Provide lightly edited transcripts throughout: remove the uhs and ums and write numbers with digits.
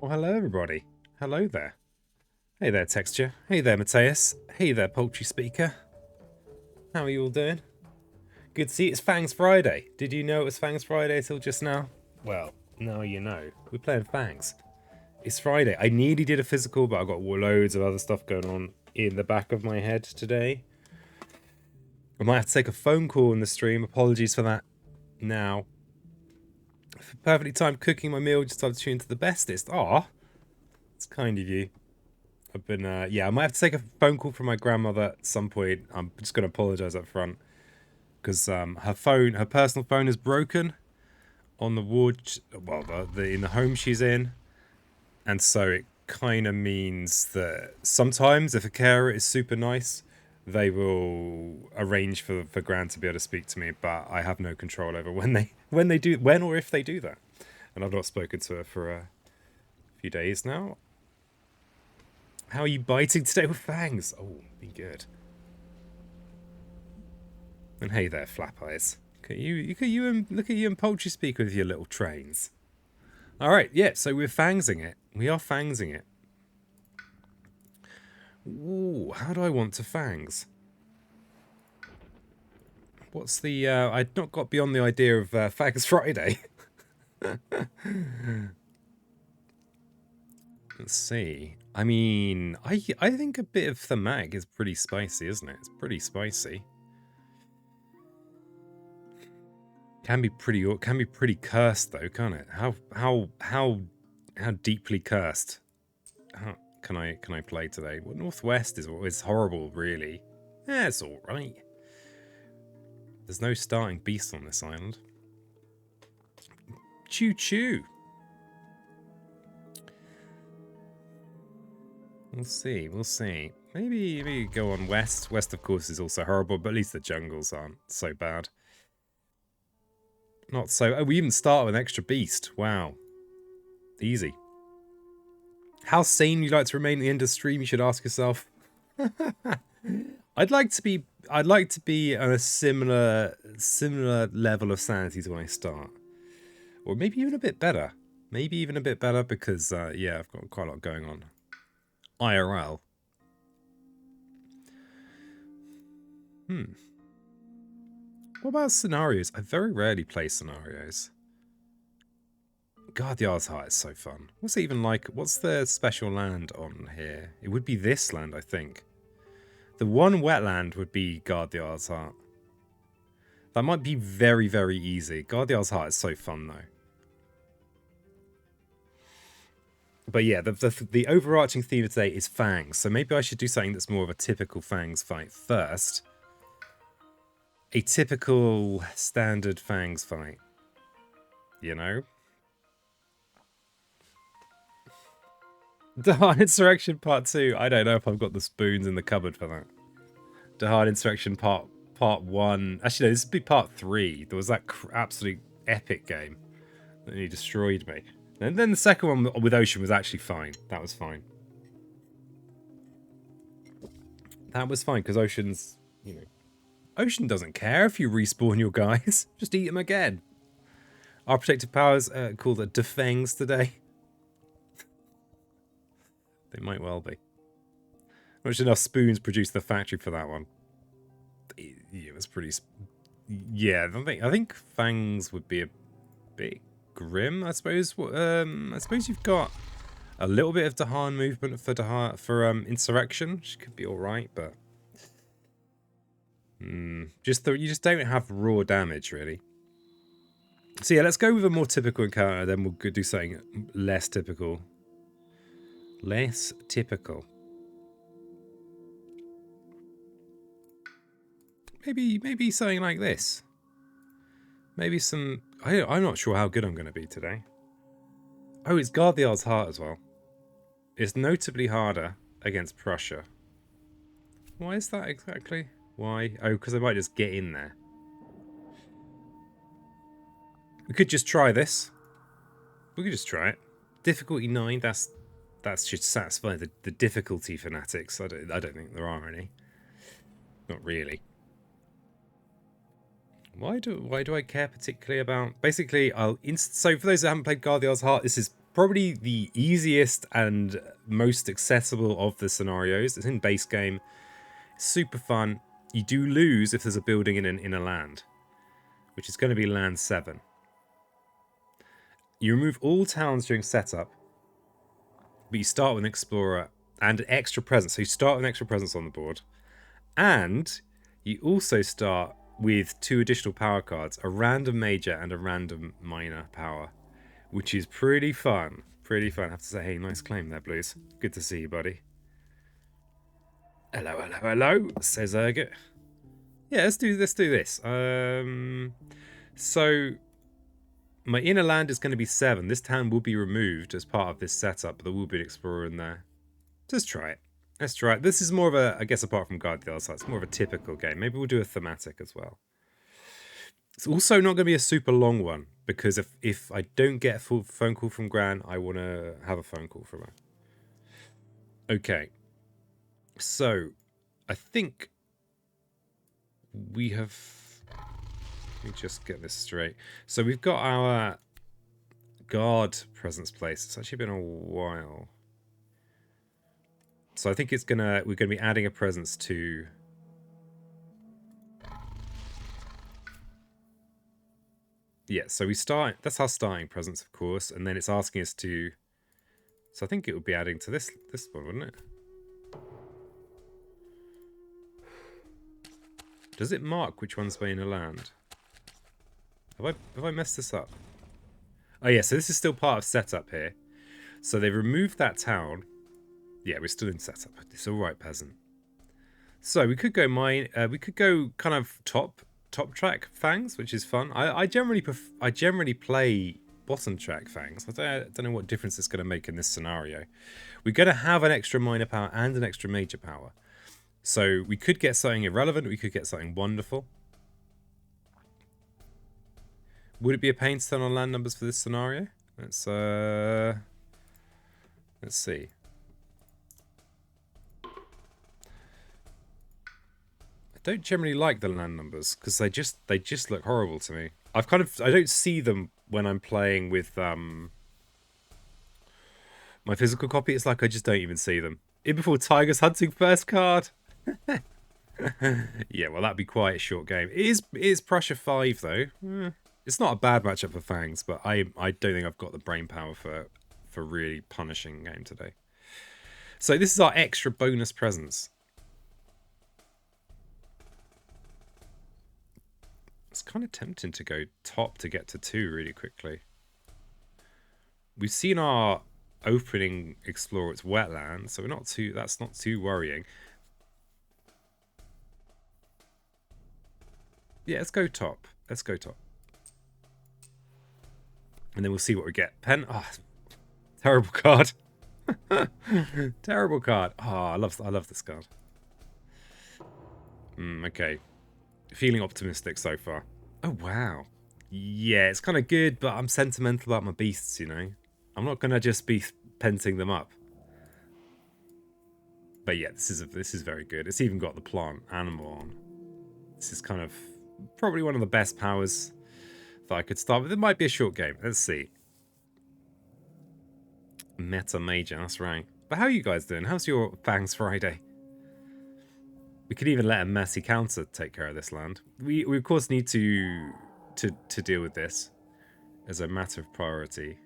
Well, hello everybody. Hello there. Hey there, Texture. Hey there, Mateus. Hey there, Poultry Speaker. How are you all doing? Good to see you. It's Fangs Friday. Did you know it was Fangs Friday till just now? Well, now you know. We're playing Fangs. It's Friday. I nearly did a physical, but I've got loads of other stuff going on in the back of my head today. I might have to take a phone call in the stream. Apologies for that now. Perfectly timed cooking my meal, just have to tune to the bestest. Aw, it's kind of you. I've been, yeah, I might have to take a phone call from my grandmother at some point. I'm just going to apologise up front. Because her personal phone is broken on the ward, well, in the home she's in. And so it kind of means that sometimes if a carer is super nice, they will arrange for Gran to be able to speak to me, but I have no control over when or if they do that. And I've not spoken to her for a few days now. How are you biting today with fangs? Oh, be good. And hey there, Flap Eyes. Look at you and Poultry Speaker with your little trains. Alright, yeah, so we're fangsing it. We are fangsing it. Ooh, how do I want to fangs? What's the, I'd not got beyond the idea of Fangs Friday. Let's see. I mean, I think a bit of thematic is pretty spicy, isn't it? It's pretty spicy. Can be pretty cursed though, can't it? How deeply cursed can I play today? Well, Northwest is horrible, really. Yeah, it's all right. There's no starting beast on this island. Choo choo. We'll see. We'll see. Maybe go on west. West, of course, is also horrible, but at least the jungles aren't so bad. Not so. Oh, we even start with an extra beast. Wow. Easy. How sane you like to remain at the end of the stream? You should ask yourself. I'd like to be on a similar level of sanity to when I start, or maybe even a bit better. Maybe even a bit better because yeah, I've got quite a lot going on. IRL. What about scenarios? I very rarely play scenarios. God, the Ard's Heart is so fun. What's it even like? What's the special land on here? It would be this land, I think. The one wetland would be Guard the Ard's Heart. That might be very, very easy. Guard the Ard's Heart is so fun, though. But yeah, the overarching theme of today is Fangs. So maybe I should do something that's more of a typical Fangs fight first. A typical standard Fangs fight. You know? Dahan Insurrection Part 2. I don't know if I've got the spoons in the cupboard for that. Dahan Insurrection Part 1. Actually, no, this would be Part 3. There was that absolute epic game that he destroyed me. And then the second one with Ocean was actually fine. That was fine. That was fine, because Ocean's, you know... Ocean doesn't care if you respawn your guys. Just eat them again. Our protective powers called the Defengs today. They might well be. Not much enough spoons produced the factory for that one. It was pretty... Yeah, I think Fangs would be a bit grim, I suppose. I suppose you've got a little bit of Dahan movement for Insurrection, which could be alright, but... you just don't have raw damage, really. So yeah, let's go with a more typical encounter, then we'll do something less typical. Less typical. Maybe something like this. Maybe some... I'm not sure how good I'm going to be today. Oh, it's Guard the Ard's Heart as well. It's notably harder against Prussia. Why is that exactly? Why? Oh, because I might just get in there. We could just try this. We could just try it. Difficulty 9, that should satisfy the difficulty fanatics. I don't think there are any. Not really. Why do I care particularly about... Basically, so for those that haven't played Guard the Ard's Heart, this is probably the easiest and most accessible of the scenarios. It's in base game. It's super fun. You do lose if there's a building in a land, which is going to be land 7. You remove all towns during setup, but you start with an explorer and an extra presence. So you start with an extra presence on the board, and you also start with 2 additional power cards, a random major and a random minor power, which is pretty fun. Pretty fun. I have to say, hey, nice claim there, Blues. Good to see you, buddy. Hello, hello, hello, says Ergot. Yeah, let's do this. So my inner land is going to be 7. This town will be removed as part of this setup, but there will be an explorer in there. Just try it. Let's try it. This is more of a, I guess apart from Guard the Other Side, it's more of a typical game. Maybe we'll do a thematic as well. It's also not going to be a super long one, because if I don't get a full phone call from Gran, I want to have a phone call from her. Okay. So, I think we have... Let me just get this straight. So we've got our guard presence place. It's actually been a while. So I think we're gonna be adding a presence to... Yeah, so we start, that's our starting presence, of course, and then it's asking us to... So I think it would be adding to this one, wouldn't it? Does it mark which one's been a land? Have I messed this up? Oh yeah, so this is still part of setup here. So they removed that town. Yeah, we're still in setup. It's all right, peasant. So we could go kind of top track Fangs, which is fun. I generally play bottom track Fangs. I don't know what difference it's going to make in this scenario. We're going to have an extra minor power and an extra major power. So we could get something irrelevant. We could get something wonderful. Would it be a pain to turn on land numbers for this scenario? Let's see. I don't generally like the land numbers because they just look horrible to me. I don't see them when I'm playing with my physical copy. It's like I just don't even see them. In before Tiger's hunting first card. Yeah, well that'd be quite a short game. It is Prussia 5 though. It's not a bad matchup for Fangs, but I don't think I've got the brain power for really punishing game today. So this is our extra bonus presence. It's kind of tempting to go top to get to 2 really quickly. We've seen our opening explore its wetland, so that's not too worrying. Yeah, let's go top. Let's go top. And then we'll see what we get. Pen. Oh, terrible card. Terrible card. Oh, I love this card. Okay. Feeling optimistic so far. Oh, wow. Yeah, it's kind of good, but I'm sentimental about my beasts, you know. I'm not going to just be penting them up. But yeah, this is very good. It's even got the plant animal on. This is kind of probably one of the best powers that I could start with. It might be a short game. Let's see. Meta Major, that's right. But how are you guys doing? How's your Fangs Friday? We could even let a messy counter take care of this land. We of course need to deal with this as a matter of priority.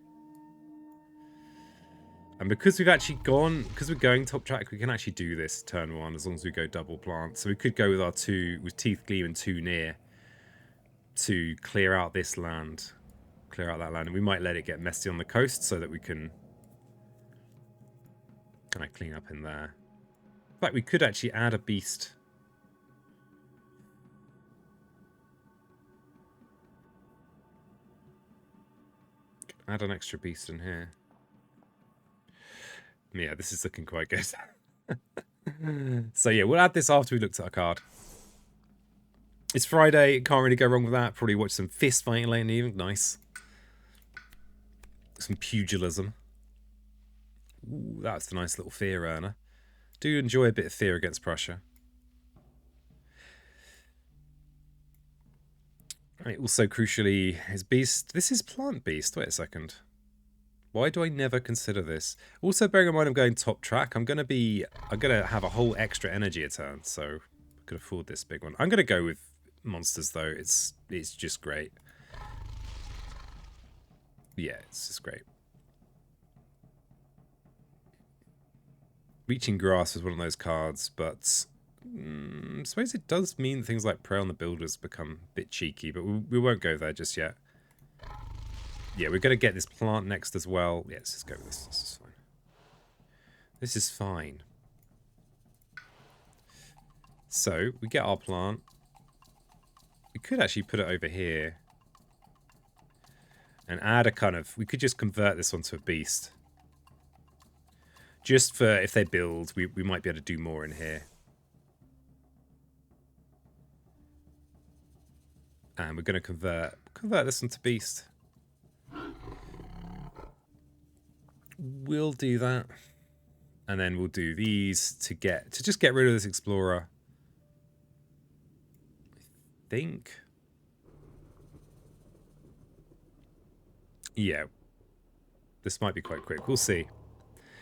And because we're going top track, we can actually do this turn 1 as long as we go double plant. So we could go with our 2, with Teeth Gleam and 2 near to clear out this land. Clear out that land. And we might let it get messy on the coast so that we can kind of clean up in there. In fact, we could actually add a beast. Add an extra beast in here. Yeah, this is looking quite good. So yeah, we'll add this after we looked at our card. It's Friday, can't really go wrong with that. Probably watch some fist fighting late in the evening. Nice. Some pugilism. Ooh, that's a nice little fear earner. Do enjoy a bit of fear against Prussia. Right, also crucially, his beast. This is plant beast. Wait a second. Why do I never consider this? Also, bearing in mind I'm going top track, I'm gonna have a whole extra energy a turn, so I could afford this big one. I'm gonna go with monsters though. It's just great. Yeah, it's just great. Reaching Grass was one of those cards, but I suppose it does mean things like Prey on the Builders become a bit cheeky, but we won't go there just yet. Yeah, we're going to get this plant next as well. Yeah, let's just go with this. This is fine. This is fine. So, we get our plant. We could actually put it over here. And add a kind of... We could just convert this one to a beast. Just for if they build, we might be able to do more in here. And we're going to convert this one to beast. We'll do that. And then we'll do these to just get rid of this explorer. I think. Yeah. This might be quite quick. We'll see.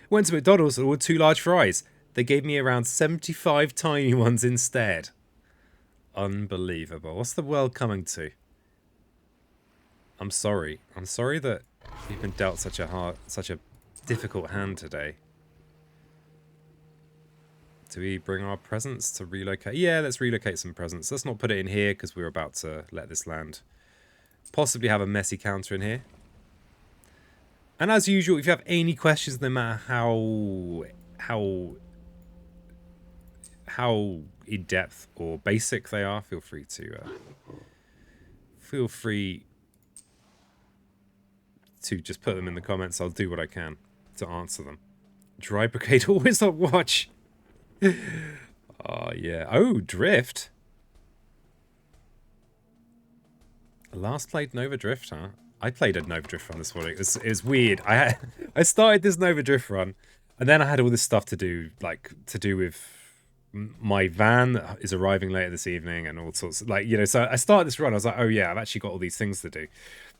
Went to McDonald's and ordered 2 large fries. They gave me around 75 tiny ones instead. Unbelievable. What's the world coming to? I'm sorry. I'm sorry that you've been dealt such a difficult hand today. Do we bring our presents to relocate? Yeah, let's relocate some presents. Let's not put it in here because we're about to let this land. Possibly have a messy counter in here. And as usual, if you have any questions, no matter how in depth or basic they are, feel free to just put them in the comments. I'll do what I can to answer them. Dry Brigade always on watch. Oh yeah. Oh, Drift. Last played Nova Drift, huh? I played a Nova Drift run this morning. It was weird. I started this Nova Drift run, and then I had all this stuff to do, like to do with my van that is arriving later this evening and all sorts of, like, you know. So I started this run. I was like, oh yeah, I've actually got all these things to do.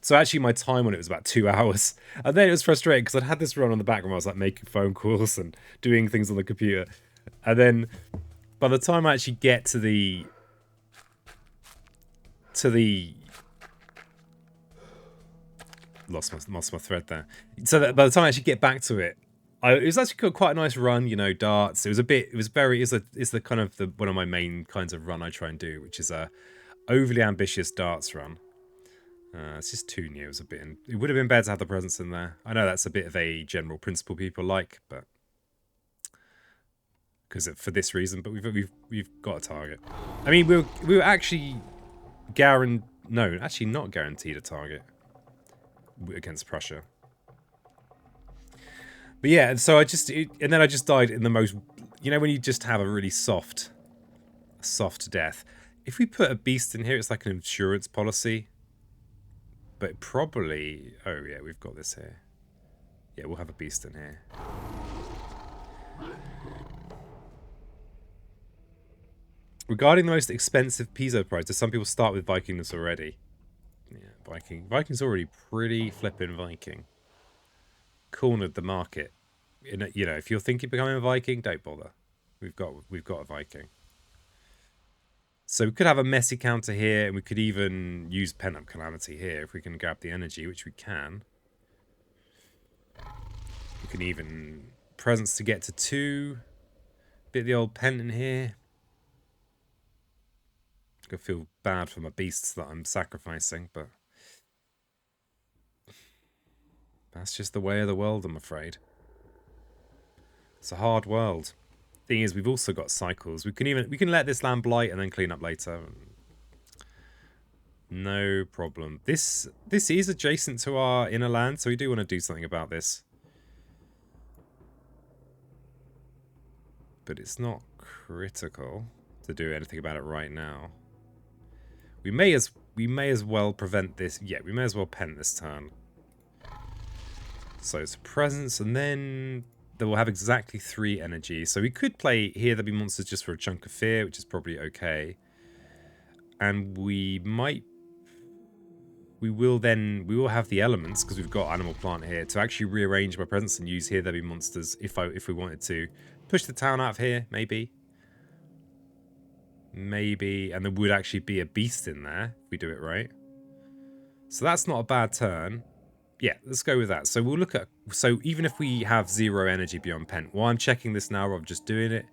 So actually, my time on it was about 2 hours, and then it was frustrating because I'd had this run on the background. I was like making phone calls and doing things on the computer, and then by the time I actually get to the lost my thread there. So that by the time I actually get back to it, it was actually quite a nice run. You know, darts. It's the kind of one of my main kinds of run I try and do, which is a overly ambitious darts run. It's just too new. It would have been better to have the presence in there. I know that's a bit of a general principle people like, but because for this reason. But we've got a target. I mean, we were actually not guaranteed a target against Prussia. But yeah, and so and then I just died in the most, you know, when you just have a really soft death. If we put a beast in here, it's like an insurance policy. But probably, oh yeah, we've got this here. Yeah, we'll have a beast in here. Regarding the most expensive Piso prize, do some people start with Vikingness already? Yeah, Viking's already pretty flipping Viking. Cornered the market. You know, if you're thinking of becoming a Viking, don't bother. We've got a Viking. So we could have a messy counter here, and we could even use Pent-Up Calamity here if we can grab the energy, which we can. We can even presence to get to 2. Bit of the old pen in here. I feel bad for my beasts that I'm sacrificing, but that's just the way of the world, I'm afraid. It's a hard world. Thing is, we've also got cycles. We can let this land blight and then clean up later. No problem. This is adjacent to our inner land, so we do want to do something about this. But it's not critical to do anything about it right now. We may as well prevent this. Yeah, we may as well pen this turn. So it's a presence, and then they will have exactly 3 energy. So we could play here. There'll be monsters just for a chunk of fear, which is probably okay. And we we will have the elements, because we've got animal plant here, to actually rearrange my presence and use Here There Be Monsters if we wanted to. Push the town out of here, maybe. Maybe, and there would actually be a beast in there if we do it right. So that's not a bad turn. Yeah, let's go with that. So we'll look at, so even if we have 0 energy beyond Pent, while I'm checking this now, rather than just doing it,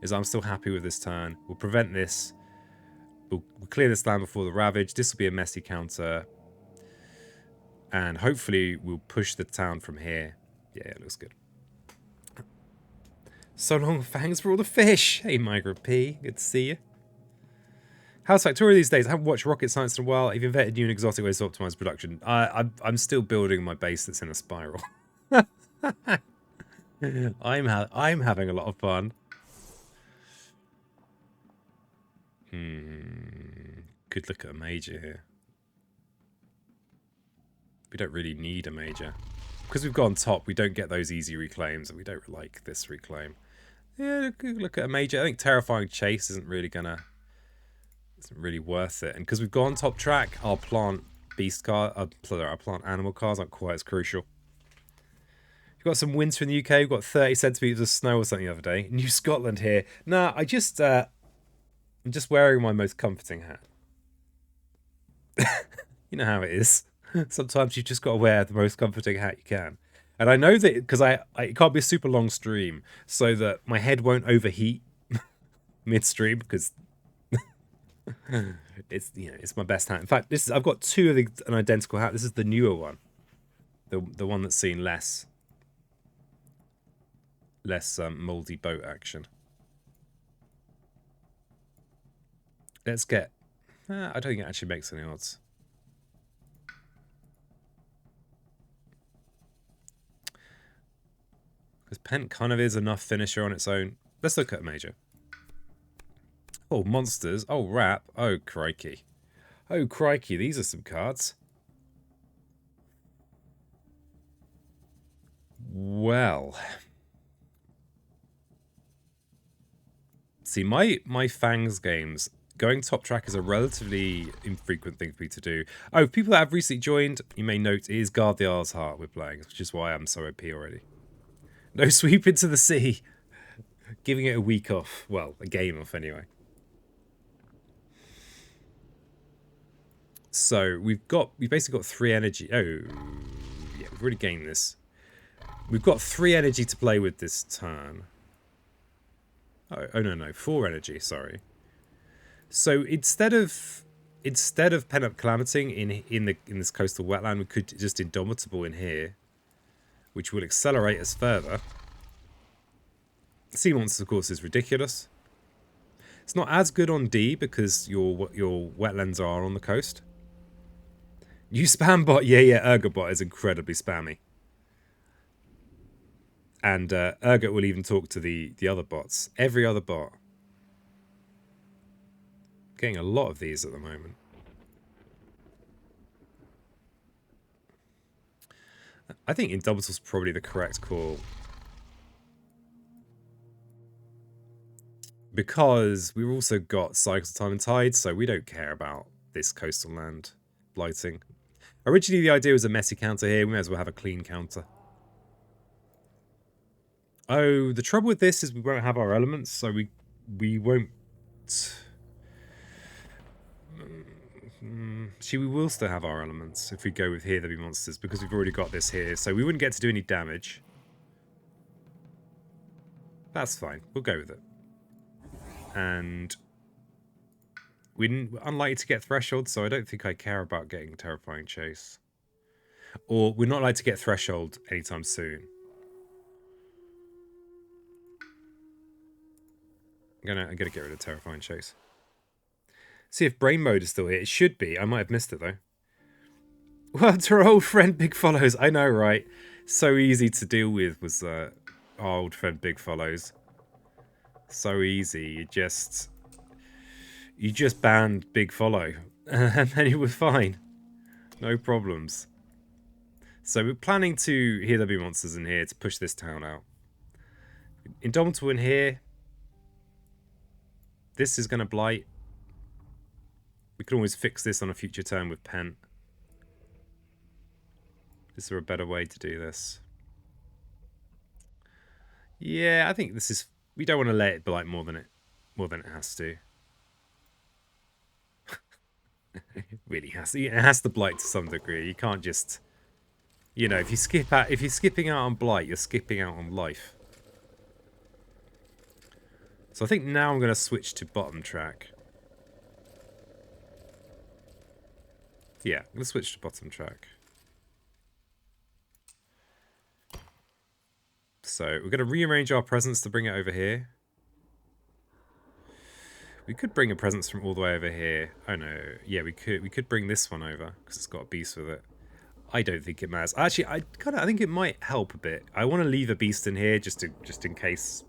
is I'm still happy with this turn. We'll prevent this. We'll clear this land before the Ravage. This will be a messy counter. And hopefully we'll push the town from here. Yeah, it looks good. So long, Fangs, for all the fish. Hey, Migrant P. Good to see you. How's Factoria these days? I haven't watched Rocket Science in a while. I've invented new and exotic ways to optimize production. I'm still building my base that's in a spiral. I'm having a lot of fun. Could look at a major here. We don't really need a major. Because we've gone top, we don't get those easy reclaims, and we don't like this reclaim. Yeah, look at a major. I think Terrifying Chase isn't really worth it. And because we've gone top track, our plant our plant animal cars aren't quite as crucial. We've got some winter in the UK. We've got 30 centimeters of snow or something the other day. New Scotland here. Nah, I'm just wearing my most comforting hat. You know how it is. Sometimes you've just got to wear the most comforting hat you can. And I know that because it can't be a super long stream, so that my head won't overheat mid-stream, because it's my best hat. In fact, I've got 2 of an identical hat. This is the newer one, the one that's seen less moldy boat action. Let's get. I don't think it actually makes any odds. Because Pent kind of is enough finisher on its own. Let's look at major. Oh, monsters. Oh, rap. Oh, crikey. Oh, crikey. These are some cards. Well. See, my Fangs games, going top track is a relatively infrequent thing for me to do. Oh, people that have recently joined, you may note, it is Guard the Isle's Heart we're playing, which is why I'm so OP already. No sweep into the sea. Giving it a week off. Well, a game off anyway. So we've basically got 3 energy. Oh, yeah, we've already gained this. We've got 3 energy to play with this turn. Oh no, 4 energy. Sorry. So instead of Pent Up Calamity in this coastal wetland, we could just Indomitable in here, which will accelerate us further. Sea Monsters, of course, is ridiculous. It's not as good on D because your wetlands are on the coast. You spam bot, yeah, Urgot is incredibly spammy. And Urgot will even talk to the other bots. Every other bot. Getting a lot of these at the moment. I think Indomitable's probably the correct call. Because we've also got Cycles of Time and Tide, so we don't care about this coastal land blighting. Originally, the idea was a messy counter here. We may as well have a clean counter. Oh, the trouble with this is we won't have our elements, so we won't... See, we will still have our elements if we go with Here There Be Monsters, because we've already got this here, so we wouldn't get to do any damage. That's fine. We'll go with it. And we're unlikely to get Threshold, so I don't think I care about getting Terrifying Chase. Or we're not likely to get Threshold anytime soon. I'm gonna get rid of Terrifying Chase. See if Brain Mode is still here. It should be. I might have missed it, though. Well, to our old friend Big Follows. I know, right? So easy to deal with was our old friend Big Follows. So easy. You just banned Big Follow. And then you were fine. No problems. So we're planning to Here There Be Monsters in here to push this town out. Indomitable in here. This is going to blight. We can always fix this on a future turn with Pent. Is there a better way to do this? Yeah, I think this is... We don't want to let it blight more than it has to. It really has to. It has to blight to some degree. You can't just... You know, if you're skipping out on blight, you're skipping out on life. So I think now I'm going to switch to bottom track. Yeah, I'm going to switch to bottom track. So we're going to rearrange our presence to bring it over here. We could bring a presence from all the way over here. Oh no, yeah, we could bring this one over because it's got a beast with it. I don't think it matters. Actually, I think it might help a bit. I want to leave a beast in here just in case,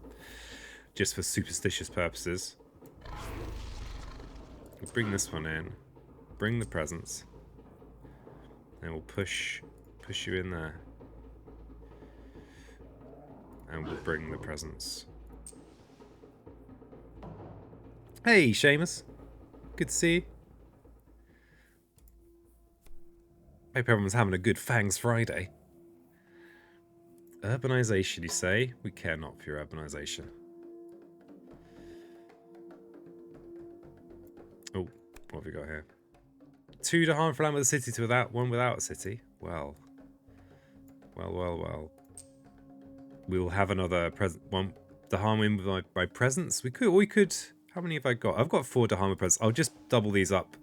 just for superstitious purposes. We'll bring this one in. Bring the presence. And we'll push you in there. And we'll bring the presence. Hey, Seamus. Good to see you. Hope everyone's having a good Fangs Friday. Urbanization, you say? We care not for your urbanization. Oh, what have we got here? 2 to harmful land with a city to one without a city. Well. We'll have another one to harm in with my presence. We could. How many have I got? I've got 4 to harm with presence. I'll just double these up.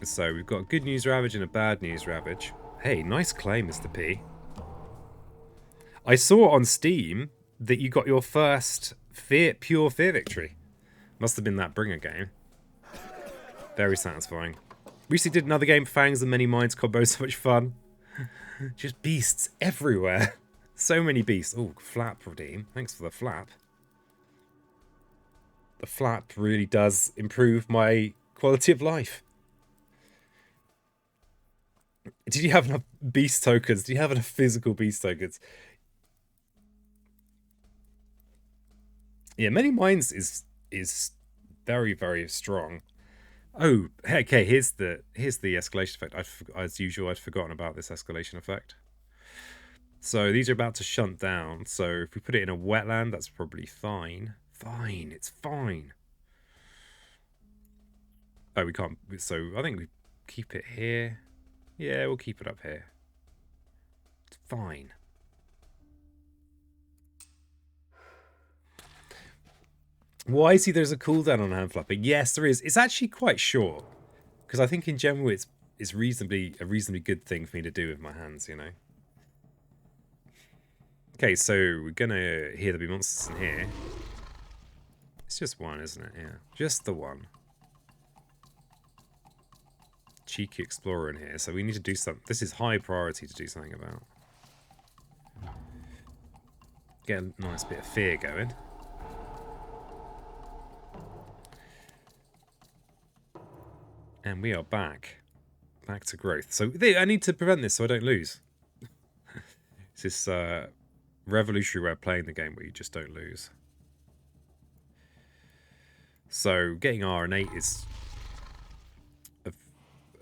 So we've got a good news ravage and a bad news ravage. Hey, nice claim, Mr. P. I saw on Steam that you got your first pure fear victory. Must have been that Bringer game. Very satisfying. Recently did another game, Fangs and Many Minds combo, so much fun. Just beasts everywhere. So many beasts. Oh, flap redeem. Thanks for the flap. The flap really does improve my quality of life. Did you have enough beast tokens? Do you have enough physical beast tokens? Yeah, Many Minds is very, very strong. Oh, okay, here's the escalation effect. As usual, I'd forgotten about this escalation effect. So these are about to shunt down. So if we put it in a wetland, that's probably fine. Fine, it's fine. Oh, we can't. So I think we keep it here. Yeah, we'll keep it up here. It's fine. Why see there's a cooldown on hand flapping? Yes, there is. It's actually quite short. Because I think in general it's a reasonably good thing for me to do with my hands, you know. Okay, so we're gonna hear there be monsters in here. It's just one, isn't it? Yeah. Just the one. Cheeky explorer in here, so we need to do something. This is high priority to do something about. Get a nice bit of fear going. And we are back to growth. So I need to prevent this so I don't lose. It's this revolutionary way of playing the game where you just don't lose. So getting R and 8 is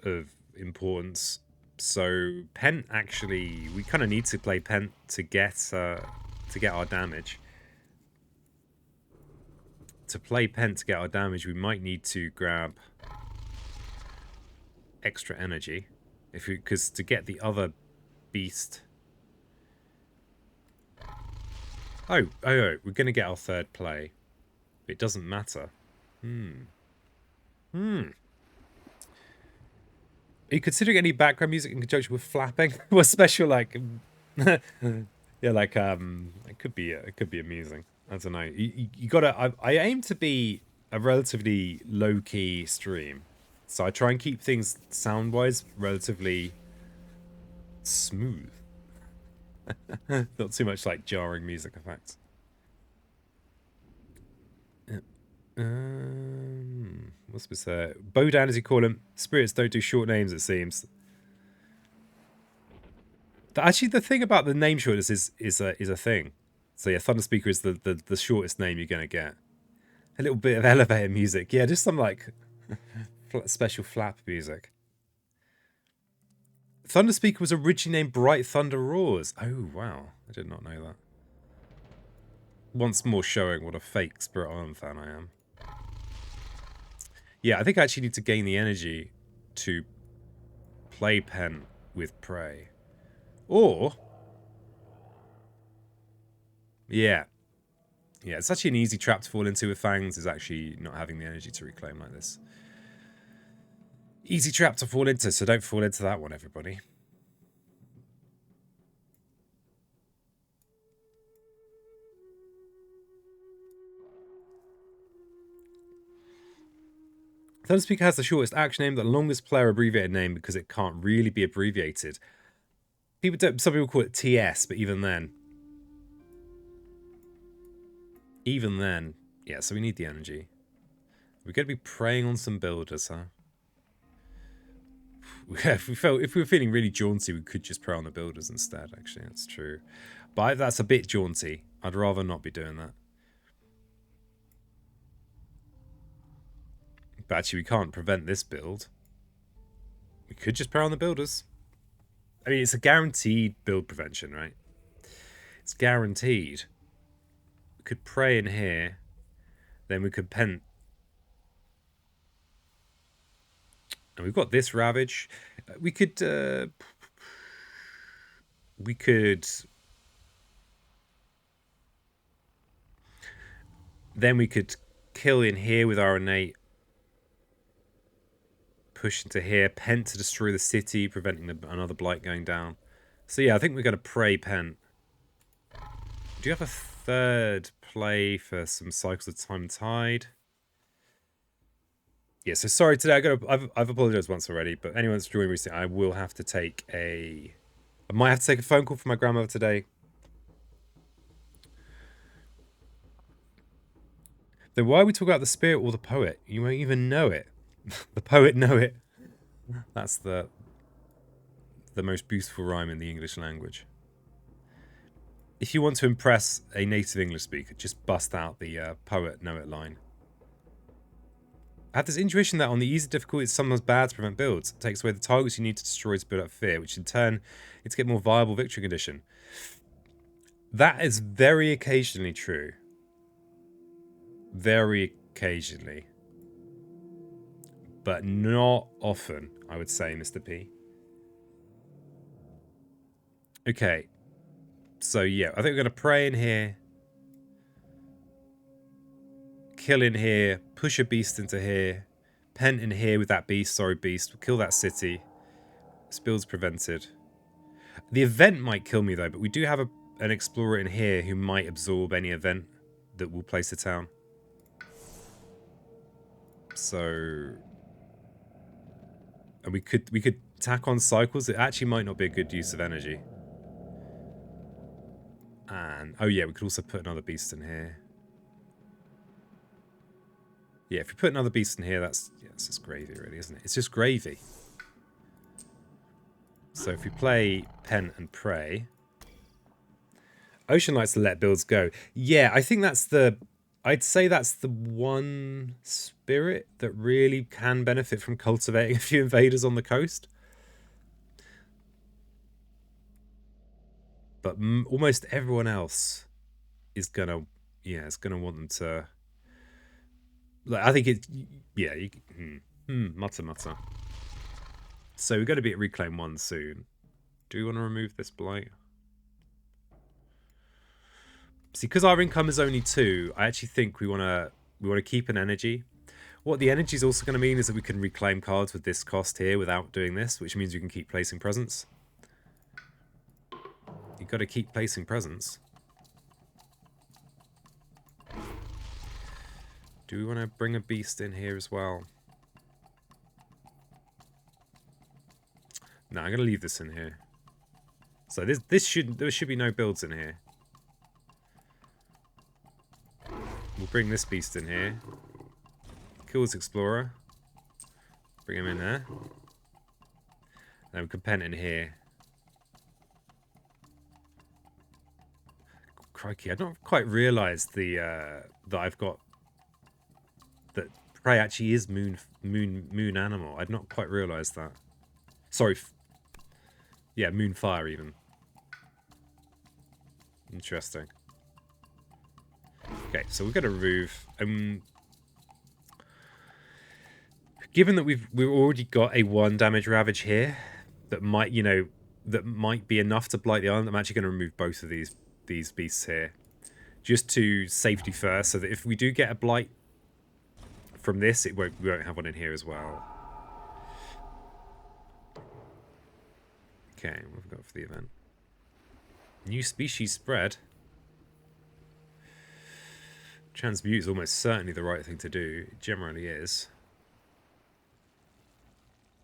of importance. So Pent actually, we kind of need to play Pent to get our damage. To play Pent to get our damage, we might need to grab extra energy, because to get the other beast. Oh, we're gonna get our third play. It doesn't matter. Are you considering any background music in conjunction with flapping? What special, like, yeah, like it could be amusing. I don't know. You gotta. I aim to be a relatively low key stream, so I try and keep things sound wise relatively smooth. Not too much like jarring music effects. What's this? Bodan, as you call him. Spirits don't do short names, it seems. Actually, the thing about the name shortness is a thing. So yeah, Thunder Speaker is the shortest name you're gonna get. A little bit of elevator music, yeah, just some like special flap music. Thunder Speaker was originally named Bright Thunder Roars. Oh, wow. I did not know that. Once more showing what a fake Spirit Island fan I am. Yeah, I think I actually need to gain the energy to play Pen with Prey. Or... Yeah. Yeah, it's actually an easy trap to fall into with Fangs, is actually not having the energy to reclaim like this. Easy trap to fall into, so don't fall into that one, everybody. Thunderspeaker has the shortest action name, the longest player abbreviated name because it can't really be abbreviated. Some people call it TS, but even then, yeah. So we need the energy. We're going to be preying on some builders, huh? If we were feeling really jaunty, we could just prey on the builders instead. Actually, that's true. But that's a bit jaunty. I'd rather not be doing that. But actually, we can't prevent this build. We could just prey on the builders. I mean, it's a guaranteed build prevention, right? It's guaranteed. We could prey in here. Then we could pen. And we've got this ravage. We could... Then we could kill in here with our innate. Push into here. Pen to destroy the city, preventing another blight going down. So yeah, I think we're going to pray Pen. Do you have a third play for some cycles of time and tide? Yeah, so sorry today. I've apologized once already, but anyone that's joined recently, I will have to take I might have to take a phone call from my grandmother today. Then why are we talking about the spirit or the poet? You won't even know it. The poet know it. That's the most beautiful rhyme in the English language. If you want to impress a native English speaker, just bust out the poet know it line. I have this intuition that on the easy difficulty, it's sometimes bad to prevent builds. It takes away the targets you need to destroy to build up fear, which in turn, it's get more viable victory condition. That is very occasionally true. Very occasionally. But not often, I would say, Mr. P. Okay. So, yeah, I think we're going to pray in here. Kill in here. Push a beast into here. Pent in here with that beast. Sorry, beast. We'll kill that city. Spills prevented. The event might kill me, though, but we do have an explorer in here who might absorb any event that will place a town. So... And we could tack on cycles. It actually might not be a good use of energy. And oh yeah, we could also put another beast in here. Yeah, if we put another beast in here, it's just gravy, really, isn't it? It's just gravy. So if we play Pen and Prey, Ocean likes to let builds go. Yeah, I think I'd say that's the one spirit that really can benefit from cultivating a few invaders on the coast. But almost everyone else is gonna, it's gonna want them to. Like, I think it, yeah. Mutter. So we're going to be at Reclaim 1 soon. Do we want to remove this blight? See, because our income is only 2, I actually think we want to keep an energy. What the energy is also going to mean is that we can reclaim cards with this cost here without doing this, which means we can keep placing presents. You've got to keep placing presents. Do we want to bring a beast in here as well? No, I'm going to leave this in here. So there should be no builds in here. We'll bring this beast in here. Kill this explorer. Bring him in there. And we can pen in here. Crikey, I've not quite realised that I've got that Prey actually is moon animal. I'd not quite realised that. Sorry. Yeah, Moonfire even. Interesting. Okay, so we're going to remove... given that we've already got a 1 damage Ravage here, that might, you know, that might be enough to blight the island, I'm actually going to remove both of these beasts here. Just to safety first, so that if we do get a blight from this, we won't have one in here as well. Okay, what have we got for the event? New species spread. Transmute is almost certainly the right thing to do. It generally is.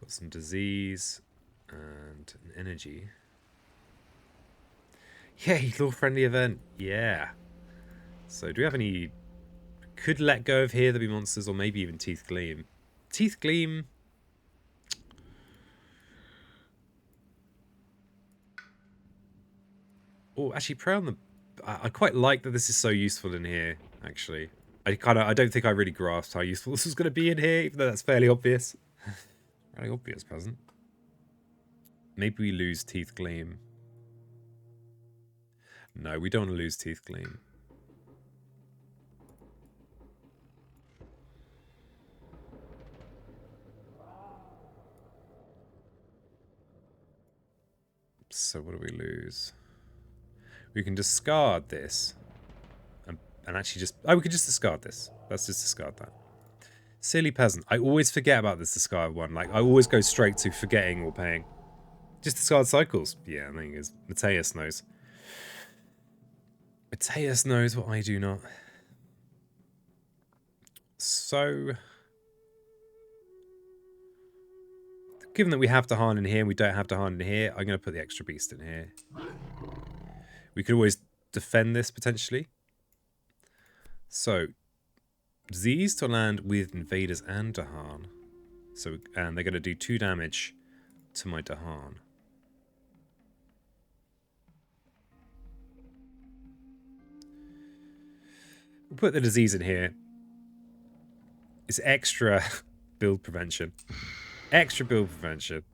Got some disease and an energy. Yay, law-friendly event. Yeah. So do we have any... Could let go of here, there'll be monsters, or maybe even Teeth Gleam. Teeth Gleam... Oh, actually, Prey on the... I quite like that this is so useful in here, actually. I don't think I really grasped how useful this was going to be in here, even though that's fairly obvious. Fairly obvious, present. Maybe we lose Teeth Gleam. No, we don't want to lose Teeth Gleam. So what do we lose? We can discard this. And actually just... Oh, we could just discard this. Let's just discard that. Silly peasant. I always forget about this discard one. Like, I always go straight to forgetting or paying. Just discard cycles. Yeah, the thing is, Mateus knows. Mateus knows what I do not. So... Given that we have to harden in here and we don't have to harden in here, I'm going to put the extra beast in here. We could always defend this, potentially. So, disease to land with invaders and Dahan. So, and they're going to do 2 damage to my Dahan. We'll put the disease in here. It's extra build prevention. Extra build prevention.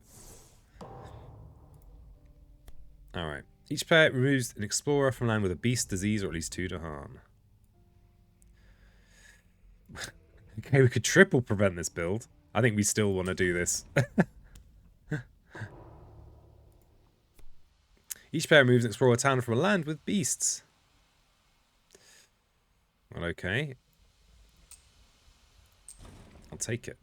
Alright. Each player removes an explorer from land with a beast, disease, or at least 2 Dahan. Okay, we could triple prevent this build. I think we still want to do this. Each player moves and explore a town from a land with beasts. Well, okay. I'll take it.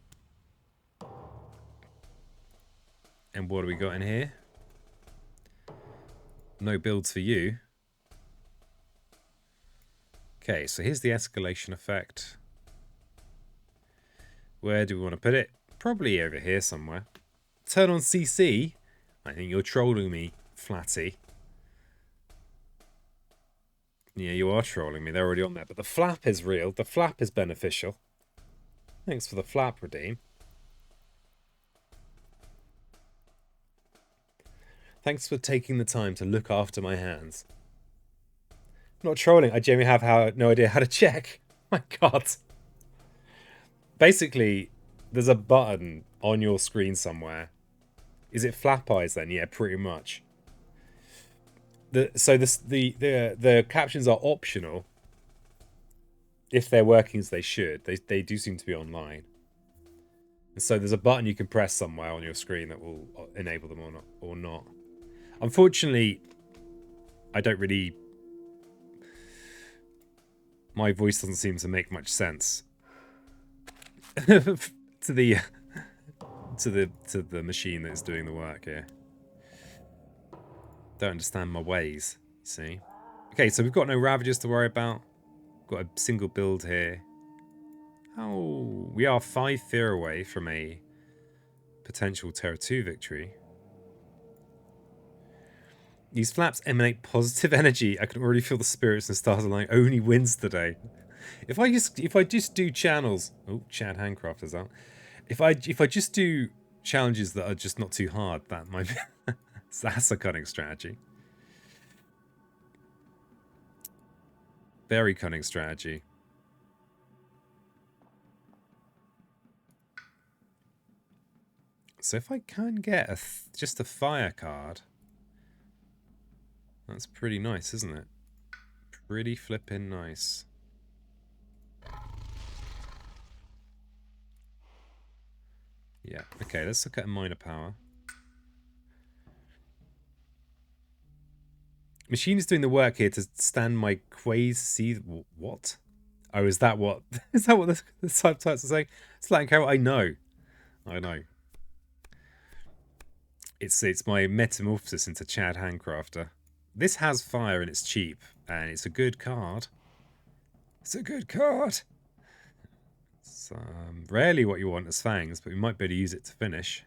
And what do we got in here? No builds for you. Okay, so here's the escalation effect. Where do we want to put it? Probably over here somewhere. Turn on CC. I think you're trolling me, Flatty. Yeah, you are trolling me. They're already on there. But the flap is real. The flap is beneficial. Thanks for the flap, Redeem. Thanks for taking the time to look after my hands. I'm not trolling. I genuinely have no idea how to check. My God. Basically, there's a button on your screen somewhere. Is it flap eyes then? Yeah, pretty much. The captions are optional if they're working as they should. They do seem to be online. And so there's a button you can press somewhere on your screen that will enable them or not. Unfortunately, I don't really... My voice doesn't seem to make much sense to the machine that's doing the work here. Don't understand my ways, you see. Okay, so we've got no Ravagers to worry about. Got a single build here. Oh, we are 5 fear away from a potential Terra 2 victory. These flaps emanate positive energy. I can already feel the spirits and stars aligning. Only wins today. If I just do channels... Oh, Chad Handcraft is out. If I just do challenges that are just not too hard, that might be... That's a cunning strategy. Very cunning strategy. So if I can get just a fire card... That's pretty nice, isn't it? Pretty flippin' nice. Yeah, okay, let's look at minor power. Machine is doing the work here to stand my quasi... What? Oh, is that what... Is that what the subtitles are saying? Slang how I know. I know. It's my metamorphosis into Chad Handcrafter. This has fire and it's cheap. And it's a good card. It's a good card. It's rarely what you want as Fangs, but we might be able to use it to finish.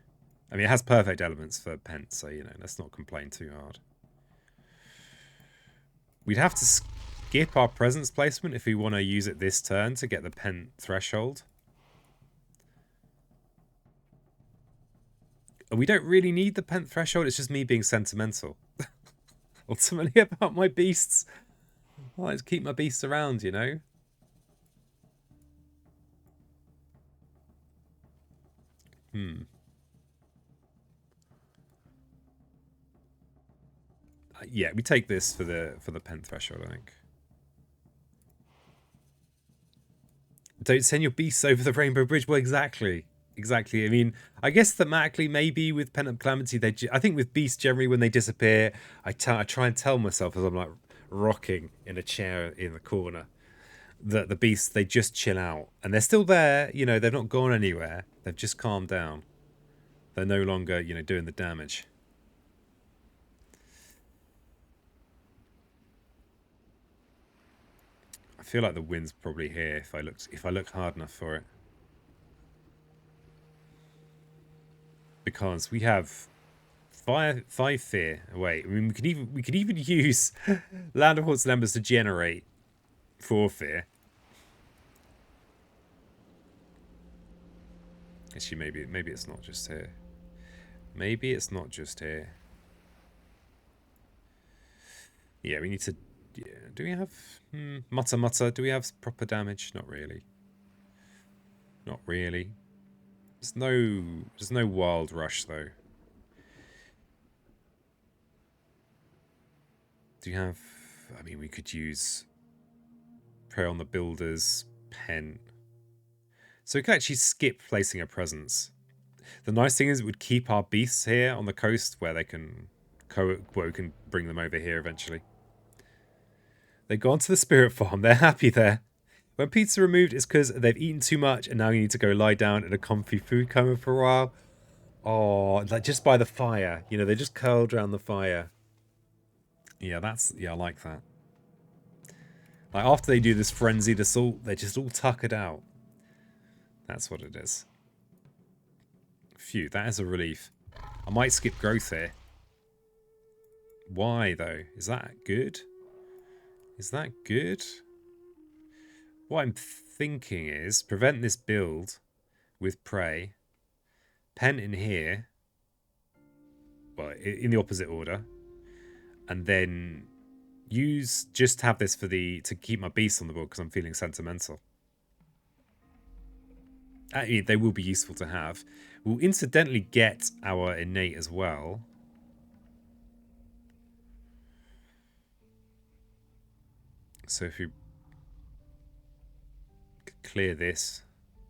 I mean, it has perfect elements for Pent, so, you know, let's not complain too hard. We'd have to skip our presence placement if we want to use it this turn to get the Pent threshold. We don't really need the Pent threshold, it's just me being sentimental. Ultimately about my beasts. I like to keep my beasts around, you know? Yeah, we take this for the Pent threshold, I think. Don't send your beasts over the Rainbow Bridge. Well, exactly. Exactly. I mean, I guess thematically, maybe with Pent Up Calamity, I think with beasts generally when they disappear, I try and tell myself as I'm like rocking in a chair in the corner that the beasts, they just chill out. And they're still there, you know, they've not gone anywhere. They've just calmed down. They're no longer, you know, doing the damage. I feel like the wind's probably here if I look hard enough for it. Because we have five fear. Wait, I mean we could even use Land of Haunts and Embers to generate 4 fear. Actually, maybe it's not just here. Maybe it's not just here. Yeah, we need to. Yeah, do we have mutter mutter? Do we have proper damage? Not really. Not really. There's no wild rush though. Do you have? I mean, we could use Prey on the Builder's pen. So we can actually skip placing a presence. The nice thing is it would keep our beasts here on the coast where they can we can bring them over here eventually. They've gone to the spirit farm. They're happy there. When pizza removed, it's because they've eaten too much and now you need to go lie down in a comfy food coma for a while. Oh, like just by the fire. You know, they just curled around the fire. Yeah, I like that. Like after they do this frenzied assault, they're just all tuckered out. That's what it is. Phew, that is a relief. I might skip growth here. Why, though? Is that good? Is that good? What I'm thinking is prevent this build with prey. Pen in here. Well, in the opposite order. And then just have this to keep my beasts on the board because I'm feeling sentimental. They will be useful to have. We'll incidentally get our innate as well. So if we clear this,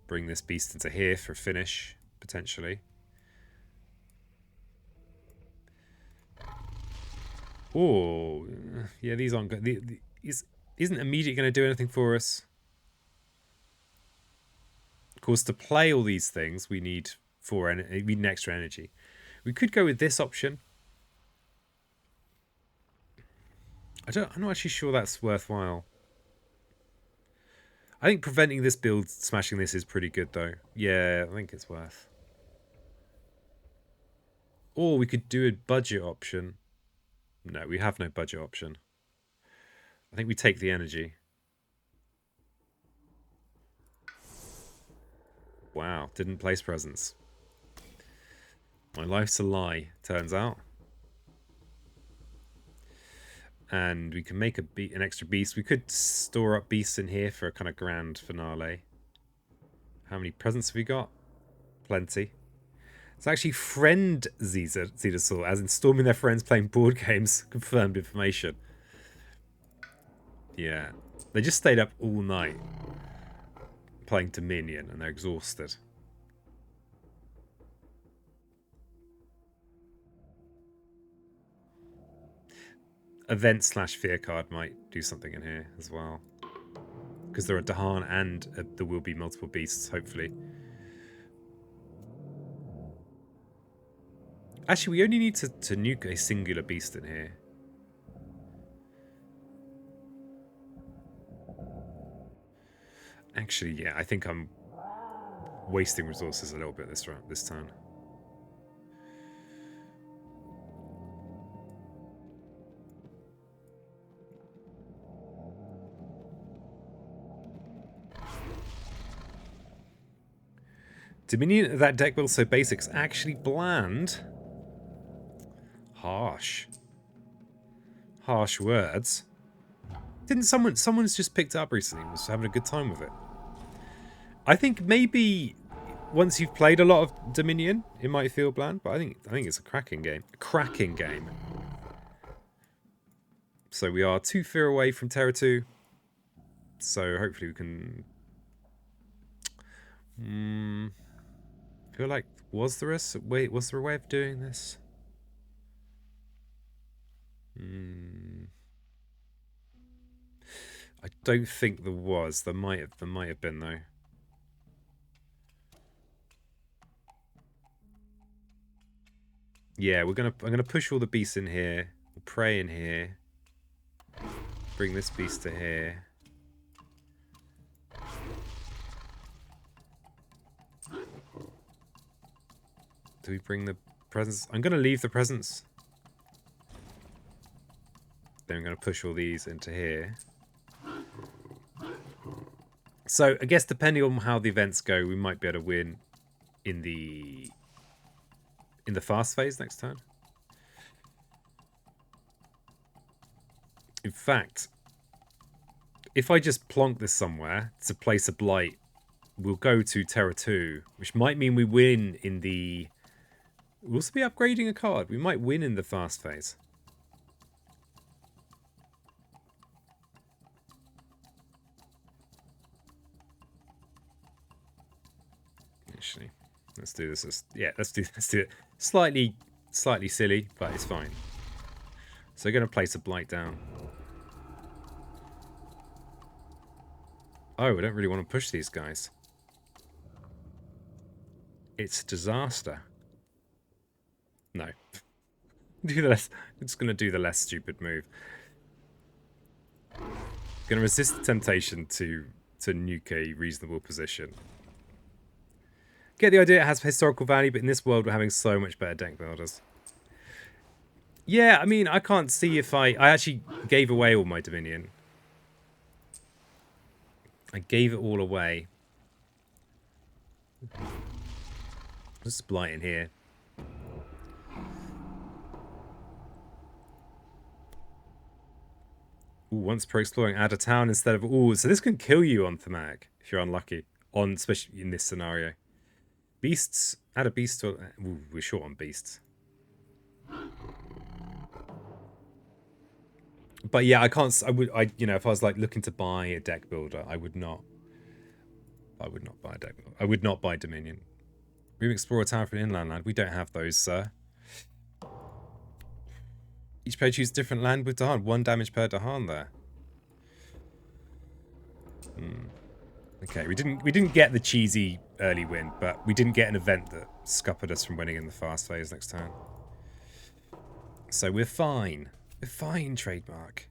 bring this beast into here for a finish, potentially. Oh, yeah, these aren't good. Isn't immediate going to do anything for us? Of course, to play all these things, we need an extra energy. We could go with this option. I'm not actually sure that's worthwhile. I think preventing this build, smashing this is pretty good though. Yeah, I think it's worth. Or we could do a budget option. No, we have no budget option. I think we take the energy. Wow, didn't place presents. My life's a lie, turns out. And we can make an extra beast. We could store up beasts in here for a kind of grand finale. How many presents have we got? Plenty. It's actually friend Zedasaur, as in storming their friends playing board games. Confirmed information. Yeah. They just stayed up all night playing Dominion and they're exhausted. Event / fear card might do something in here as well. Because there are Dahan and there will be multiple beasts, hopefully. Actually, we only need to nuke a singular beast in here. Actually, yeah, I think I'm wasting resources a little bit this turn. Dominion, that deck build so basic's actually bland. Harsh. Harsh words. Didn't someone's just picked it up recently and was having a good time with it. I think maybe once you've played a lot of Dominion, it might feel bland, but I think it's a cracking game. A cracking game. So we are 2 fear away from Terra 2. So hopefully we can I feel like was there a way of doing this? I don't think there was. There might have been though. Yeah, I'm gonna push all the beasts in here. We'll pray in here. Bring this beast to here. Do we bring the presents? I'm gonna leave the presents. Then I'm gonna push all these into here. So I guess depending on how the events go, we might be able to win in the fast phase next turn. In fact, if I just plonk this somewhere to place a blight, we'll go to Terra 2, which might mean we win in the... We'll also be upgrading a card. We might win in the fast phase. Actually, let's do this. Let's do it. Slightly silly, but it's fine. So we're going to place a blight down. Oh, I don't really want to push these guys. It's a disaster. No. Do the less. I'm just going to do the less stupid move. Going to resist the temptation to nuke a reasonable position. Get the idea, it has historical value, but in this world we're having so much better deck builders. Yeah, I mean, I can't see if I actually gave away all my Dominion. I gave it all away. Just blight in here. Ooh, once per exploring, add a town instead of... Ooh, so this can kill you on thematic if you're unlucky. Especially in this scenario. Beasts, add a beast to... Ooh, we're short on beasts. But yeah, I can't... you know, if I was like looking to buy a deck builder, I would not buy a deck builder. I would not buy Dominion. We explore a town for an inland land. We don't have those, sir. Each player chooses different land with Dahan. 1 damage per Dahan there. Okay, we didn't get the cheesy early win, but we didn't get an event that scuppered us from winning in the fast phase next turn. So we're fine. We're fine, trademark.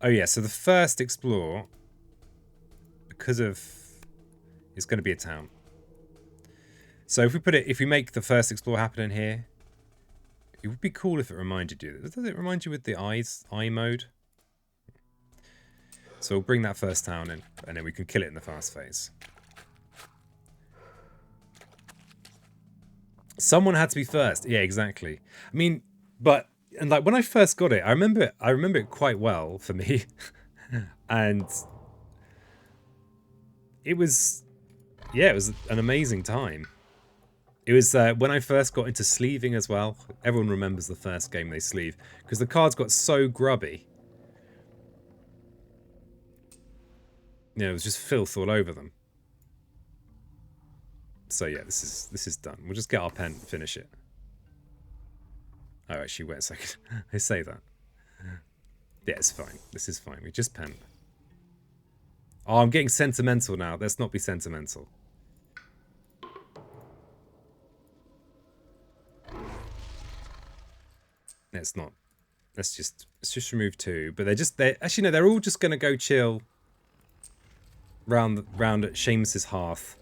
Oh yeah, so the first explore, because of... It's going to be a town. So if we make the first explore happen in here, it would be cool if it reminded you. Does it remind you with the eye mode? So we'll bring that first town in, and then we can kill it in the fast phase. Someone had to be first. Yeah, exactly. I mean, and like when I first got it, I remember it quite well for me. And it was an amazing time. It was when I first got into sleeving as well. Everyone remembers the first game they sleeve because the cards got so grubby. You know, it was just filth all over them. So yeah, this is done. We'll just get our pen and finish it. Oh, actually, wait a second. I say that. Yeah, it's fine. This is fine. We just pen. Oh, I'm getting sentimental now. Let's not be sentimental. Let's not. Let's just remove 2. But they're actually no, they're all just gonna go chill round at Seamus's hearth.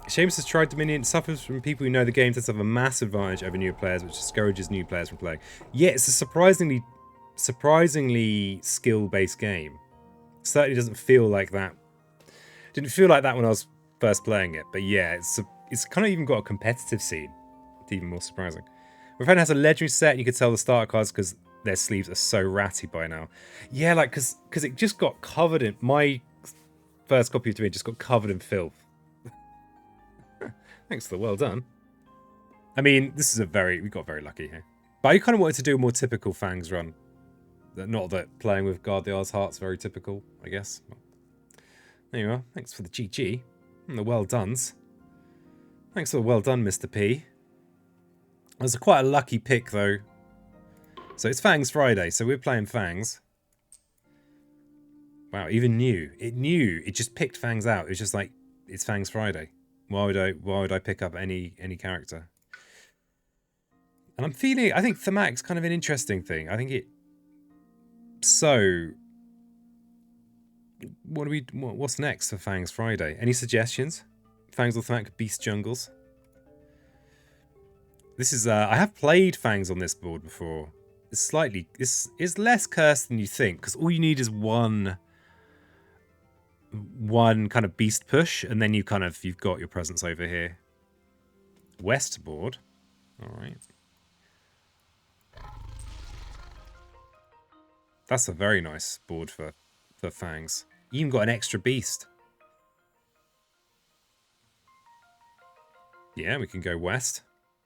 Seamus has tried Dominion. It suffers from people who know the game. Tends to have a massive advantage over new players, which discourages new players from playing. Yeah, it's a surprisingly skill-based game. Certainly doesn't feel like that. Didn't feel like that when I was first playing it, but yeah, it's kind of even got a competitive scene. It's even more surprising. My friend has a legendary set, and you could tell the starter cards because their sleeves are so ratty by now. Yeah, like because it just got covered in my first copy of Dominion just got covered in filth. Thanks for the well done. I mean, this is we got very lucky here. But I kind of wanted to do a more typical Fangs run. Not that playing with Guard the R's Heart's very typical, I guess. There you are. Thanks for the GG. And the well dones. Thanks for the well done, Mr. P. It was quite a lucky pick, though. So it's Fangs Friday, so we're playing Fangs. Wow, even knew. It knew. It just picked Fangs out. It was just like, it's Fangs Friday. Why would I pick up any character? And I'm feeling, I think thematic's kind of an interesting thing. I think it. So, what's next for Fangs Friday? Any suggestions? Fangs or thematic beast jungles. This is I have played Fangs on this board before. It's less cursed than you think because all you need is one kind of beast push, and then you've got your presence over here. West board. Alright. That's a very nice board for Fangs. You even got an extra beast. Yeah, we can go west.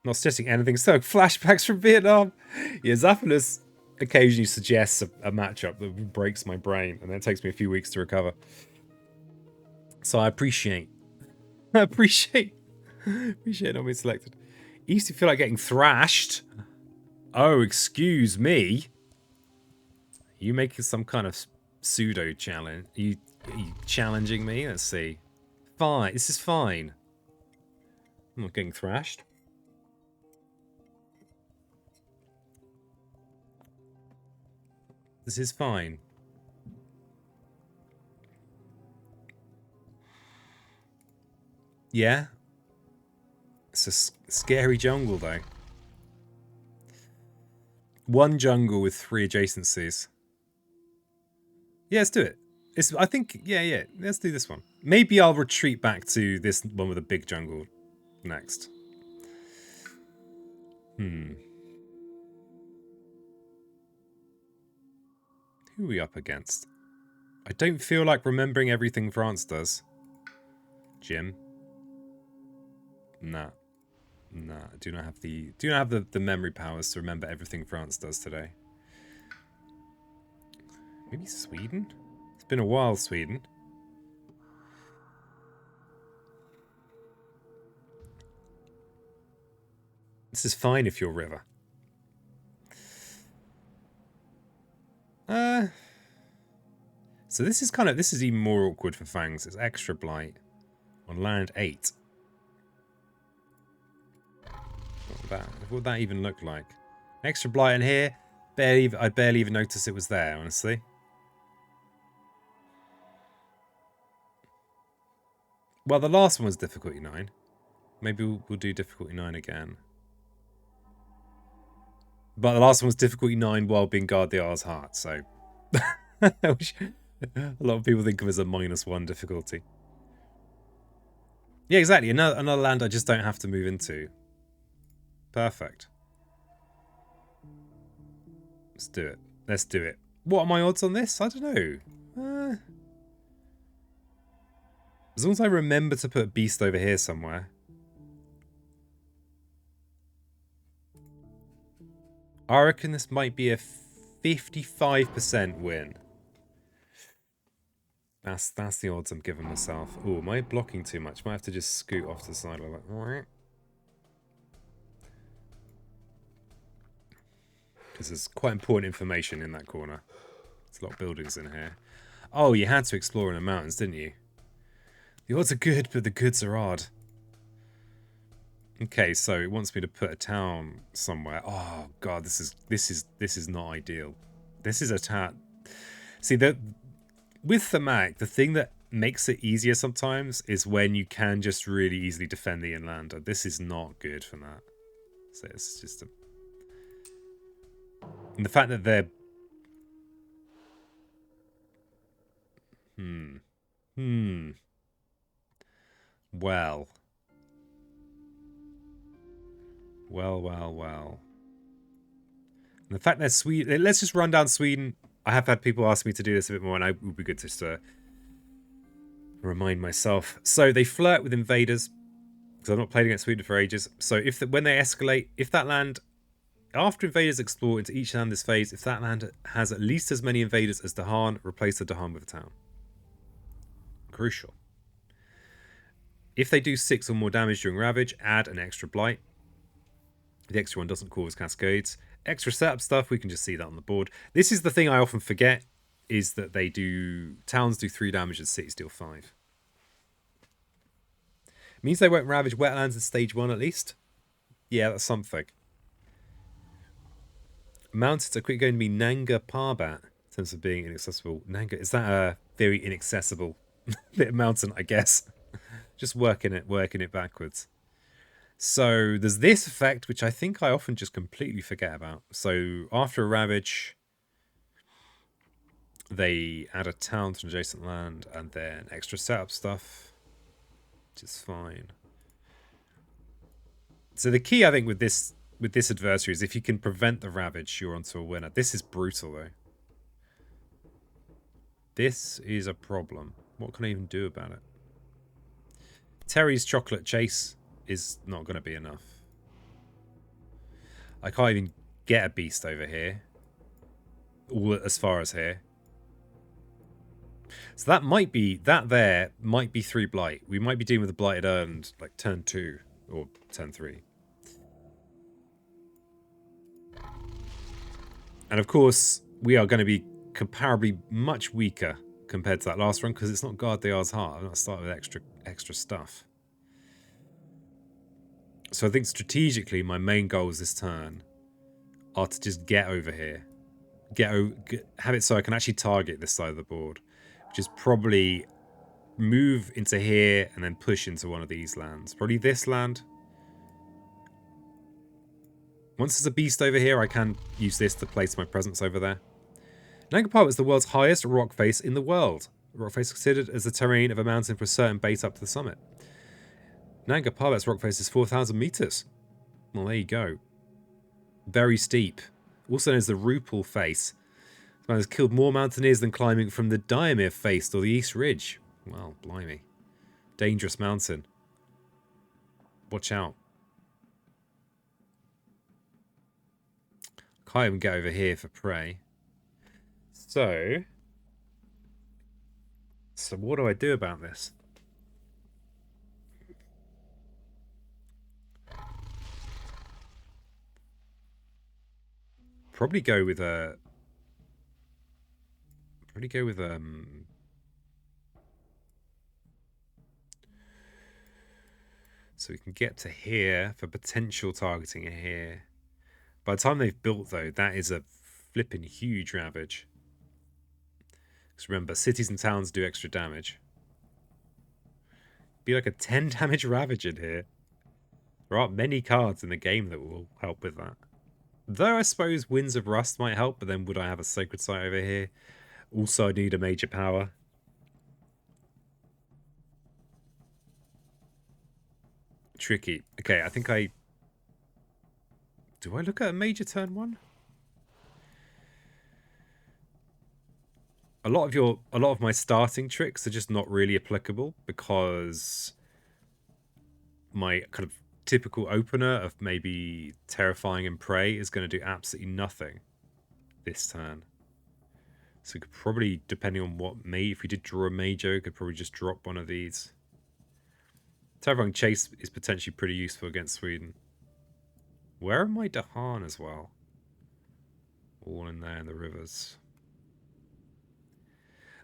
Not suggesting anything, so flashbacks from Vietnam. Yeah, Zaphalus occasionally suggests a matchup that breaks my brain, and then it takes me a few weeks to recover. So I appreciate not being selected. I used to feel like getting thrashed. Oh, excuse me. Are you making some kind of pseudo challenge? Are you challenging me? Let's see. Fine. This is fine. I'm not getting thrashed. This is fine. Yeah. It's a scary jungle, though. One jungle with 3 adjacencies. Yeah, let's do it. I think, yeah. Let's do this one. Maybe I'll retreat back to this one with a big jungle next. Who are we up against? I don't feel like remembering everything France does. Jim. Nah. I do not have the memory powers to remember everything France does today. Maybe Sweden? It's been a while, Sweden. This is fine if you're River. So this is even more awkward for Fangs. It's extra blight on land 8. What would that even look like? Extra blight in here. I barely even noticed it was there, honestly. Well, the last one was difficulty 9. Maybe we'll do difficulty 9 again. But the last one was difficulty 9 while being Guard the R's Heart, so which a lot of people think of as a -1 difficulty. Yeah, exactly. Another land I just don't have to move into. Perfect. Let's do it. Let's do it. What are my odds on this? I don't know. As long as I remember to put a beast over here somewhere. I reckon this might be a 55% win. That's the odds I'm giving myself. Oh, am I blocking too much? Might have to just scoot off to the side a little bit. Because there's quite important information in that corner. There's a lot of buildings in here. Oh, you had to explore in the mountains, didn't you? The odds are good, but the goods are odd. Okay, so it wants me to put a town somewhere. Oh god, this is not ideal. This is a town. See, with the Mac, the thing that makes it easier sometimes is when you can just really easily defend the inland. This is not good for that. So it's just a... And the fact that they're... Well. Well. And the fact they're Sweden... Let's just run down Sweden. I have had people ask me to do this a bit more, and it would be good just to remind myself. So they flirt with invaders, because I've not played against Sweden for ages. So when they escalate, if that land... After invaders explore into each land this phase, if that land has at least as many invaders as Dahan, replace the Dahan with a town. Crucial. If they do 6 or more damage during Ravage, add an extra Blight. The extra one doesn't cause cascades. Extra setup stuff, we can just see that on the board. This is the thing I often forget, is that they do... Towns do 3 damage and cities deal 5. It means they won't ravage wetlands in stage 1 at least. Yeah, that's something. Mountains are quickly going to be Nanga Parbat in terms of being inaccessible. Nanga, is that a very inaccessible bit of mountain, I guess? Just working it backwards. So there's this effect, which I think I often just completely forget about. So after a ravage, they add a town to an adjacent land and then extra setup stuff, which is fine. So the key, I think, with this adversary is if you can prevent the ravage, you're onto a winner. This is brutal, though. This is a problem. What can I even do about it? Terry's chocolate chase is not going to be enough. I can't even get a beast over here. All as far as here. So that might be... That there might be 3 Blight. We might be dealing with a Blighted Earned, like, turn 2 or turn 3. And of course, we are going to be comparably much weaker compared to that last run because it's not Guard the Ars Heart. I've not started with extra stuff. So I think strategically, my main goals this turn are to just get over here. Have it so I can actually target this side of the board, which is probably move into here and then push into one of these lands. Probably this land. Once there's a beast over here, I can use this to place my presence over there. Nanga Parbat is the world's highest rock face in the world. A rock face considered as the terrain of a mountain for a certain base up to the summit. Nanga Parbat's rock face is 4,000 meters. Well, there you go. Very steep. Also known as the Rupal face. This man has killed more mountaineers than climbing from the Diamir face or the East Ridge. Well, blimey. Dangerous mountain. Watch out. Can't even get over here for prey. So what do I do about this? Probably go with a... So we can get to here for potential targeting here. By the time they've built, though, that is a flipping huge ravage. Because remember, cities and towns do extra damage. Be like a 10 damage ravage in here. There aren't many cards in the game that will help with that. Though I suppose Winds of Rust might help, but then would I have a Sacred Site over here? Also, I need a major power. Tricky. Okay, I think I... Do I look at a major turn 1? A lot of my starting tricks are just not really applicable because my kind of typical opener of maybe Terrifying and Prey is going to do absolutely nothing this turn. So we could probably, depending on what if we did draw a Major, could probably just drop one of these. Terrifying Chase is potentially pretty useful against Sweden. Where are my Dahan as well? All in there in the rivers.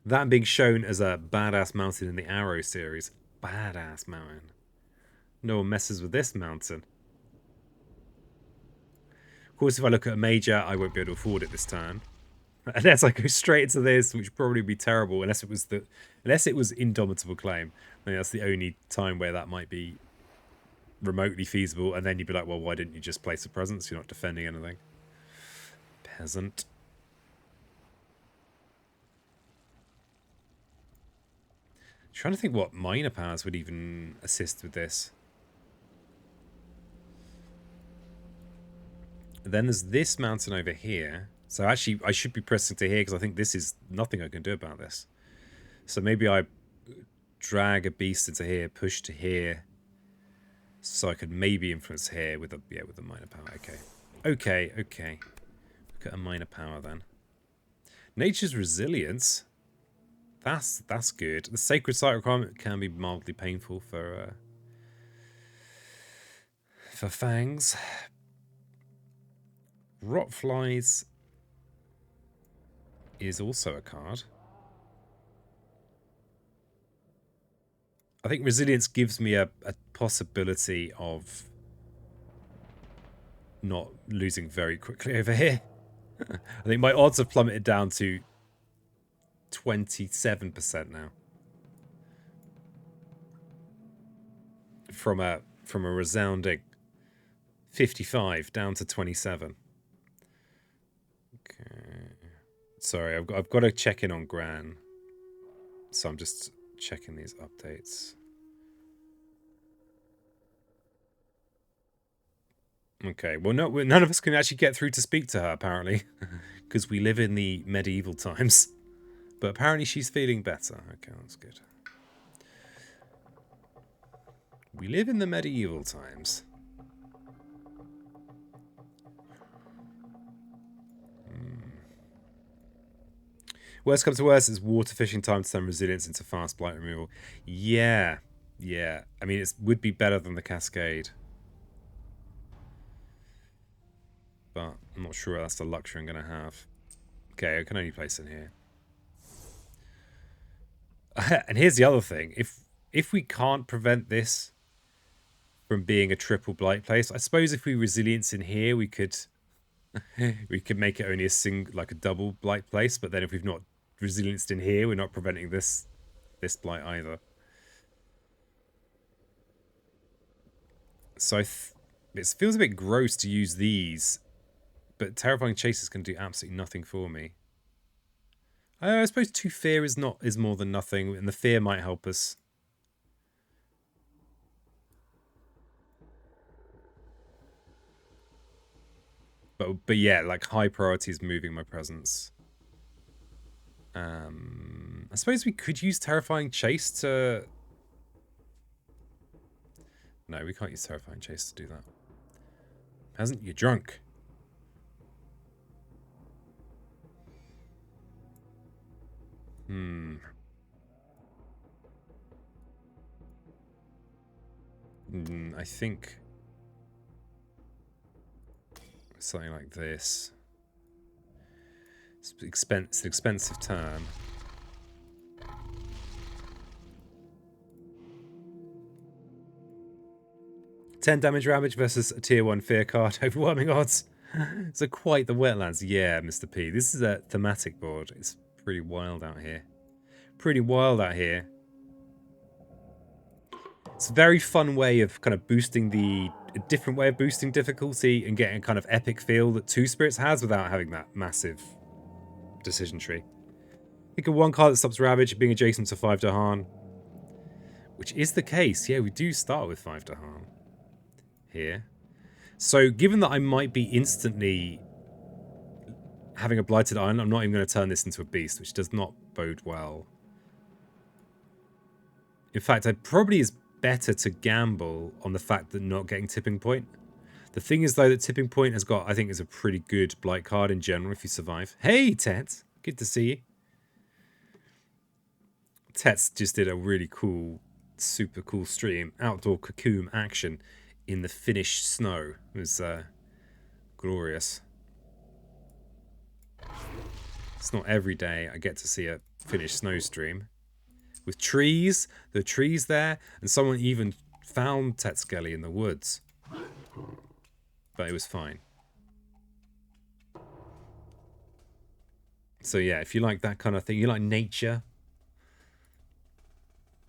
That being shown as a badass mountain in the Arrow series. Badass mountain. No one messes with this mountain. Of course, if I look at a Major, I won't be able to afford it this turn. Unless I go straight into this, which would probably be terrible. Unless it was Indomitable Claim. I think that's the only time where that might be remotely feasible. And then you'd be like, well, why didn't you just place a presence? You're not defending anything. Peasant. Trying to think what minor powers would even assist with this. Then there's this mountain over here. So actually, I should be pressing to here because I think this is nothing I can do about this. So maybe I drag a beast into here, push to here, so I could maybe influence here with a minor power. Okay. Look at a minor power then. Nature's Resilience. That's good. The Sacred Site requirement can be mildly painful for Fangs. Rotflies is also a card. I think Resilience gives me a possibility of not losing very quickly over here. I think my odds have plummeted down to 27% now. From a resounding 55 down to 27. Okay. Sorry, I've got to check in on Gran. So I'm just checking these updates. Okay, well, no, none of us can actually get through to speak to her, apparently. Because we live in the medieval times. But apparently she's feeling better. Okay, that's good. We live in the medieval times. Worst comes to worst, it's water fishing time to turn Resilience into fast blight removal. Yeah. I mean, it would be better than the Cascade. But I'm not sure that's the luxury I'm going to have. Okay, I can only place in here. And here's the other thing. If we can't prevent this from being a triple blight place, I suppose if we Resilience in here, we could make it only a double blight place. But then if we've not Resilienced in here, we're not preventing this blight either. So it feels a bit gross to use these, but Terrifying Chase is going to do absolutely nothing for me. I suppose 2 fear is more than nothing, and the fear might help us. But yeah, like high priority is moving my presence. I suppose we could use Terrifying Chase to... No, we can't use Terrifying Chase to do that. Hasn't you drunk? I think something like this. It's an expensive turn. $10 damage versus a tier 1 fear card. Overwhelming odds. So quite the wetlands. Yeah, Mr. P. This is a thematic board. It's pretty wild out here. It's a very fun way of kind of boosting a different way of boosting difficulty and getting a kind of epic feel that Two Spirits has without having that massive decision tree. Pick a 1 card that stops Ravage being adjacent to 5 Dahan. Which is the case. Yeah, we do start with 5 Dahan. Here. So given that I might be instantly having a Blighted Iron, I'm not even going to turn this into a beast, which does not bode well. In fact, I probably is better to gamble on the fact that not getting tipping point. The thing is, though, that tipping point has got, I think, is a pretty good blight card in general if you survive. Hey, Tet, good to see you. Tet's just did a really cool, super cool stream, outdoor cocoon action in the Finnish snow. It was glorious. It's not every day I get to see a Finnish snow stream. With trees, the trees there, and someone even found Tetskelly in the woods. But it was fine. So yeah, if you like that kind of thing, you like nature,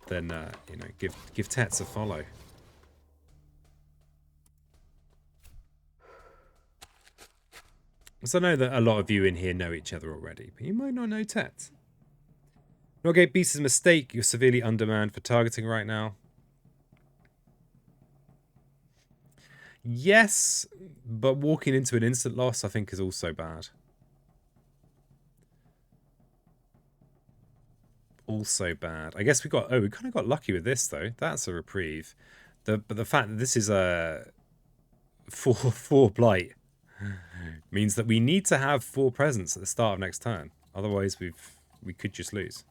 then you know, give Tets a follow. So I know that a lot of you in here know each other already, but you might not know Tet. Norgate Beast is a mistake. You're severely undermanned for targeting right now. Yes, but walking into an instant loss, I think, is also bad. Also bad. I guess we got... Oh, we kind of got lucky with this, though. That's a reprieve. But the fact that this is a 4/4 blight means that we need to have 4 presents at the start of next turn. Otherwise, we could just lose.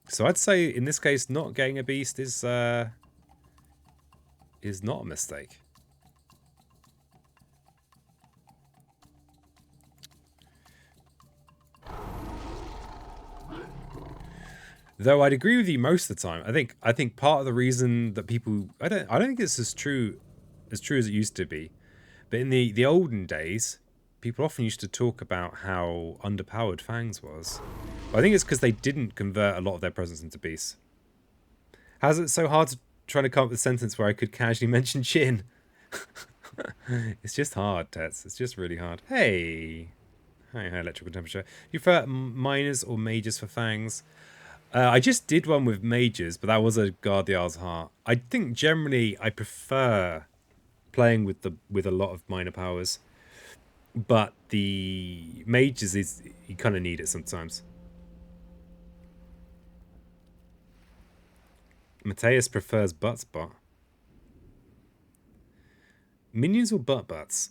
So I'd say, in this case, not getting a beast is not a mistake. Though I'd agree with you most of the time. I think part of the reason that people I don't think it's as true as it used to be. But in the olden days, people often used to talk about how underpowered Fangs was. But I think it's because they didn't convert a lot of their presents into beasts. How's it so hard to try to come up with a sentence where I could casually mention Chin? It's just hard, Tets. It's just really hard. Hey. Hi, electrical temperature. You prefer minors or majors for Fangs? I just did one with mages, but that was a Guard the Isle's Heart. I think generally I prefer playing with a lot of minor powers, but the mages is you kind of need it sometimes. Mateus prefers butt spot. Minions or butt butts?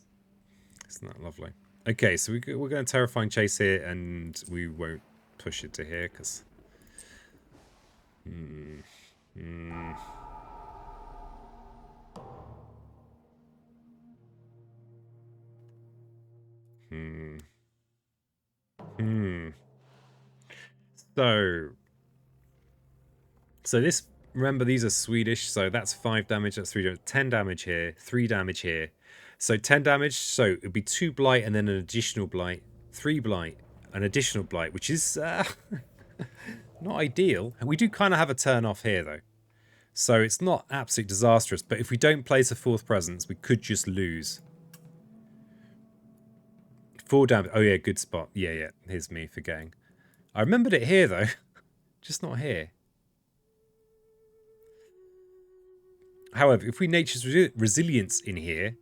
Isn't that lovely? Okay, so we're going to terrifying chase here, and we won't push it to here because. So this, remember, these are Swedish, so that's 5 damage, that's 3 damage, 10 damage here, 3 damage here. So 10 damage, so it'd be 2 blight and then an additional blight, 3 blight, an additional blight, which is not ideal. And we do kind of have a turn off here, though. So it's not absolutely disastrous, but if we don't place a 4th presence, we could just lose. 4 damage. Oh, yeah, good spot. Yeah. Here's me forgetting. I remembered it here, though. Just not here. However, if we nature's resilience in here,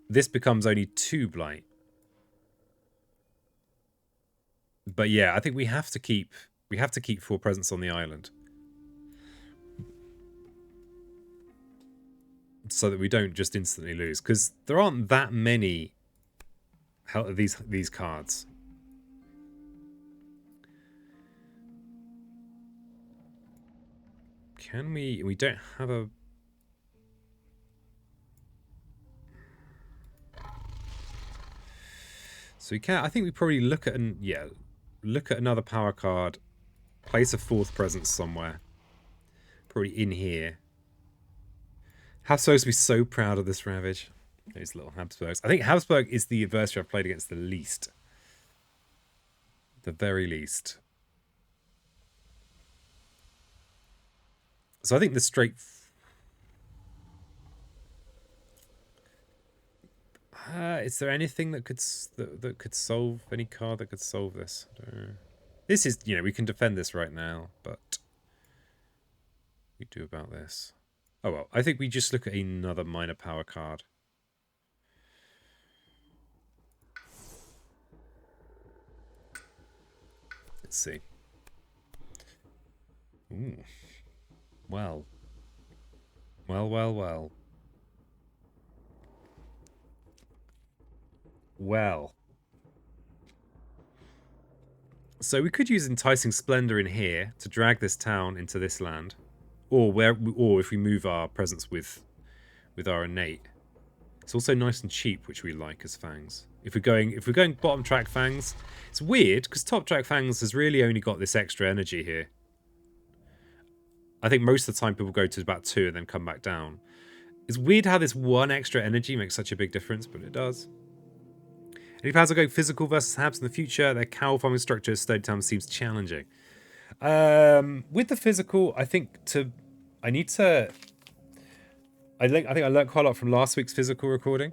this becomes only 2 blight. But yeah, I think we have to keep 4 presents on the island. So that we don't just instantly lose. Because there aren't that many these cards. Can we don't have a... So we can, I think we probably look at another power card, place a 4th presence somewhere. Probably in here. Habsburgs would be so proud of this Ravage. Those little Habsburgs. I think Habsburg is the adversary I've played against the least. The very least. So I think the straight... is there anything that could solve, any card that could solve this? This is, you know, we can defend this right now, but we do about this. Oh well, I think we just look at another minor power card. Let's see. Ooh. Well, Well, well, well. Well. So we could use Enticing Splendor in here to drag this town into this land. Or if we move our presence with our innate. It's also nice and cheap, which we like as Fangs. If we're going bottom track Fangs, it's weird because top track Fangs has really only got this extra energy here. I think most of the time people go to about 2 and then come back down. It's weird how this 1 extra energy makes such a big difference, but it does. Any plans on going physical versus Habs in the future? Their cow farming structure at Stone Town seems challenging. With the physical, I think I think I learned quite a lot from last week's physical recording,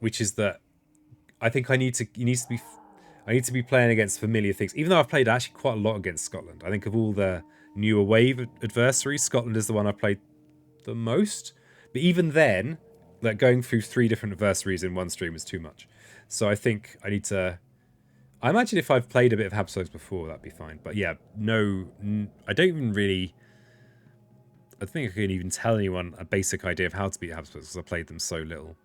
which is that I think I need to be playing against familiar things. Even though I've played actually quite a lot against Scotland, I think of all the newer wave adversaries, Scotland is the one I've played the most. But even then, like going through 3 different adversaries in one stream is too much. So I think I need to. I imagine if I've played a bit of Habsbugs before, that'd be fine. But yeah, no, I don't even really. I think I couldn't even tell anyone a basic idea of how to beat Habsbugs because I played them so little.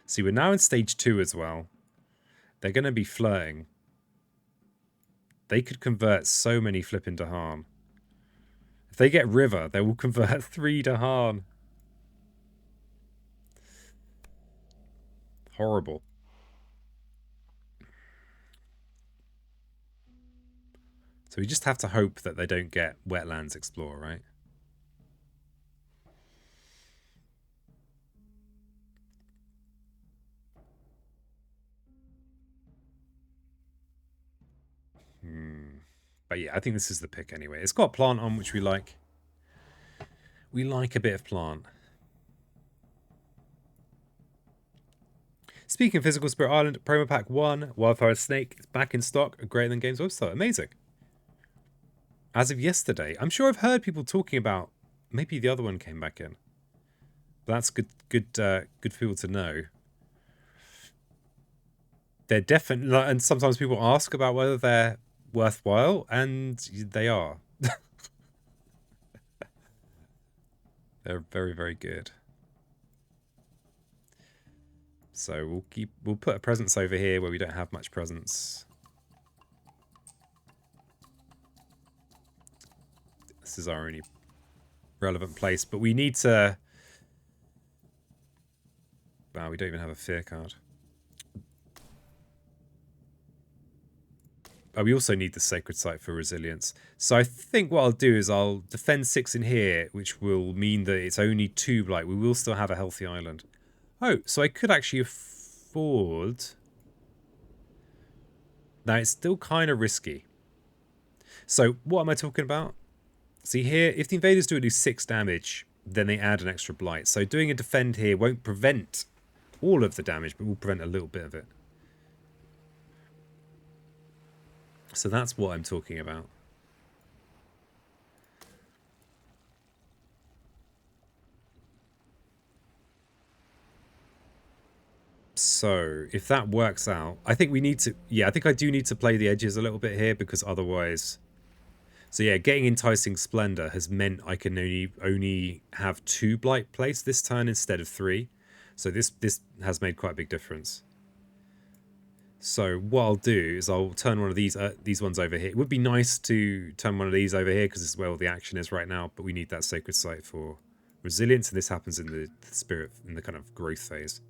See, we're now in stage 2 as well. They're going to be flirting. They could convert so many flipping Dahan. If they get River, they will convert 3 Dahan. Horrible. So we just have to hope that they don't get Wetlands Explorer, right? But yeah, I think this is the pick anyway. It's got plant on, which we like. We like a bit of plant. Speaking of Physical Spirit Island, Promo Pack 1, Wildfire Snake is back in stock at Greater Than Games website. Amazing. As of yesterday. I'm sure I've heard people talking about maybe the other one came back in. But that's good for people to know. They're definitely, and sometimes people ask about whether they're worthwhile, and they are. They're very, very good. So we'll put a presence over here where we don't have much presence. This is our only relevant place, but we need to. Wow, we don't even have a fear card. Oh, we also need the Sacred Site for resilience. So I think what I'll do is I'll defend 6 in here, which will mean that it's only 2 blight. We will still have a healthy island. Oh, so I could actually afford. Now, it's still kind of risky. So what am I talking about? See here, if the invaders do 6 damage, then they add an extra blight. So doing a defend here won't prevent all of the damage, but will prevent a little bit of it. So that's what I'm talking about. So if that works out, I think we need to. Yeah, I think I do need to play the edges a little bit here because otherwise. So yeah, getting Enticing Splendor has meant I can only have 2 blight placed this turn instead of 3. So this has made quite a big difference. So what I'll do is I'll turn one of these ones over here. It would be nice to turn one of these over here because this is where all the action is right now, but we need that Sacred Site for resilience, and this happens in the spirit, in the kind of growth phase.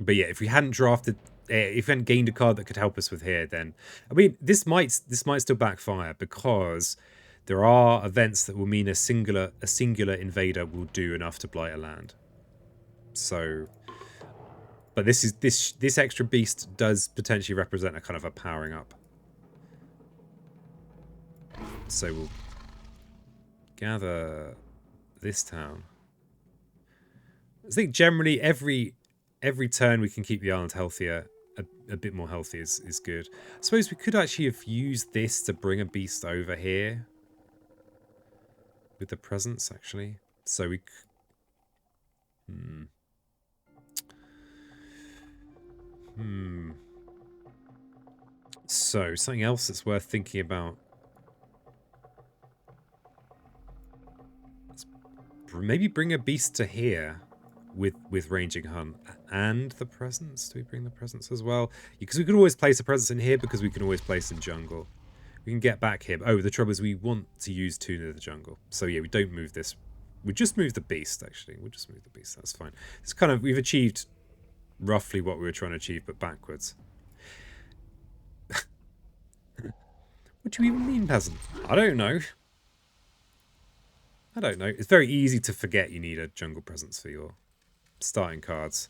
But yeah, if we hadn't drafted, if we hadn't gained a card that could help us with here, then I mean this might still backfire because there are events that will mean a singular invader will do enough to blight a land. So, but this extra beast does potentially represent a kind of a powering up. So we'll gather this town. I think generally every turn we can keep the island healthier, a bit more healthy is good. I suppose we could actually have used this to bring a beast over here with the presence, actually. So we So, something else that's worth thinking about. Maybe bring a beast to here with ranging hunt and the presence. Do we bring the presence as well? Because we could always place a presence in here because we can always place in jungle. We can get back here. Oh, the trouble is we want to use two near the jungle. So yeah, we don't move this. We just move the beast, actually. We'll just move the beast. That's fine. It's kind of, we've achieved roughly what we were trying to achieve, but backwards. What do you even mean, peasant? I don't know. I don't know. It's very easy to forget you need a jungle presence for your starting cards.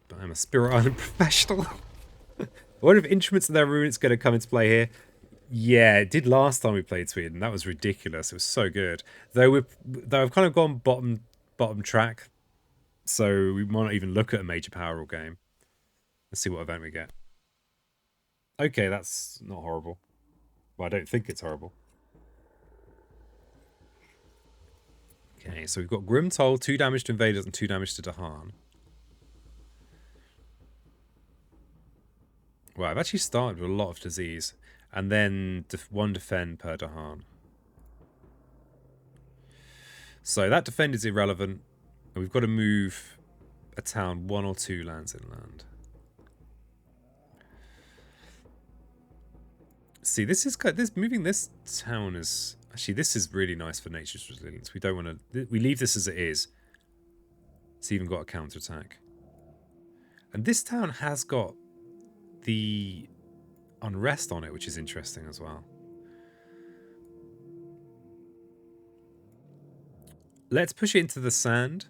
But I'm a Spirit Island professional. What if Instruments of their Ruins going to come into play here? Yeah, it did last time we played Sweden. That was ridiculous. It was so good. Though I've kind of gone bottom track, so we might not even look at a major power rule game. Let's see what event we get. Okay, that's not horrible. Well, I don't think it's horrible. Okay, so we've got Grim Toll, 2 damage to Invaders and 2 damage to Dahan. Well, I've actually started with a lot of disease. And then 1 defend per Dahan. So that defend is irrelevant. And we've got to move a town 1 or 2 lands inland. See, this is good. Moving this town is... Actually, this is really nice for nature's resilience. We don't want to... We leave this as it is. It's even got a counterattack. And this town has got the unrest on it, which is interesting as well. Let's push it into the sand.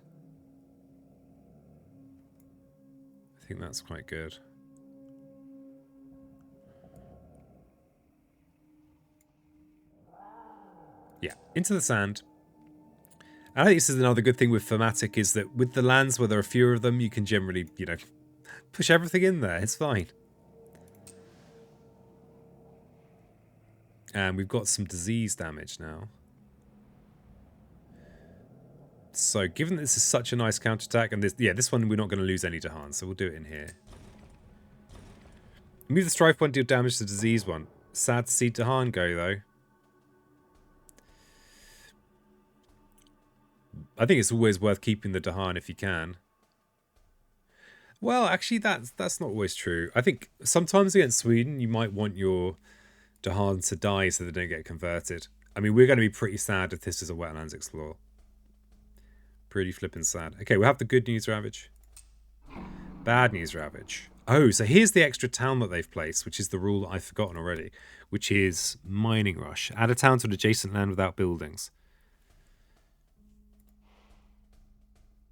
I think that's quite good. Yeah, into the sand. And I think this is another good thing with Thematic is that with the lands where there are fewer of them, you can generally, you know, push everything in there. It's fine. And we've got some disease damage now. So given that this is such a nice counterattack, and this one we're not going to lose any Dahan, so we'll do it in here. Move the strife one, deal damage to the disease one. Sad to see Dahan go though. I think it's always worth keeping the Dahan if you can. Well, actually, that's not always true. I think sometimes against Sweden, you might want your Dahan to die so they don't get converted. I mean, we're going to be pretty sad if this is a Wetlands Explore. Pretty flippin' sad. Okay, we'll have the good news Ravage. Bad news Ravage. Oh, so here's the extra town that they've placed, which is the rule that I've forgotten already, which is Mining Rush. Add a town to an adjacent land without buildings.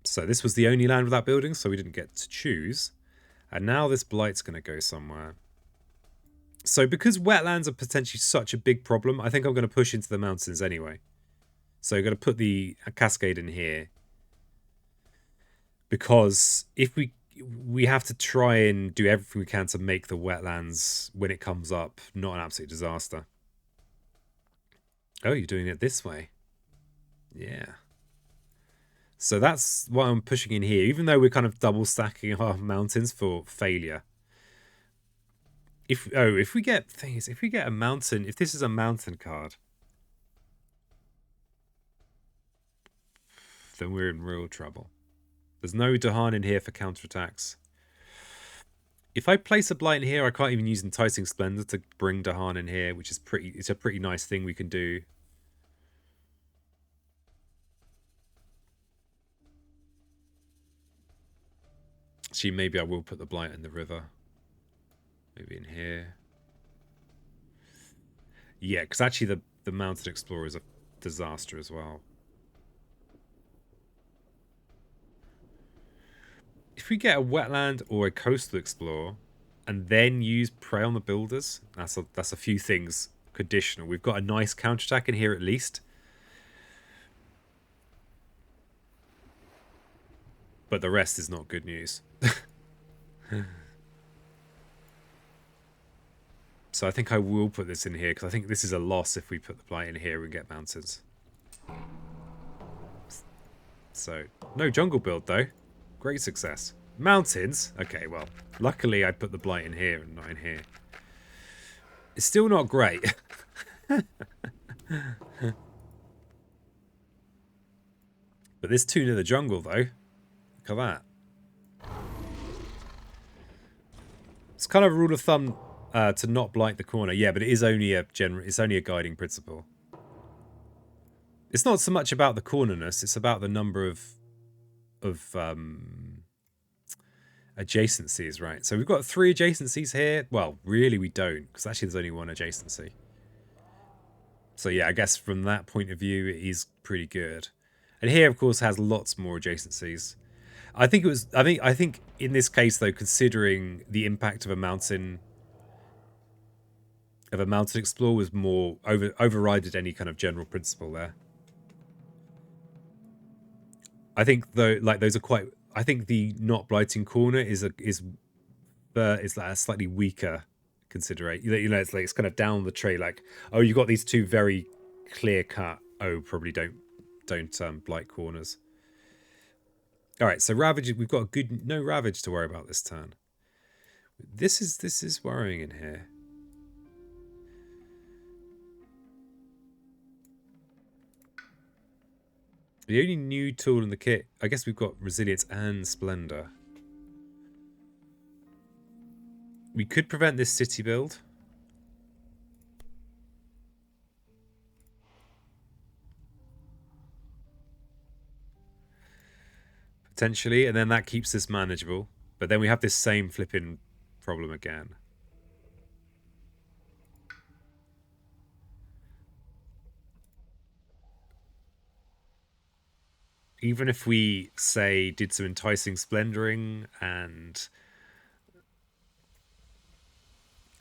So this was the only land without buildings, so we didn't get to choose. And now this Blight's going to go somewhere. So because wetlands are potentially such a big problem, I think I'm going to push into the mountains anyway. So I'm going to put the cascade in here. Because if we have to try and do everything we can to make the wetlands, when it comes up, not an absolute disaster. Oh, you're doing it this way. Yeah. So that's what I'm pushing in here, even though we're kind of double stacking our mountains for failure. If we get a mountain, if this is a mountain card, then we're in real trouble. There's no Dahan in here for counterattacks. If I place a blight in here, I can't even use Enticing Splendor to bring Dahan in here, which is it's a pretty nice thing we can do. Actually, maybe I will put the blight in the river. Maybe in here. Yeah, because actually the Mountain Explorer is a disaster as well. If we get a wetland or a coastal explorer and then use Prey on the Builders, that's a few things conditional. We've got a nice counterattack in here at least. But the rest is not good news. So I think I will put this in here because I think this is a loss if we put the blight in here and get mountains. So, no jungle build though. Great success. Mountains. Okay, well, luckily I put the blight in here and not in here. It's still not great. But this tune in the jungle though. Look at that. It's kind of a rule of thumb to not blight the corner. Yeah, but it is only a it's only a guiding principle. It's not so much about the cornerness, it's about the number of adjacencies, right? So we've got 3 adjacencies here. Well, really we don't, because actually there's only 1 adjacency. So yeah, I guess from that point of view, it is pretty good. And here, of course, has lots more adjacencies. I think it was. I think in this case, though, considering the impact of a mountain explore was more overrided any kind of general principle there. I think though, like those are quite. I think the not blighting corner is like a slightly weaker consideration. You know, it's like it's kind of down the tree. Like, oh, you got these 2 very clear cut. Oh, probably don't blight corners. All right, so ravage. We've got a good no ravage to worry about this turn. This is worrying in here. The only new tool in the kit, I guess we've got resilience and splendor. We could prevent this city build. Potentially, and then that keeps this manageable. But then we have this same flipping problem again. Even if we, say, did some enticing splendoring and...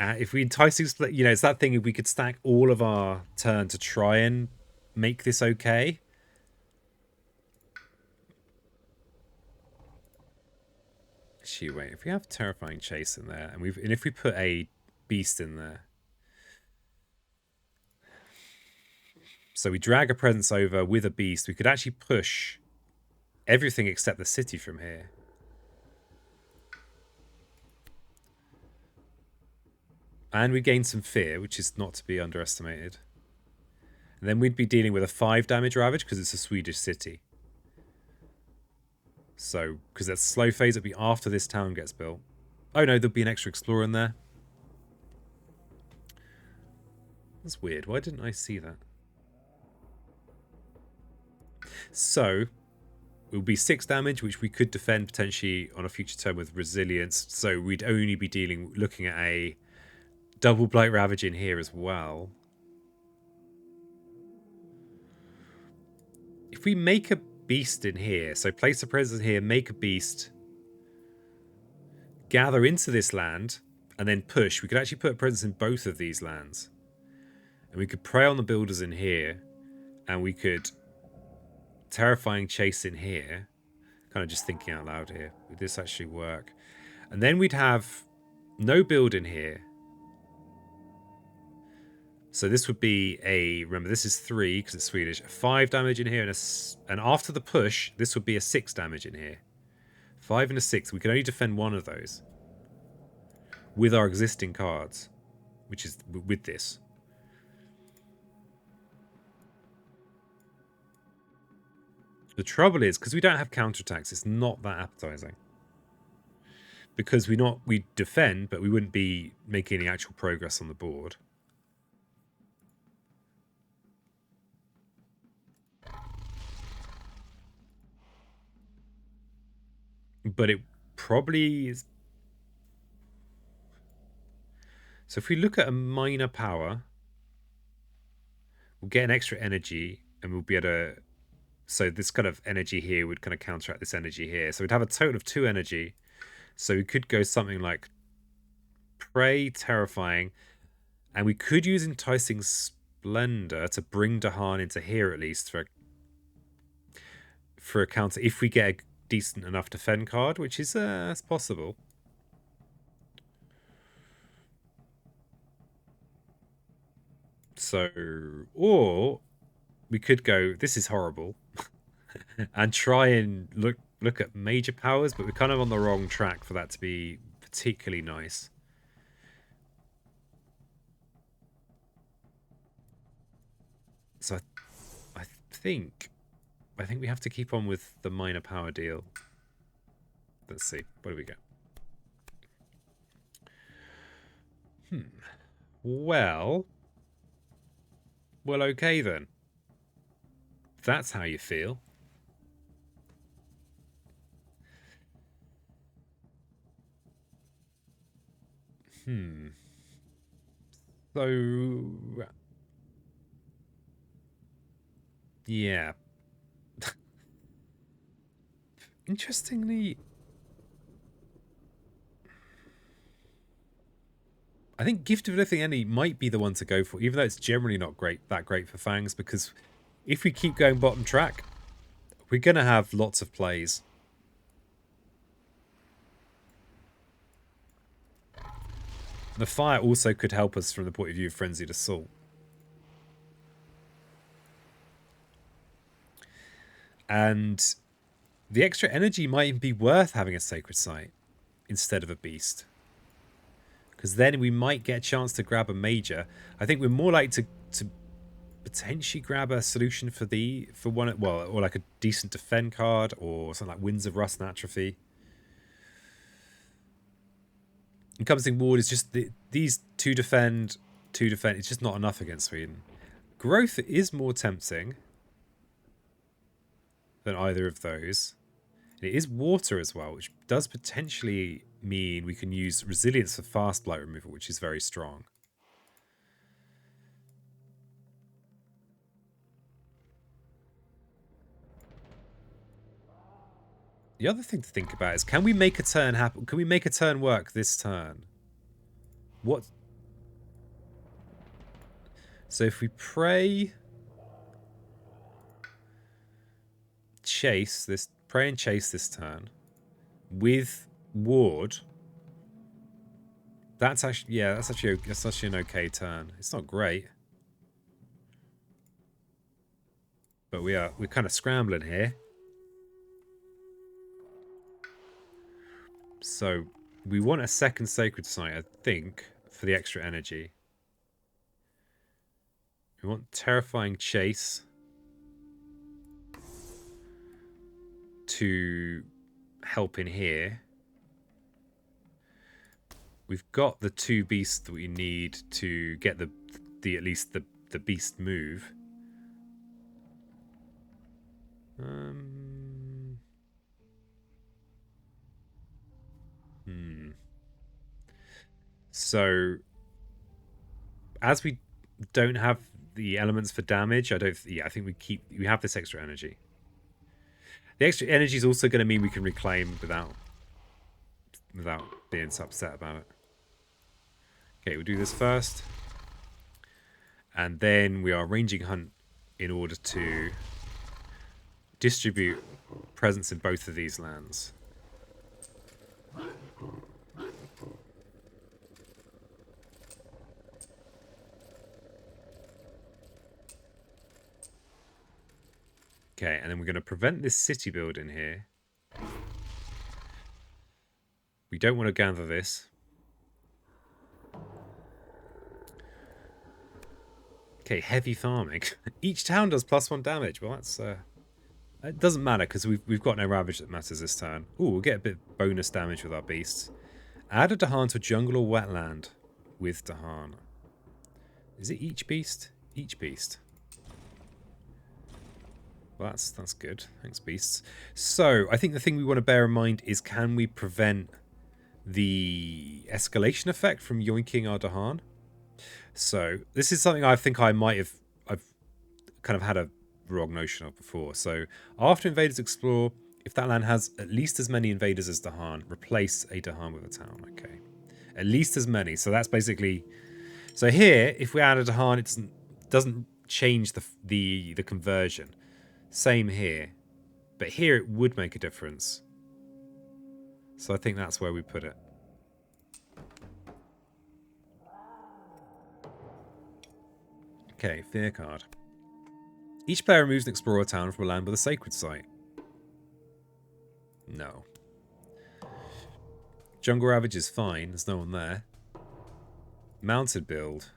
if we enticing... You know, it's that thing if we could stack all of our turn to try and make this okay. Actually, wait. If we have Terrifying Chase in there, and if we put a Beast in there... So we drag a presence over with a Beast. We could actually push everything except the city from here. And we gain some fear, which is not to be underestimated. And then we'd be dealing with a 5 damage ravage because it's a Swedish city. So, because that's slow phase, it'll be after this town gets built. Oh no, there'll be an extra explorer in there. That's weird. Why didn't I see that? So, it will be 6 damage, which we could defend potentially on a future turn with resilience. So we'd only be looking at a double blight ravage in here as well. If we make a beast in here, so place a presence here, make a beast, gather into this land, and then push. We could actually put a presence in both of these lands. And we could prey on the builders in here, and we could Terrifying Chase in here. Kind of just thinking out loud here. Would this actually work? And then we'd have no build in here. So this would be a... Remember, this is 3 because it's Swedish. 5 damage in here. And after the push, this would be a 6 damage in here. 5 and a 6. We can only defend one of those. With our existing cards. Which is with this. The trouble is, because we don't have counterattacks, it's not that appetizing. Because we defend, but we wouldn't be making any actual progress on the board. But it probably is... So if we look at a minor power, we'll get an extra energy, and we'll be able to... So this kind of energy here would kind of counteract this energy here. So we'd have a total of 2 energy. So we could go something like Prey, Terrifying, and we could use Enticing Splendor to bring Dahan into here at least for a counter if we get a decent enough defend card, which is it's possible. So, or we could go, this is horrible. and try and look at major powers, but we're kind of on the wrong track for that to be particularly nice. So I think we have to keep on with the minor power deal. Let's see. Where do we go? Well, okay then. That's how you feel. So, yeah. Interestingly, I think Gift of Living Enemy might be the one to go for, even though it's generally not that great for Fangs, because if we keep going bottom track, we're going to have lots of plays. The fire also could help us from the point of view of Frenzied Assault. And the extra energy might be worth having a Sacred Site instead of a Beast. Because then we might get a chance to grab a major. I think we're more likely to potentially grab a solution for one, well, or like a decent defend card, or something like Winds of Rust and Atrophy. Encompassing Ward is just these two defend. It's just not enough against Sweden. Growth is more tempting than either of those. And it is water as well, which does potentially mean we can use Resilience for fast blight removal, which is very strong. The other thing to think about is, can we make a turn happen? Can we make a turn work this turn? What? So if we pray and chase this turn with Ward, that's actually an okay turn. It's not great, but we're kind of scrambling here. So we want a second Sacred Site, I think, for the extra energy. We want Terrifying Chase to help in here. We've got the two beasts that we need to get at least the beast move. So, as we don't have the elements for damage, I think we have this extra energy. The extra energy is also going to mean we can reclaim without being so upset about it. Okay, we'll do this first. And then we are ranging Hunt in order to distribute presence in both of these lands. Okay, and then we're going to prevent this city building here. We don't want to gather this. Okay, heavy farming. Each town does +1 damage. Well, that's it doesn't matter because we've got no ravage that matters this turn. Ooh, we'll get a bit of bonus damage with our beasts. Add a Dahan to a jungle or wetland with Dahan. Is it each beast? Each beast. Well, that's good. Thanks, beasts. So, I think the thing we want to bear in mind is, can we prevent the escalation effect from yoinking our Dahan? So, this is something I think I've kind of had a wrong notion of before. So, after invaders explore, if that land has at least as many invaders as Dahan, replace a Dahan with a town. Okay. At least as many. So that's basically... So here, if we add a Dahan, it doesn't change the conversion. Same here. But here it would make a difference. So I think that's where we put it. Okay, fear card. Each player removes an explorer town from a land with a sacred site. No. Jungle Ravage is fine. There's no one there. Mounted build.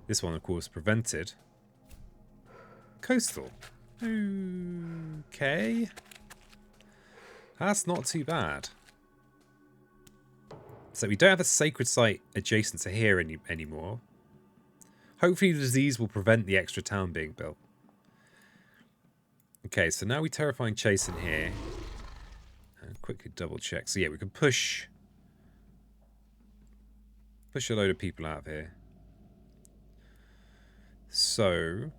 This one, of course, prevented. Coastal. Okay. That's not too bad. So we don't have a sacred site adjacent to here anymore. Hopefully the disease will prevent the extra town being built. Okay, so now we Terrifying Chase in here. And quickly double check. So yeah, we can push a load of people out of here. So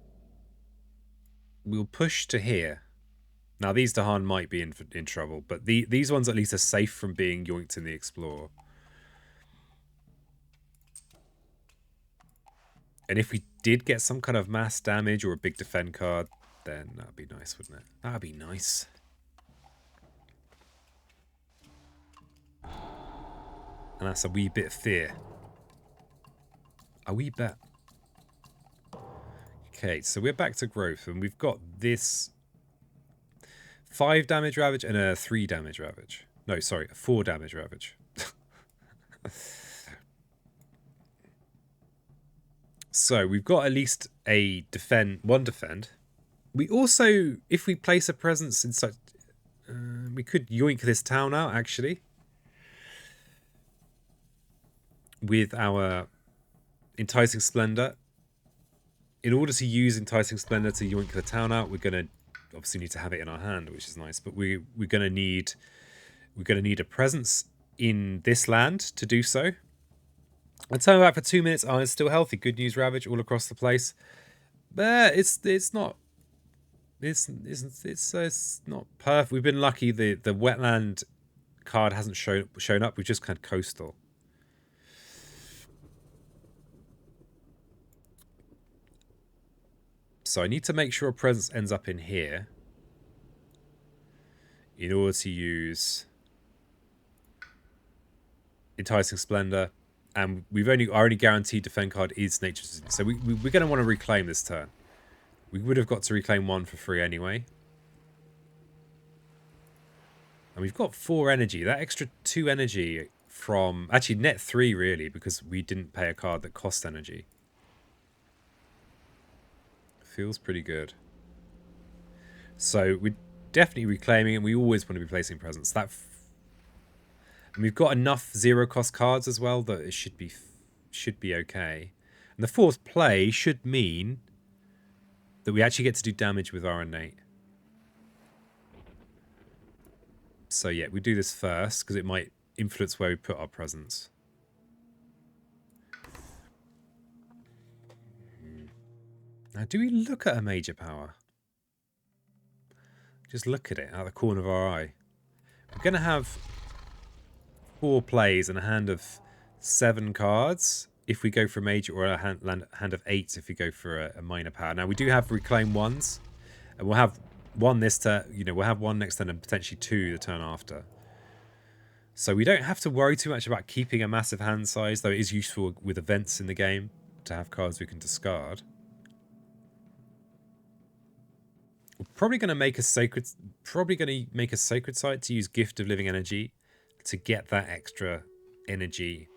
we'll push to here. Now these Dahan might be in trouble, but these ones at least are safe from being yoinked in the Explore. And if we did get some kind of mass damage or a big defend card, then that'd be nice, wouldn't it? That'd be nice. And that's a wee bit of fear. A wee bit. Okay, so we're back to growth, and we've got this 5 damage Ravage and a 3 damage Ravage. No, sorry, a 4 damage Ravage. So we've got at least a one defend. We also, if we place a presence in such, we could yoink this town out actually with our Enticing Splendor. In order to use Enticing Splendor to yoink the town out, we're gonna obviously need to have it in our hand, which is nice. But we're gonna need a presence in this land to do so. I turn back for 2 minutes. Oh, it's still healthy. Good news, Ravage all across the place. But it's not. It's not perfect. We've been lucky. The wetland card hasn't shown up. We've just had coastal. So I need to make sure a presence ends up in here in order to use Enticing Splendor. And our only guaranteed defend card is Nature's Disease. So we're going to want to reclaim this turn. We would have got to reclaim 1 for free anyway. And we've got 4 energy. That extra 2 energy from... Actually, net 3 really, because we didn't pay a card that cost energy. Feels pretty good. So we're definitely reclaiming, and we always want to be placing presents. And we've got enough 0-cost cards as well that it should be okay. And the 4th play should mean that we actually get to do damage with our innate. So yeah, we do this first because it might influence where we put our presence. Now, do we look at a major power? Just look at it out of the corner of our eye. We're going to have 4 plays and a hand of 7 cards if we go for a major, or a hand of 8 if we go for a minor power. Now we do have reclaim 1s, and we'll have 1 this turn. We'll have 1 next turn and potentially 2 the turn after. So we don't have to worry too much about keeping a massive hand size, though it is useful with events in the game to have cards we can discard. We're probably going to make a sacred site to use Gift of Living Energy to get that extra energy.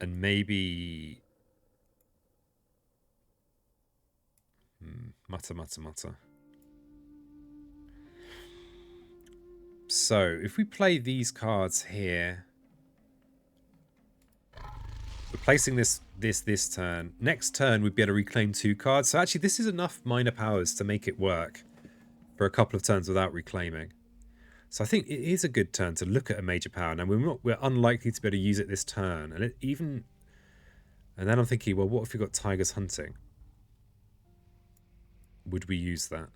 And maybe... Mutter. So, if we play these cards here... We're placing this turn. Next turn, we'd be able to reclaim 2 cards. So actually, this is enough minor powers to make it work for a couple of turns without reclaiming. So I think it is a good turn to look at a major power. Now we're unlikely to be able to use it this turn, and then I'm thinking, well, what if we got Tigers Hunting? Would we use that?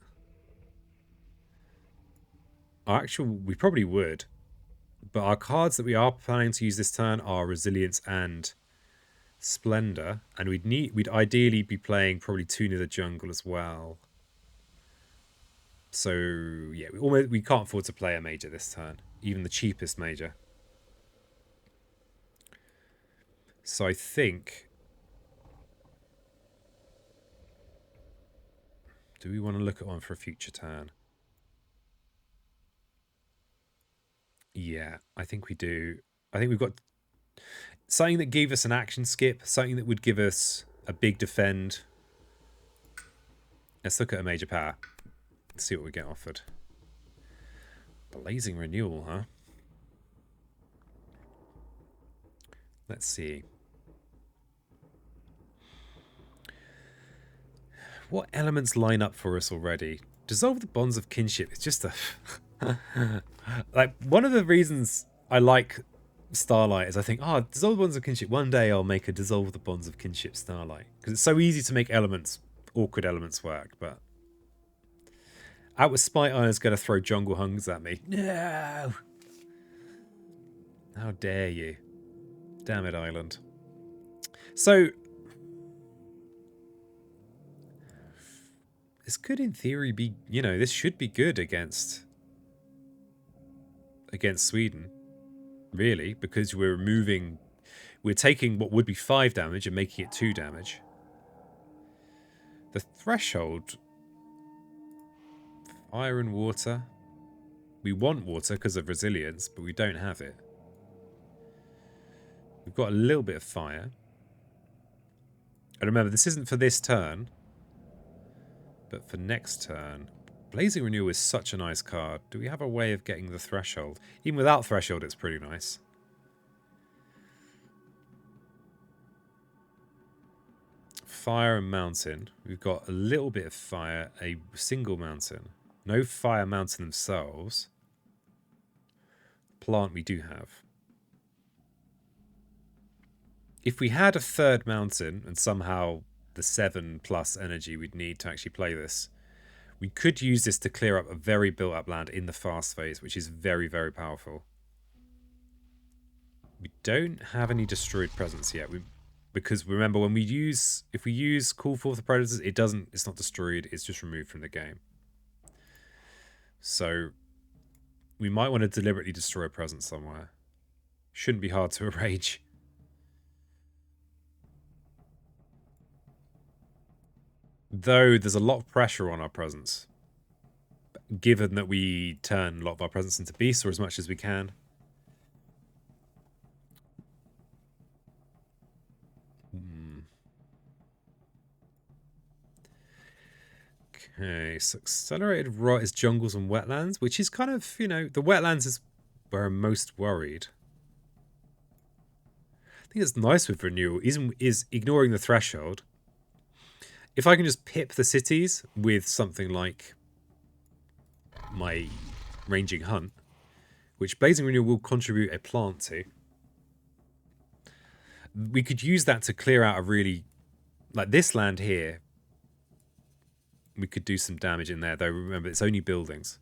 We probably would, but our cards that we are planning to use this turn are Resilience and Splendor, and we'd ideally be playing probably Tune of the Jungle as well. So yeah, we can't afford to play a major this turn, even the cheapest major. So I think Do we want to look at one for a future turn? Yeah, I think we do. I think we've got something that gave us an action skip, something that would give us a big defend. Let's look at a major power. Let's see what we get offered. Blazing Renewal, huh? Let's see. What elements line up for us already? Dissolve the bonds of kinship. It's just a... like, one of the reasons I like Starlight is I think, oh, dissolve the bonds of kinship. One day I'll make a dissolve the bonds of kinship Starlight. Because it's so easy to make elements, awkward elements work, but... Out with Spite Iron's going to throw jungle hungs at me. No! How dare you? Damn it, Island. So... this could, in theory, be... you know, this should be good against Sweden. Really, because we're removing... we're taking what would be 5 damage and making it 2 damage. The threshold... fire and water. We want water because of resilience, but we don't have it. We've got a little bit of fire. And remember, this isn't for this turn, but for next turn. Blazing Renewal is such a nice card. Do we have a way of getting the threshold? Even without threshold, it's pretty nice. Fire and mountain. We've got a little bit of fire, a single mountain. No fire mountain themselves. Plant we do have. If we had a third mountain and somehow the 7+ energy we'd need to actually play this, we could use this to clear up a very built up land in the fast phase, which is very, very powerful. We don't have any destroyed presence yet. Because remember, when we use, if we use Call Forth the Predators, it's not destroyed, it's just removed from the game. So we might want to deliberately destroy a presence somewhere. Shouldn't be hard to arrange. Though there's a lot of pressure on our presence, given that we turn a lot of our presence into beasts, or as much as we can. Okay, so accelerated rot is jungles and wetlands, which is kind of, you know, the wetlands is where I'm most worried. I think it's nice with renewal is ignoring the threshold. If I can just pip the cities with something like my ranging hunt, which Blazing Renewal will contribute a plant to, we could use that to clear out a really... like this land here, we could do some damage in there, though remember it's only buildings.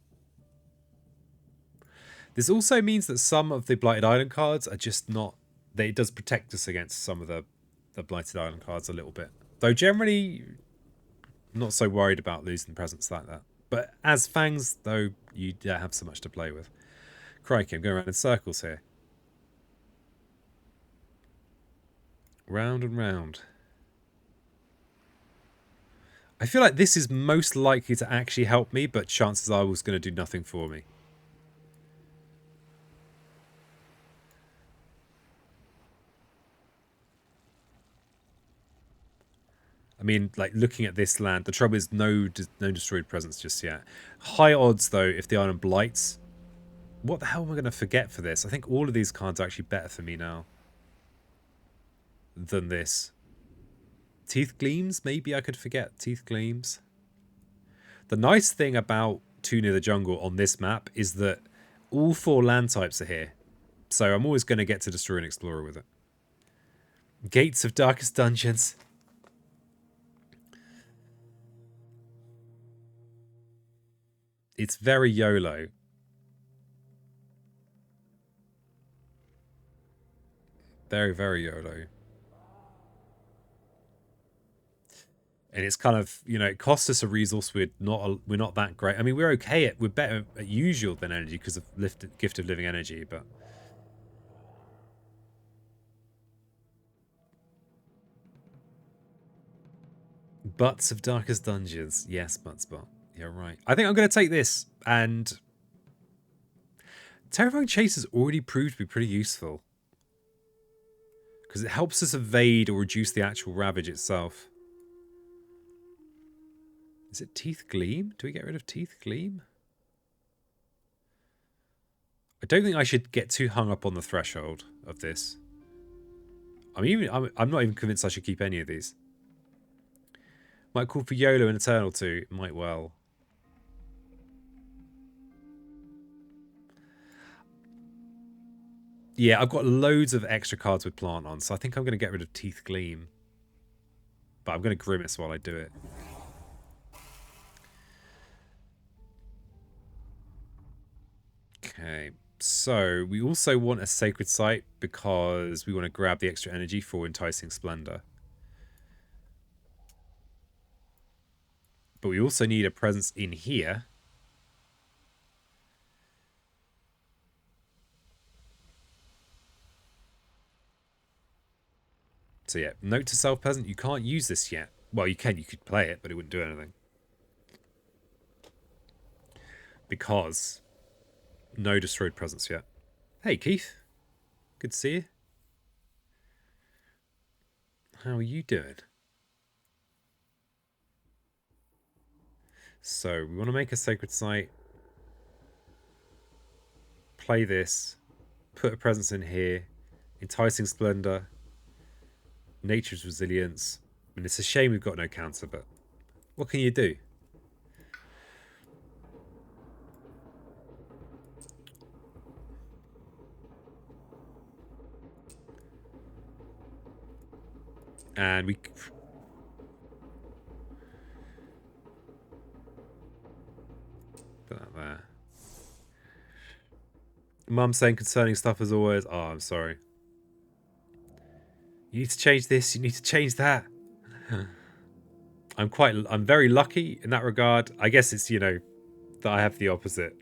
This also means that some of the Blighted Island cards are just not... it does protect us against some of the Blighted Island cards a little bit. Though generally, not so worried about losing presence like that. But as Fangs, though, you don't have so much to play with. Crikey, I'm going around in circles here. Round and round. I feel like this is most likely to actually help me, but chances are it was going to do nothing for me. I mean, like, looking at this land, the trouble is no destroyed presence just yet. High odds, though, if the island blights. What the hell am I going to forget for this? I think all of these cards are actually better for me now than this. Teeth Gleams? Maybe I could forget Teeth Gleams. The nice thing about Too Near the Jungle on this map is that all 4 land types are here. So I'm always going to get to destroy an explorer with it. Gates of Darkest Dungeons. It's very YOLO. Very, very YOLO. And it's kind of, you know, it costs us a resource. We're not that great. I mean, we're okay at, we're better at usual than energy because of Gift of Living Energy, but Butts of Darkest Dungeons. Yes, Buttsbot. You're right. I think I'm going to take this, and Terrifying Chase has already proved to be pretty useful. Because it helps us evade or reduce the actual ravage itself. Is it Teeth Gleam? Do we get rid of Teeth Gleam? I don't think I should get too hung up on the threshold of this. I'm not even convinced I should keep any of these. Might call for YOLO and Eternal too. Might well. Yeah, I've got loads of extra cards with plant on, so I think I'm going to get rid of Teeth Gleam. But I'm going to Grimace while I do it. Okay, so we also want a Sacred Site because we want to grab the extra energy for Enticing Splendor. But we also need a presence in here. So yeah, note to self peasant, you can't use this yet. Well, you could play it, but it wouldn't do anything. Because no destroyed presence yet. Hey Keith. Good to see you. How are you doing? So we want to make a Sacred Site. Play this. Put a presence in here. Enticing Splendor. Nature's Resilience. And it's a shame we've got no counter, but what can you do? And we... Put that there. Mum saying concerning stuff as always. Oh, I'm sorry. You need to change this. You need to change that. I'm very lucky in that regard. I guess it's, you know, that I have the opposite.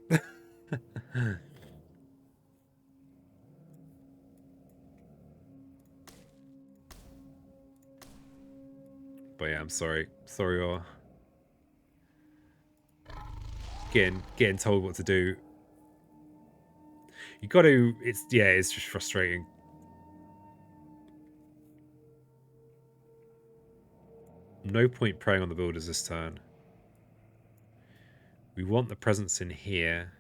But yeah, I'm sorry. Sorry, or getting told what to do. You got to. It's just frustrating. No point preying on the builders this turn. We want the presence in here.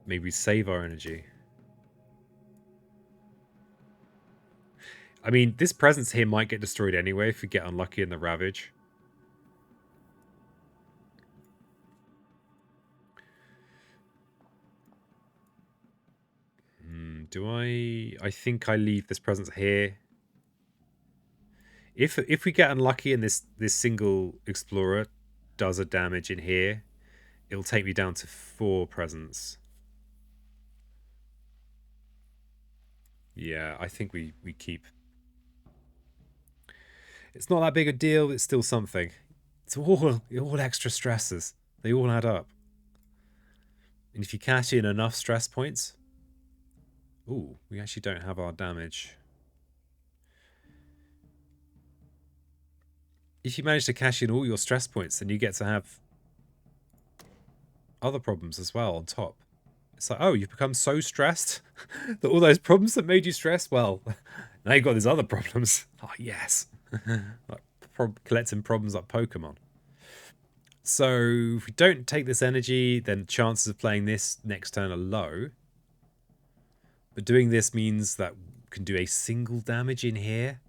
Maybe save our energy. I mean, this presence here might get destroyed anyway if we get unlucky in the Ravage. Do I think I leave this presence here. If we get unlucky and this single Explorer does a damage in here, it'll take me down to 4 presents. Yeah, I think we keep. It's not that big a deal. It's still something. It's all extra stresses. They all add up. And if you cash in enough stress points... Ooh, we actually don't have our damage. If you manage to cash in all your stress points, then you get to have other problems as well on top. It's like, oh, you've become so stressed that all those problems that made you stressed, well, now you've got these other problems. Oh, yes. Like collecting problems like Pokemon. So if we don't take this energy, then chances of playing this next turn are low. But doing this means that we can do a single damage in here.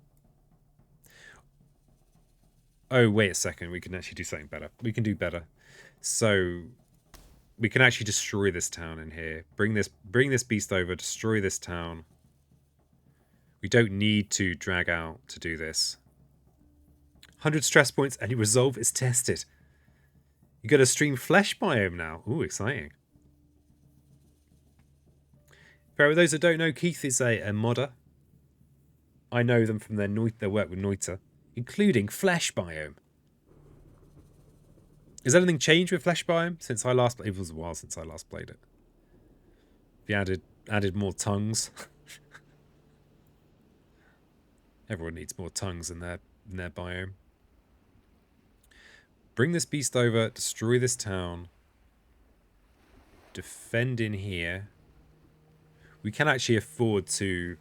Oh, wait a second. We can actually do something better. We can do better. So we can actually destroy this town in here. Bring this beast over, destroy this town. We don't need to drag out to do this. 100 stress points, any resolve is tested. You got to stream Flesh Biome now. Ooh, exciting. For those that don't know, Keith is a modder. I know them from their work with Noita, including Flesh Biome. Has anything changed with Flesh Biome since I last played? It was a while since I last played it. Have you added more tongues? Everyone needs more tongues in their biome. Bring this beast over, destroy this town, defend in here. We can actually afford to...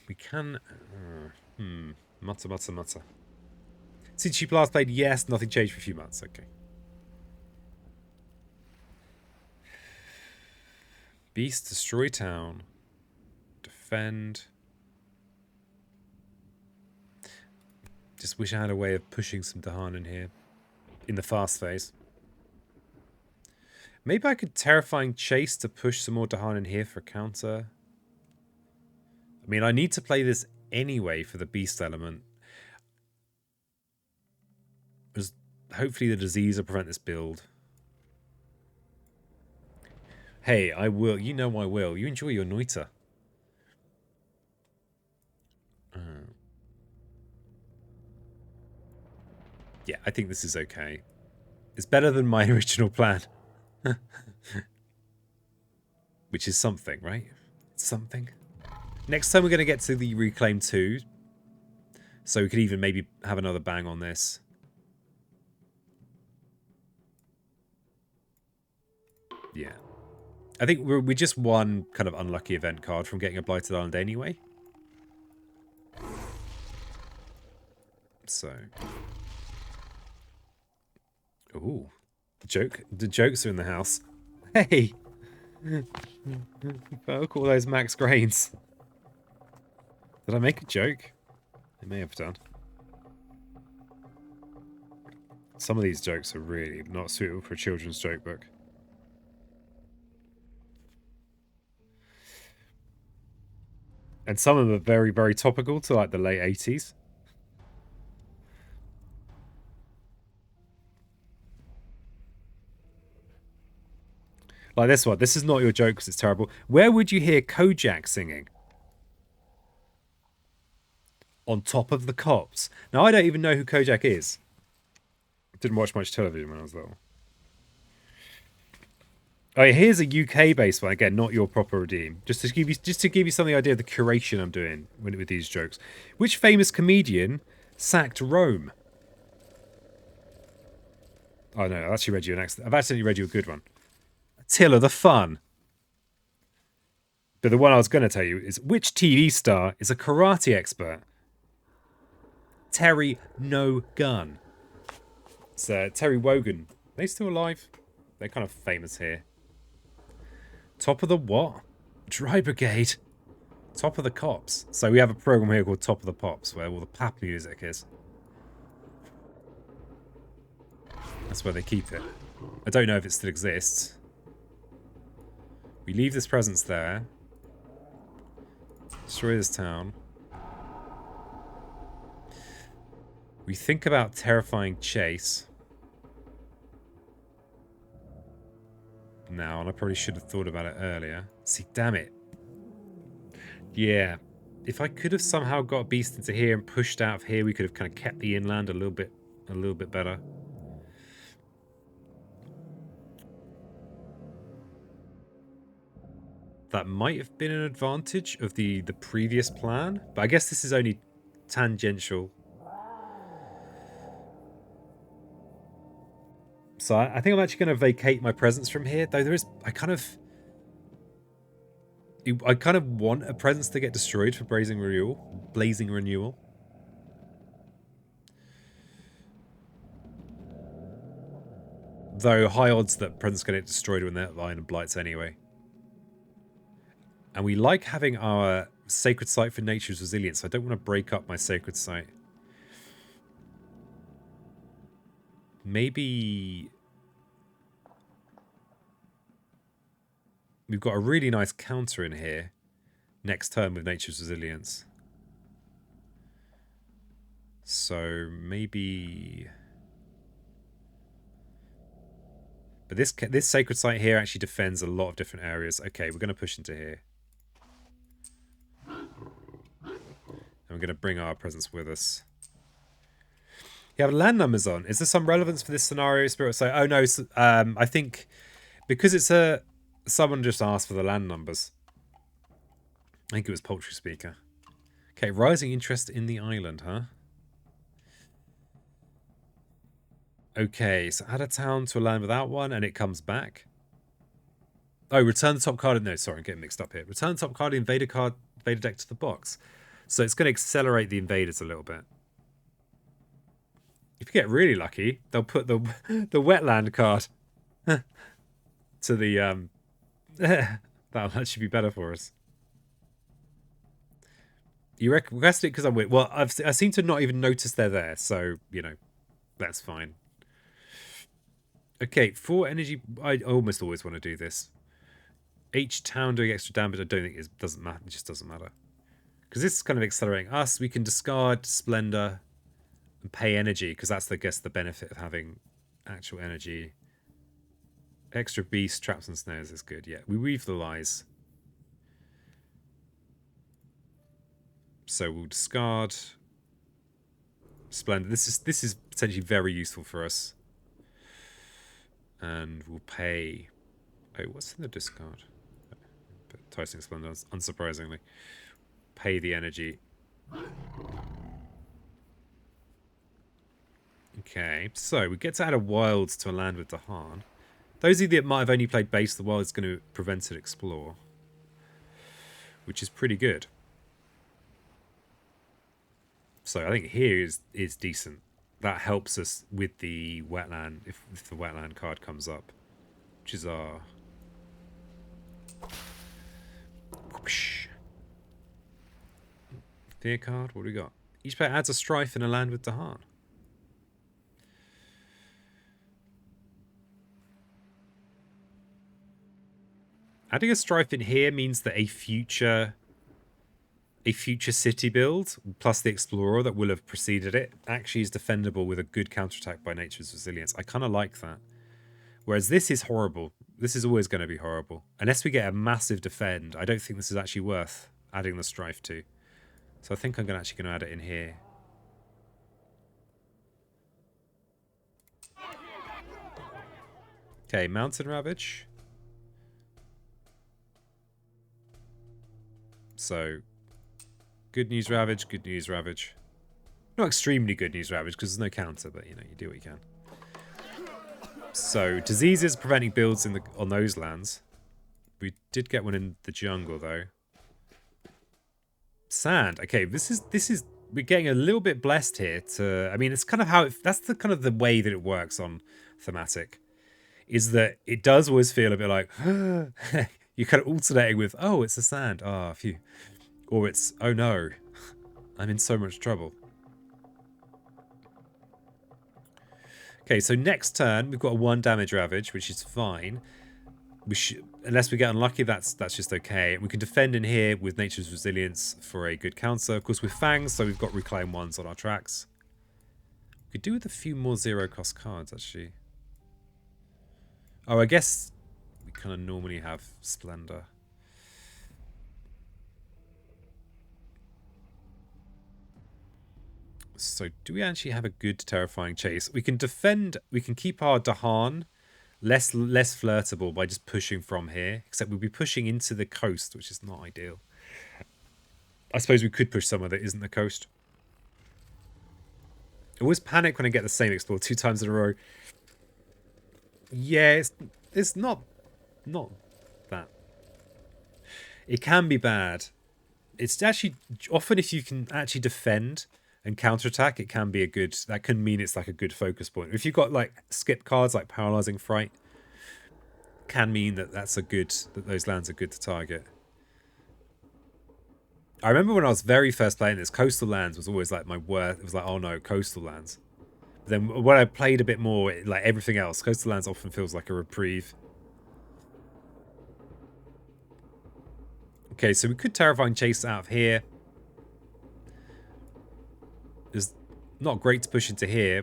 We can... Mutter, mutter, mutter. Since you last played, yes, nothing changed for a few months. Okay. Beast, destroy town. Defend. Just wish I had a way of pushing some Dahan in here. In the fast phase. Maybe I could Terrifying Chase to push some more Dahan in here for a counter. I mean, I need to play this anyway for the beast element. Because hopefully the disease will prevent this build. Hey, I will. You know I will. You enjoy your Noita. Yeah, I think this is okay. It's better than my original plan. Which is something, right? It's something. Next time we're going to get to the Reclaim 2. So we could even maybe have another bang on this. Yeah. I think we're just one kind of unlucky event card from getting a Blighted Island anyway. So... Ooh. The jokes are in the house. Hey! Look all those max grains. Did I make a joke? I may have done. Some of these jokes are really not suitable for a children's joke book. And some of them are very, very topical to like the late 80s. Like this one. This is not your joke because it's terrible. Where would you hear Kojak singing? On top of the cops. Now, I don't even know who Kojak is. Didn't watch much television when I was little. Oh, yeah, here's a UK-based one. Again, not your proper redeem. Just to give you some idea of the curation I'm doing with these jokes. Which famous comedian sacked Rome? Oh, no, I've actually read you I've accidentally read you a good one. Attila the Fun. But the one I was going to tell you is, which TV star is a karate expert? Terry No Gun. It's Terry Wogan. Are they still alive? They're kind of famous here. Top of the what? Dry Brigade. Top of the Cops. So we have a program here called Top of the Pops, where all the pap music is. That's where they keep it. I don't know if it still exists. We leave this presence there. Destroy this town. We think about Terrifying Chase. Now, and I probably should have thought about it earlier. See, damn it. Yeah. If I could have somehow got a beast into here and pushed out of here, we could have kind of kept the inland a little bit better. That might have been an advantage of the previous plan, but I guess this is only tangential. So I think I'm actually going to vacate my presence from here, though there is... I kind of want a presence to get destroyed for Blazing Renewal. Though high odds that presence going to get destroyed when that line of blights anyway. And we like having our sacred site for nature's resilience, so I don't want to break up my sacred site. Maybe... We've got a really nice counter in here next turn with nature's resilience. So maybe... But this sacred site here actually defends a lot of different areas. Okay, we're going to push into here. And we're going to bring our presence with us. You have land numbers on. Is there some relevance for this scenario, Spirit? So, oh no, I think Because it's a... Someone just asked for the land numbers. I think it was Poultry Speaker. Okay, rising interest in the island, huh? Okay, so add a town to a land without one, and it comes back. Oh, return the top card. No, sorry, I'm getting mixed up here. Return the top card, invader deck to the box. So it's going to accelerate the invaders a little bit. If you get really lucky, they'll put the wetland card to the that'll actually be better for us. You requested it because I'm weird. Well, I seem to not even notice they're there, so you know that's fine. Okay, 4 energy. I almost always want to do this. Each town doing extra damage. I don't think it doesn't matter. It just doesn't matter because this is kind of accelerating us. We can discard Splendor and pay energy because that's, I guess, the benefit of having actual energy. Extra beast, traps and snares is good. Yeah, we weave the lies. So we'll discard Splendor. This is potentially very useful for us. And we'll pay... Oh, what's in the discard? Enticing Splendor, unsurprisingly. Pay the energy. Okay, so we get to add a wild to a land with Dahan. Those of you that might have only played base, the wild is going to prevent it explore. Which is pretty good. So I think here is decent. That helps us with the wetland, if the wetland card comes up. Which is our... Whoosh. Fear card, what do we got? Each player adds a strife in a land with Dahan. Adding a strife in here means that a future city build, plus the explorer that will have preceded it, actually is defendable with a good counterattack by nature's resilience. I kind of like that. Whereas this is horrible. This is always going to be horrible. Unless we get a massive defend, I don't think this is actually worth adding the strife to. So I think I'm actually going to add it in here. Okay, Mountain Ravage. So, good news Ravage, good news Ravage. Not extremely good news Ravage because there's no counter, but you know, you do what you can. So, diseases preventing builds on those lands. We did get one in the jungle though. Sand. Okay, this is we're getting a little bit blessed here to, I mean, it's kind of how that's the kind of the way that it works on thematic. Is that it does always feel a bit like you're kind of alternating with, oh, it's the sand. Ah, phew. Or it's, oh no, I'm in so much trouble. Okay, so next turn, we've got a 1 damage ravage, which is fine. We should, unless we get unlucky, that's just okay. We can defend in here with nature's resilience for a good counter. Of course, with Fangs, so we've got reclaim 1s on our tracks. We could do with a few more 0-cost cards, actually. Oh, I guess we kind of normally have Splendor. So do we actually have a good terrifying chase? We can defend, we can keep our Dahan less flirtable by just pushing from here. Except we'll be pushing into the coast, which is not ideal. I suppose we could push somewhere that isn't the coast. I always panic when I get the same explore 2 times in a row. Yeah, it's not that. It can be bad. It's actually often if you can actually defend and counterattack, it can be a good. That can mean it's like a good focus point. If you've got like skip cards like Paralyzing Fright, can mean that those lands are good to target. I remember when I was very first playing this, coastal lands was always like my worst. It was like, oh no, coastal lands. Then when I played a bit more, like everything else, coastal lands often feels like a reprieve. Okay, so we could Terrifying Chase out of here. It's not great to push into here.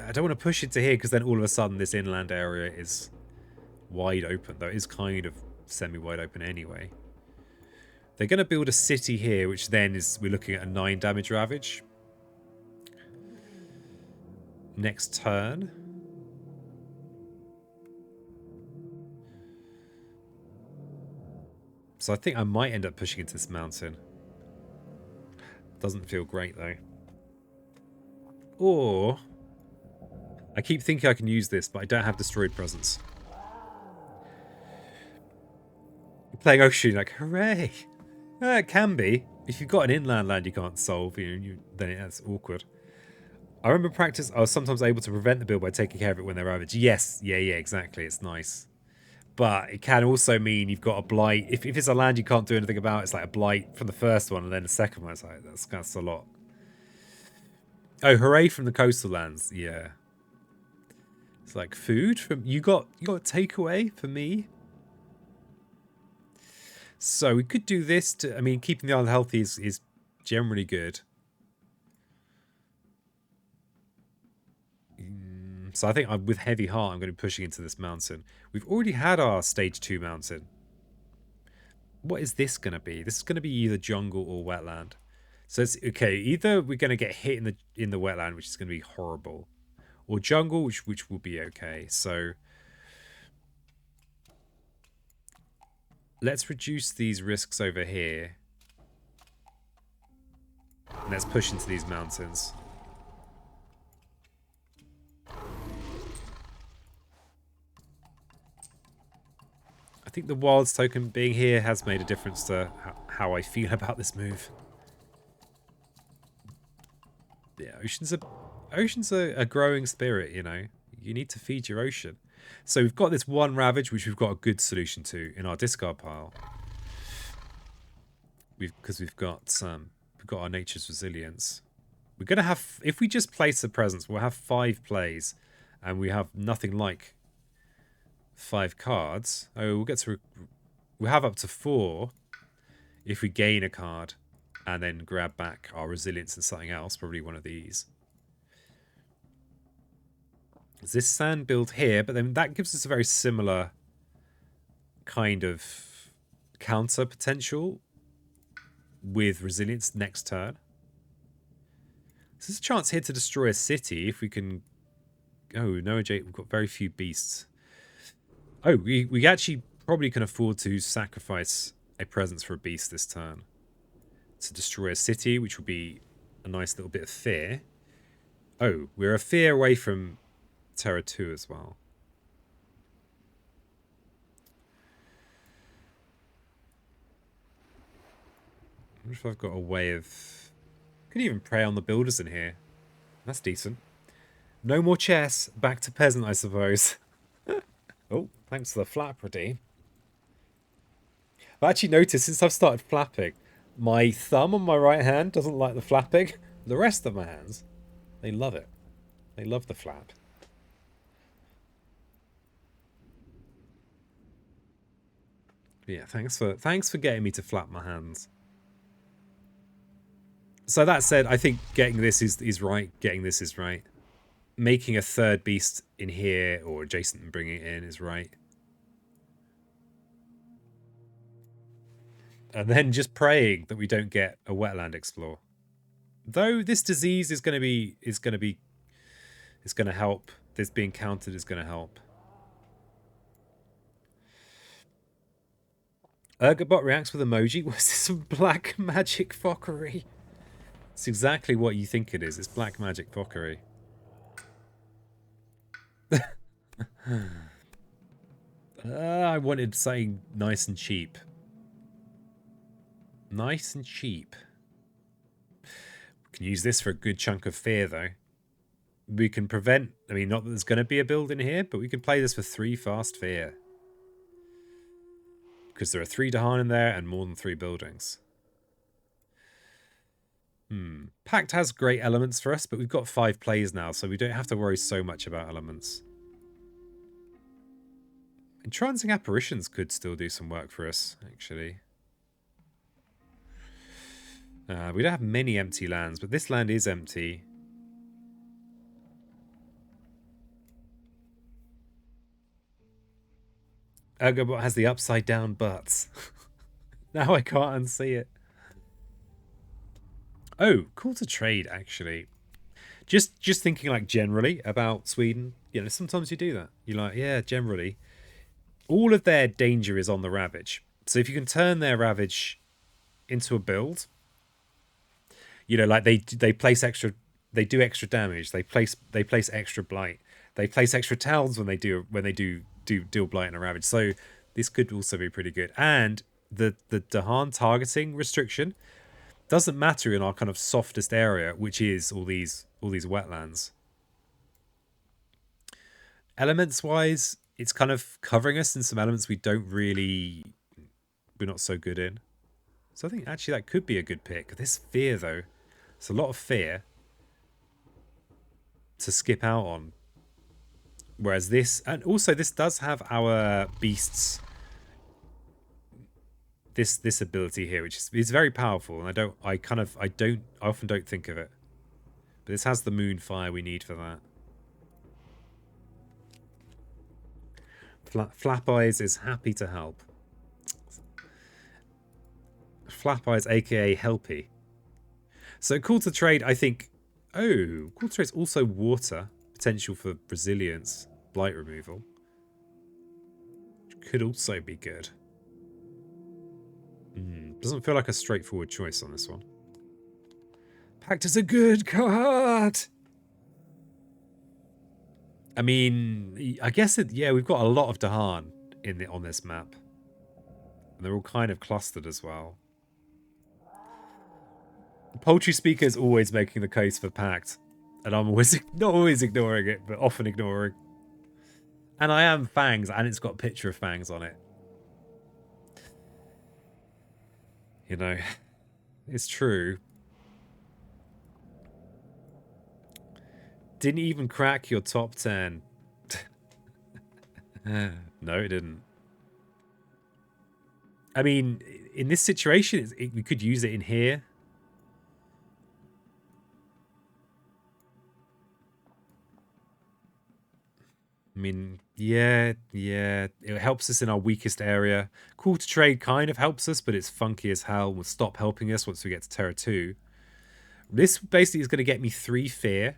I don't want to push into here because then all of a sudden this inland area is wide open, though it is kind of semi-wide open anyway. They're going to build a city here, which then we're looking at a 9 damage ravage. Next turn. So I think I might end up pushing into this mountain. Doesn't feel great, though. Or... I keep thinking I can use this, but I don't have destroyed presence. You're playing Ocean, like, hooray! It can be. If you've got an inland land you can't solve, then that's awkward. I remember practice, I was sometimes able to prevent the build by taking care of it when they're ravaged. Yes, yeah, exactly. It's nice. But it can also mean you've got a blight. If it's a land you can't do anything about, it's like a blight from the first one, and then the second one, it's like, that's a lot. Oh, hooray from the coastal lands. Yeah. It's like food from... You got takeaway for me? So we could do this to... I mean, keeping the island healthy is generally good. So I think with heavy heart, I'm going to be pushing into this mountain. We've already had our stage 2 mountain. What is this going to be? This is going to be either jungle or wetland. So it's okay. Either we're going to get hit in the wetland, which is going to be horrible, or jungle, which will be okay. So let's reduce these risks over here. And let's push into these mountains. I think the wilds token being here has made a difference to how I feel about this move. Yeah, ocean's a growing spirit, you know. You need to feed your ocean. So we've got this one ravage, which we've got a good solution to in our discard pile. Because we've got our nature's resilience. We're gonna have, if we just place a presence, we'll have 5 plays, and we have nothing like 5 cards. Oh, we'll have up to 4 if we gain a card and then grab back our resilience and something else, probably one of these. There's this sand build here, but then that gives us a very similar kind of counter potential with resilience next turn. So there's a chance here to destroy a city if we can... Oh, no, we've got very few beasts. Oh, we actually probably can afford to sacrifice a presence for a beast this turn to destroy a city, which would be a nice little bit of fear. Oh, we're a fear away from Terra 2 as well. I wonder if I've got a way of... I could even prey on the builders in here. That's decent. No more chess. Back to peasant, I suppose. Oh, thanks for the flap, Redeem. I've actually noticed since I've started flapping, my thumb on my right hand doesn't like the flapping. The rest of my hands, they love it. They love the flap. But yeah, thanks for getting me to flap my hands. So that said, I think getting this is right. Getting this is right. Making a third beast in here or adjacent and bringing it in is right. And then just praying that we don't get a wetland explore. Though this disease is going to help. This being countered is going to help. Ergobot reacts with emoji. Was this some black magic fuckery? It's exactly what you think it is. It's black magic fuckery. I wanted something nice and cheap. Nice and cheap. We can use this for a good chunk of fear, though. We can prevent... I mean, not that there's going to be a build in here, but we can play this for 3 fast fear. Because there are 3 Dahan in there and more than 3 buildings. Pact has great elements for us, but we've got 5 plays now, so we don't have to worry so much about elements. Entrancing Apparitions could still do some work for us, actually. We don't have many empty lands, but this land is empty. Ergobot has the upside down butts. Now I can't unsee it. Oh, cool to trade, actually. Just thinking like generally about Sweden. You know, sometimes you do that. You're like, yeah, generally. All of their danger is on the Ravage. So if you can turn their Ravage into a build, you know, like they place extra, they do extra damage. They place extra blight. They place extra towns when they do deal blight and a Ravage. So this could also be pretty good. And the Dahan targeting restriction doesn't matter in our kind of softest area, which is all these wetlands. Elements wise, it's kind of covering us in some elements we're not so good in. So I think actually that could be a good pick. This fear though, it's a lot of fear to skip out on. Whereas this, and also this does have our beasts, this ability here, which is very powerful, and I often don't think of it. But this has the moon fire we need for that. Flap Eyes is happy to help. Flap Eyes, aka Helpy. So Call to Trade, I think. Oh, Call to Trade is also water. Potential for resilience, blight removal. Which could also be good. Doesn't feel like a straightforward choice on this one. Pact is a good card! I mean, I guess yeah, we've got a lot of Dahan on this map. And they're all kind of clustered as well. The Poultry Speaker is always making the case for Pact. And I'm always, not always ignoring it, but often ignoring. And I am Fangs, and it's got a picture of Fangs on it. You know, it's true. Didn't even crack your top 10. No, it didn't. I mean, in this situation, we could use it in here. I mean, yeah, it helps us in our weakest area. Call to Trade kind of helps us, but it's funky as hell. Will stop helping us once we get to Terra 2. This basically is going to get me 3 fear.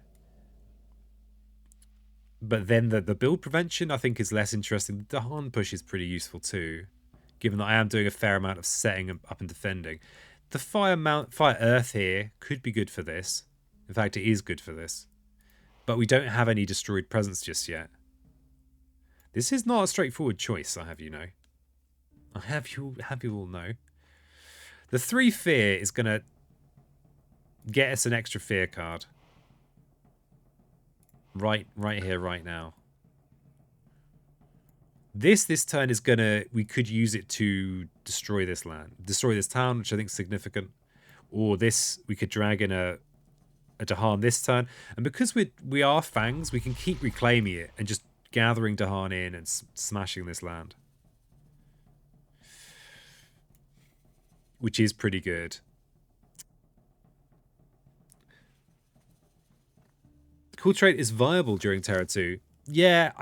But then the build prevention, I think, is less interesting. The Dahan push is pretty useful too, given that I am doing a fair amount of setting up and defending. The Fire Earth here could be good for this. In fact, it is good for this. But we don't have any destroyed presence just yet. This is not a straightforward choice, I have you know. I have you all know. The 3 fear is going to get us an extra fear card. Right here, right now. This turn is gonna, we could use it to destroy this land, destroy this town, which I think is significant. Or this, we could drag in a Dahan this turn, and because we are Fangs, we can keep reclaiming it and just gathering Dahan in and smashing this land, which is pretty good. Cool Trade is viable during Terra 2. Yeah,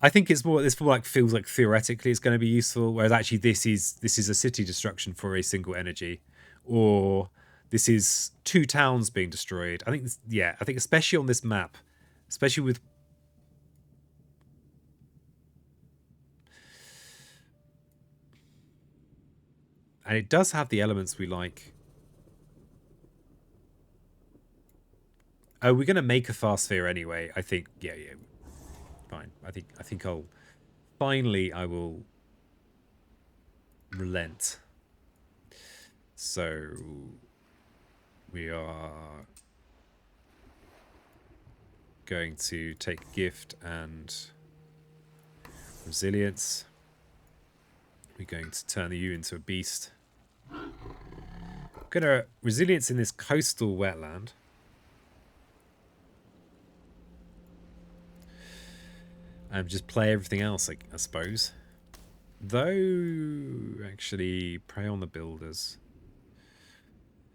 I think it's more like feels like theoretically it's going to be useful, whereas actually this is a city destruction for a single energy, or this is 2 towns being destroyed. I think I think especially on this map, especially with and it does have the elements we like. Oh, we're gonna make a fast sphere anyway. I think, yeah, fine. I think I'll finally I will relent. So we are going to take gift and resilience. We're going to turn you into a beast. Gonna resilience in this coastal wetland. And just play everything else, I suppose. Though, actually, prey on the builders.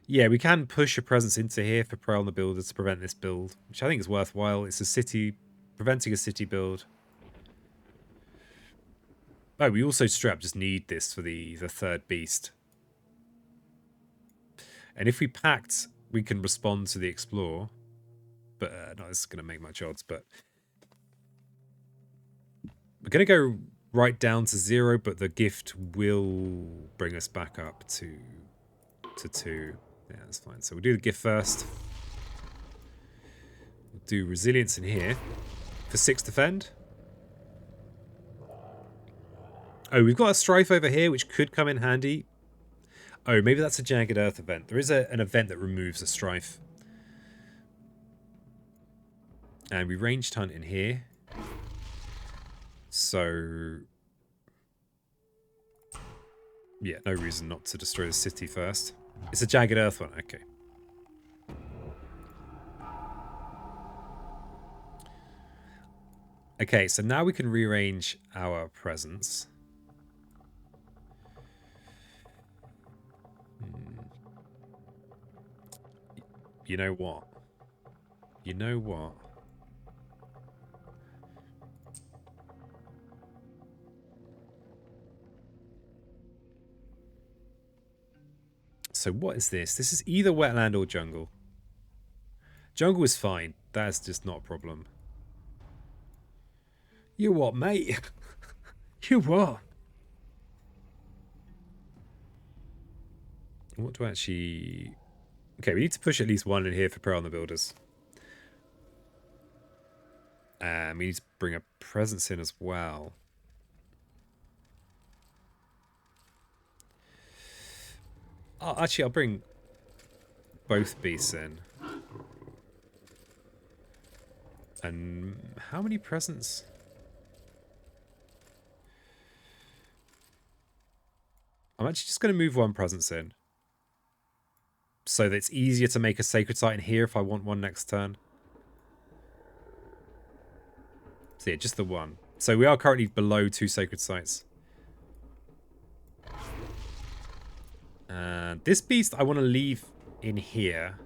Yeah, we can push a presence into here for prey on the builders to prevent this build, which I think is worthwhile. It's a city, preventing a city build. Oh, we also straight up just need this for the third beast. And if we pact, we can respond to the explore. But not this is going to make much odds, but... We're going to go right down to 0, but the gift will bring us back up to 2. Yeah, that's fine. So we'll do the gift first. We'll do resilience in here for 6 defend. Oh, we've got a strife over here, which could come in handy. Oh, maybe that's a Jagged Earth event. There is an event that removes a strife. And we ranged hunt in here. So... yeah, no reason not to destroy the city first. It's a Jagged Earth one, okay. Okay, so now we can rearrange our presence. You know what? You know what? So what is this? This is either wetland or jungle. Jungle is fine. That's just not a problem. You what, mate? You what? What do I actually... okay, we need to push at least 1 in here for Prey on the Builders. And we need to bring a presence in as well. Oh, actually, I'll bring both beasts in. And how many presents? I'm actually just going to move 1 presence in. So that it's easier to make a sacred site in here if I want one next turn. So yeah, just the 1. So we are currently below 2 sacred sites. And this beast I want to leave in here.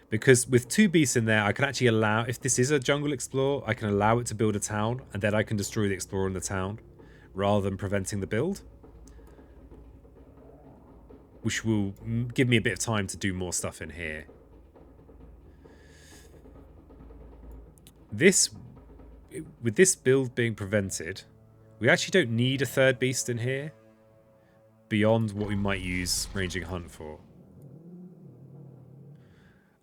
Because with 2 beasts in there, I can actually allow, if this is a jungle explorer, I can allow it to build a town, and then I can destroy the explorer in the town, rather than preventing the build. Which will give me a bit of time to do more stuff in here. This, with this build being prevented, we actually don't need a 3rd beast in here, beyond what we might use ranging hunt for.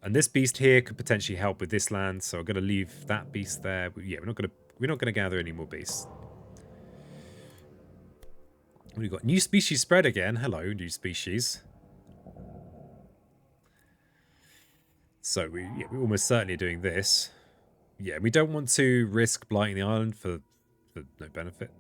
And this beast here could potentially help with this land, so I'm going to leave that beast there. But yeah, we're not going to gather any more beasts. We've got new species spread again. Hello, new species. So we're almost certainly doing this. Yeah, we don't want to risk blighting the island for no benefit.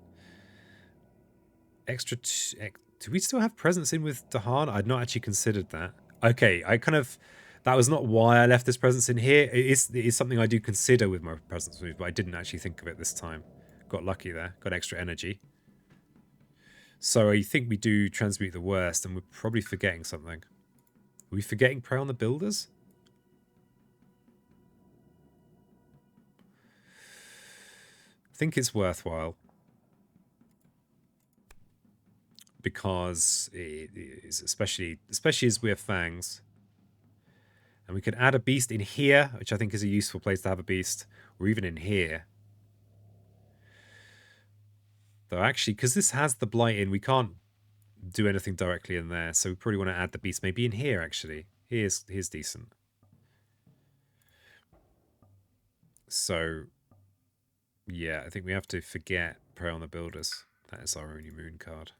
Extra... do we still have presence in with Dahan? I'd not actually considered that. Okay, I kind of... that was not why I left this presence in here. It is something I do consider with my presence move, but I didn't actually think of it this time. Got lucky there. Got extra energy. So I think we do transmute the worst, and we're probably forgetting something. Are we forgetting Prey on the Builders? I think it's worthwhile. Because it is, especially as we have Fangs. And we can add a beast in here, which I think is a useful place to have a beast. Or even in here. Though actually, because this has the blight in, we can't do anything directly in there. So we probably want to add the beast maybe in here, actually. Here's decent. So, yeah, I think we have to forget Prey on the Builders. That is our only moon card.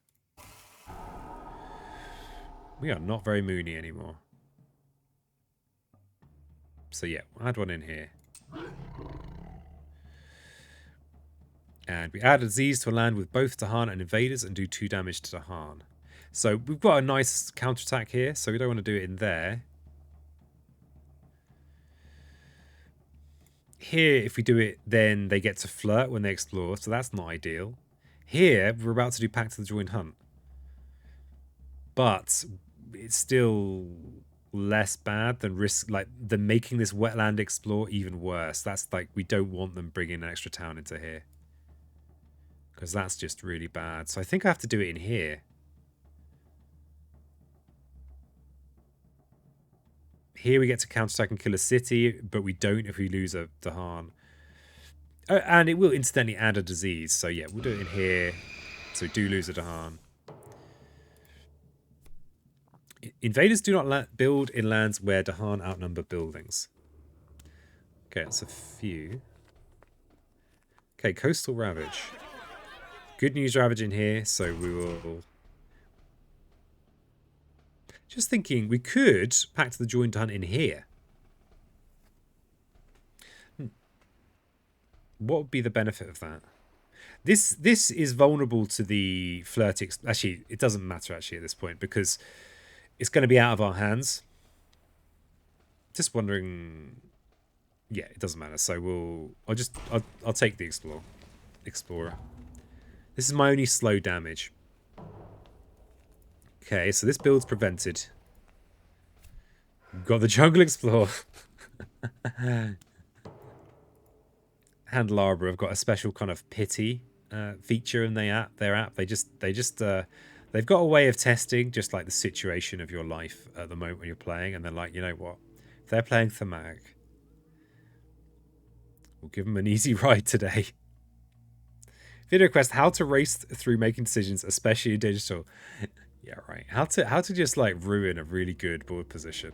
We are not very moony anymore. So yeah, we'll add one in here. And we add a disease to a land with both Dahan and invaders and do 2 damage to Dahan. So we've got a nice counterattack here, so we don't want to do it in there. Here, if we do it, then they get to flirt when they explore, so that's not ideal. Here, we're about to do Pact of the Joined Hunt. But it's still less bad than than making this wetland explore even worse. That's like, we don't want them bringing an extra town into here. Because that's just really bad. So I think I have to do it in here. Here we get to counterattack and kill a city, but we don't if we lose a Dahan. Oh, and it will instantly add a disease. So yeah, we'll do it in here. So we do lose a Dahan. Invaders do not build in lands where Dahan outnumber buildings. Okay, that's a few. Okay, Coastal Ravage. Good news Ravage in here, so we will... Just thinking, we could Pact the Joined Hunt in here. What would be the benefit of that? This is vulnerable to the flirty... Actually, it doesn't matter actually at this point, because it's going to be out of our hands. Just wondering... Yeah, it doesn't matter. So I'll take the Explorer. This is my only slow damage. Okay, so this build's prevented. We've got the Jungle Explorer. Handle Arbor have got a special kind of pity feature in their app. They've got a way of testing just like the situation of your life at the moment when you're playing, and they're like, you know what? If they're playing thematic, we'll give them an easy ride today. Video request: how to race through making decisions, especially in digital. Yeah, right. How to just like ruin a really good board position.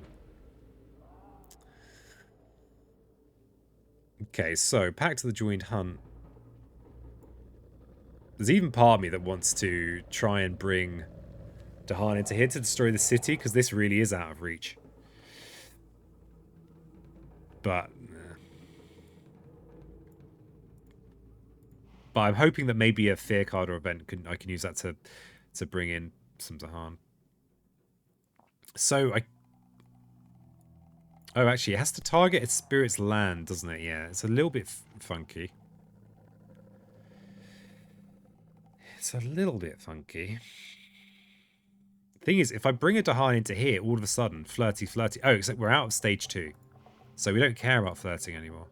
Okay, so Pact to the Joined Hunt. There's even part of me that wants to try and bring Dahan into here to destroy the city, because this really is out of reach. But I'm hoping that maybe a fear card or event I can use that to bring in some Dahan. So oh, actually, it has to target its spirit's land, doesn't it? Yeah, it's a little bit funky. It's a little bit funky. Thing is, if I bring a Dahan into here, all of a sudden, flirty. Oh, except we're out of stage 2. So we don't care about flirting anymore.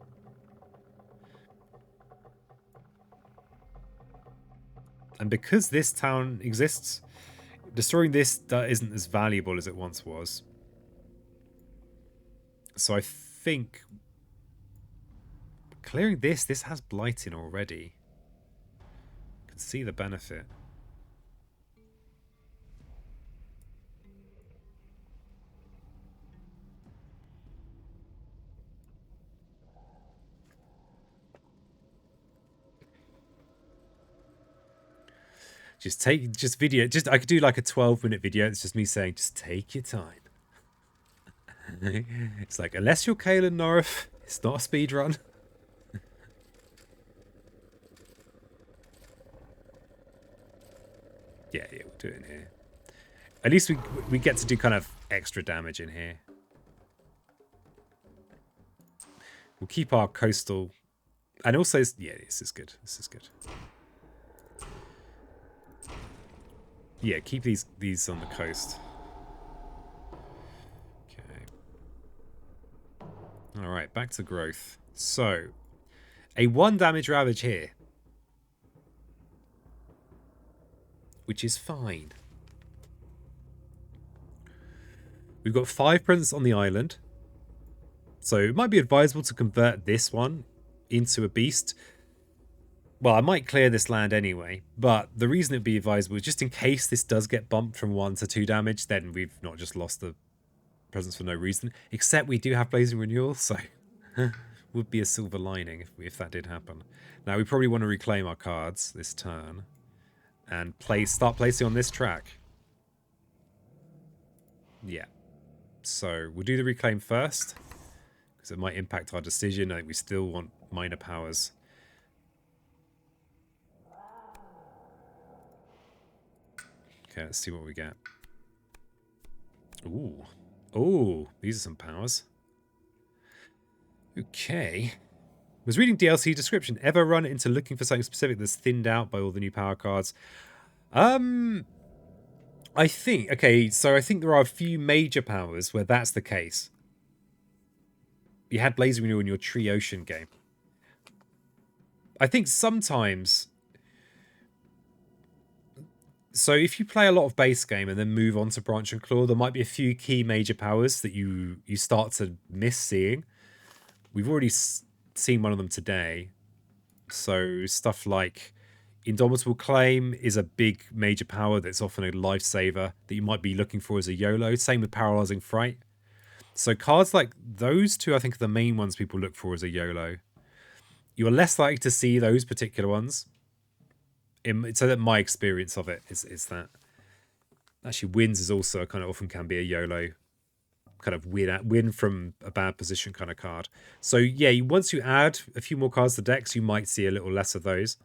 And because this town exists, destroying this isn't as valuable as it once was. So I think clearing this has blighting already. I can see the benefit. I could do like a 12-minute video. It's just me saying, just take your time. It's like, unless you're Kalen North, it's not a speed run. Yeah, we'll do it in here. At least we get to do kind of extra damage in here. We'll keep our coastal, and also, yeah, this is good. This is good. Yeah, keep these on the coast. Okay. All right, back to growth. So, a 1 damage ravage here, which is fine. We've got 5 presence on the island, so it might be advisable to convert this one into a beast. Well, I might clear this land anyway, but the reason it'd be advisable is just in case this does get bumped from 1 to 2 damage, then we've not just lost the presence for no reason. Except we do have Blazing Renewal, so would be a silver lining if that did happen. Now, we probably want to reclaim our cards this turn and start placing on this track. Yeah. So we'll do the reclaim first, because it might impact our decision. I think we still want minor powers. Okay, let's see what we get. Ooh. Ooh, these are some powers. Okay. Was reading DLC description. Ever run into looking for something specific that's thinned out by all the new power cards? I think... Okay, so I think there are a few major powers where that's the case. You had Blazing Renewal in your Tree Ocean game. I think sometimes... So if you play a lot of base game and then move on to Branch and Claw, there might be a few key major powers that you start to miss seeing. We've already seen one of them today. So stuff like Indomitable Claim is a big major power that's often a lifesaver that you might be looking for as a YOLO. Same with Paralyzing Fright. So cards like those two, I think, are the main ones people look for as a YOLO. You're less likely to see those particular ones. So that my experience of it is that. Actually, Wins is also kind of often can be a YOLO, kind of win from a bad position kind of card. So yeah, once you add a few more cards to decks, you might see a little less of those.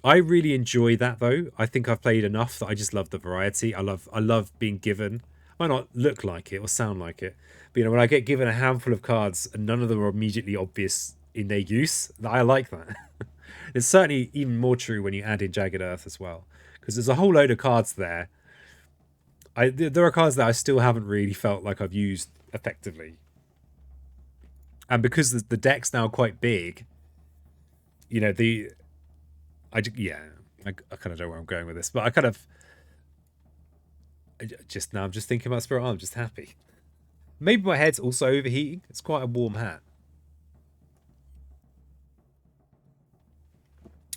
I really enjoy that though. I think I've played enough that I just love the variety. I love being given. I might not look like it or sound like it, but when I get given a handful of cards and none of them are immediately obvious in their use, I like that. It's certainly even more true when you add in Jagged Earth as well, because there's a whole load of cards there. There are cards that I still haven't really felt like I've used effectively, and because the deck's now quite big, I kind of know where I'm going with this, but I'm just thinking about Spirit Island. I'm just happy. Maybe my head's also overheating. It's quite a warm hat.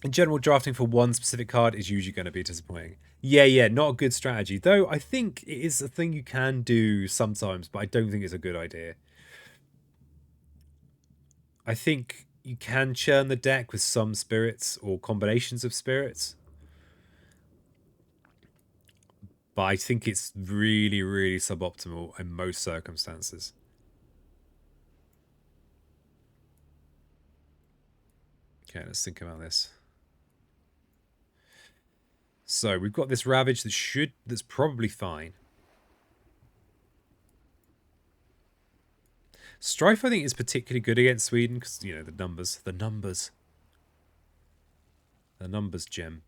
In general, drafting for one specific card is usually going to be disappointing. Yeah, not a good strategy. Though I think it is a thing you can do sometimes, but I don't think it's a good idea. I think you can churn the deck with some spirits or combinations of spirits. But I think it's really, really suboptimal in most circumstances. Okay, let's think about this. So we've got this Ravage that's probably fine. Strife, I think, is particularly good against Sweden because, the numbers. The numbers gem.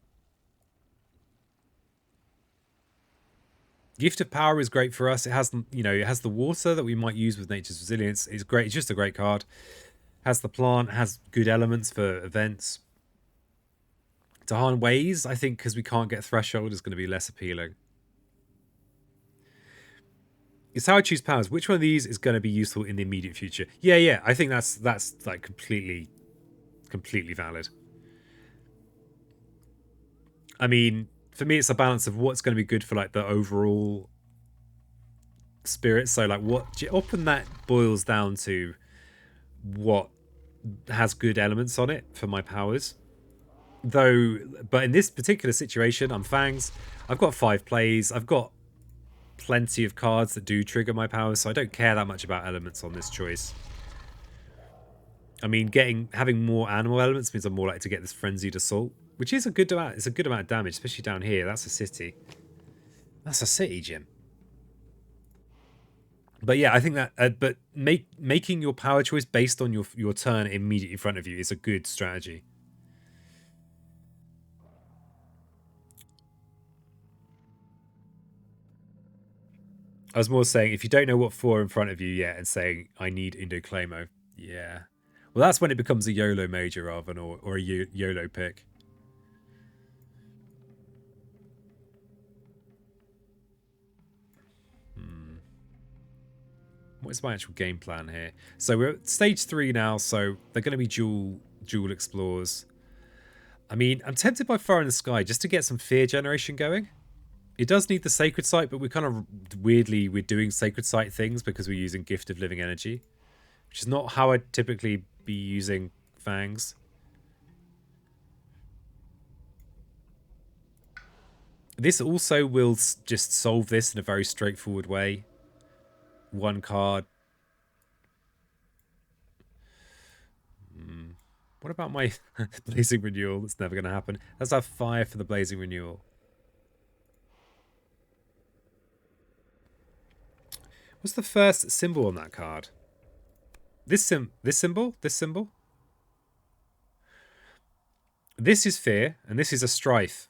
Gift of Power is great for us. It has, it has the water that we might use with Nature's Resilience. It's great. It's just a great card. Has the plant, has good elements for events. Dahan Ways, I think, because we can't get Threshold, is going to be less appealing. It's how I choose powers. Which one of these is going to be useful in the immediate future? Yeah. I think that's like completely valid. I mean, for me, it's a balance of what's going to be good for like the overall spirit. So like often that boils down to what has good elements on it for my powers. But in this particular situation, I'm Fangs. I've got 5 plays. I've got plenty of cards that do trigger my powers, so I don't care that much about elements on this choice. I mean, having more animal elements means I'm more likely to get this Frenzied Assault, which is a good amount. It's a good amount of damage, especially down here. That's a city. That's a city, Jim. But yeah, I think that. But making your power choice based on your turn immediately in front of you is a good strategy. I was more saying, if you don't know what 4 in front of you yet and saying, I need Indoclamo. Yeah. Well, that's when it becomes a YOLO major rather than or a YOLO pick. What is my actual game plan here? So we're at stage 3 now, so they're going to be dual explorers. I mean, I'm tempted by Fire in the Sky just to get some fear generation going. It does need the Sacred Sight, but we're doing Sacred Sight things because we're using Gift of Living Energy, which is not how I'd typically be using Fangs. This also will just solve this in a very straightforward way. 1 card. What about my Blazing Renewal? That's never going to happen. Let's have 5 for the Blazing Renewal. What's the first symbol on that card? This symbol? This symbol? This is Fear, and this is a Strife.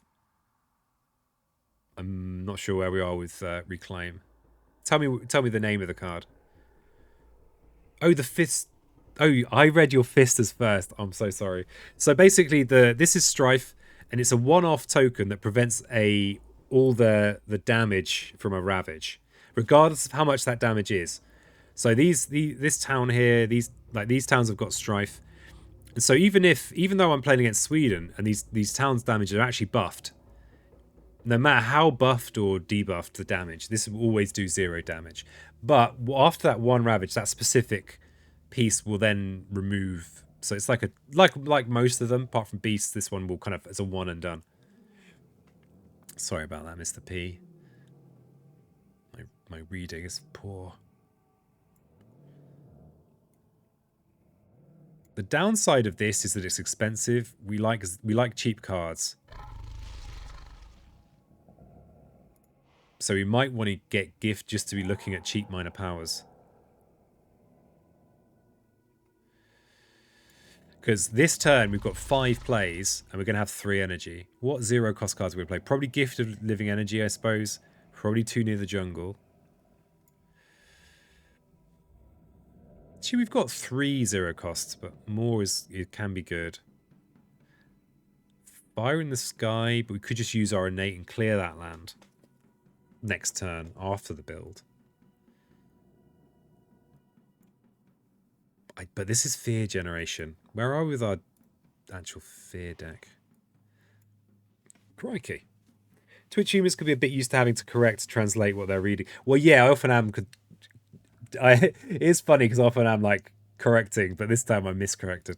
I'm not sure where we are with Reclaim. Tell me the name of the card. Oh, the Fist. Oh, I read your Fist as first. I'm so sorry. So basically, this is Strife, and it's a one-off token that prevents all the damage from a Ravage, regardless of how much that damage is. So this town here, these towns have got Strife. So even though I'm playing against Sweden and these towns' damage are actually buffed, no matter how buffed or debuffed the damage, this will always do 0 damage. But after that one ravage, that specific piece will then remove. So it's like like most of them, apart from beasts, this one will kind of as a one and done. Sorry about that, Mr. P. My reading is poor. The downside of this is that it's expensive. We like cheap cards. So we might want to get gift just to be looking at cheap minor powers. Because this turn we've got 5 plays and we're going to have 3 energy. What 0 cost cards are we going to play? Probably Gift of Living Energy, I suppose. Probably 2 Near the Jungle. Actually, we've got 3 0 costs, but more it can be good. Fire in the Sky, but we could just use our innate and clear that land next turn after the build. But this is Fear Generation. Where are we with our actual Fear deck? Crikey. Twitch humans could be a bit used to having to translate what they're reading. Well, yeah, I often am. It's funny because often I'm like correcting, but this time I miscorrected.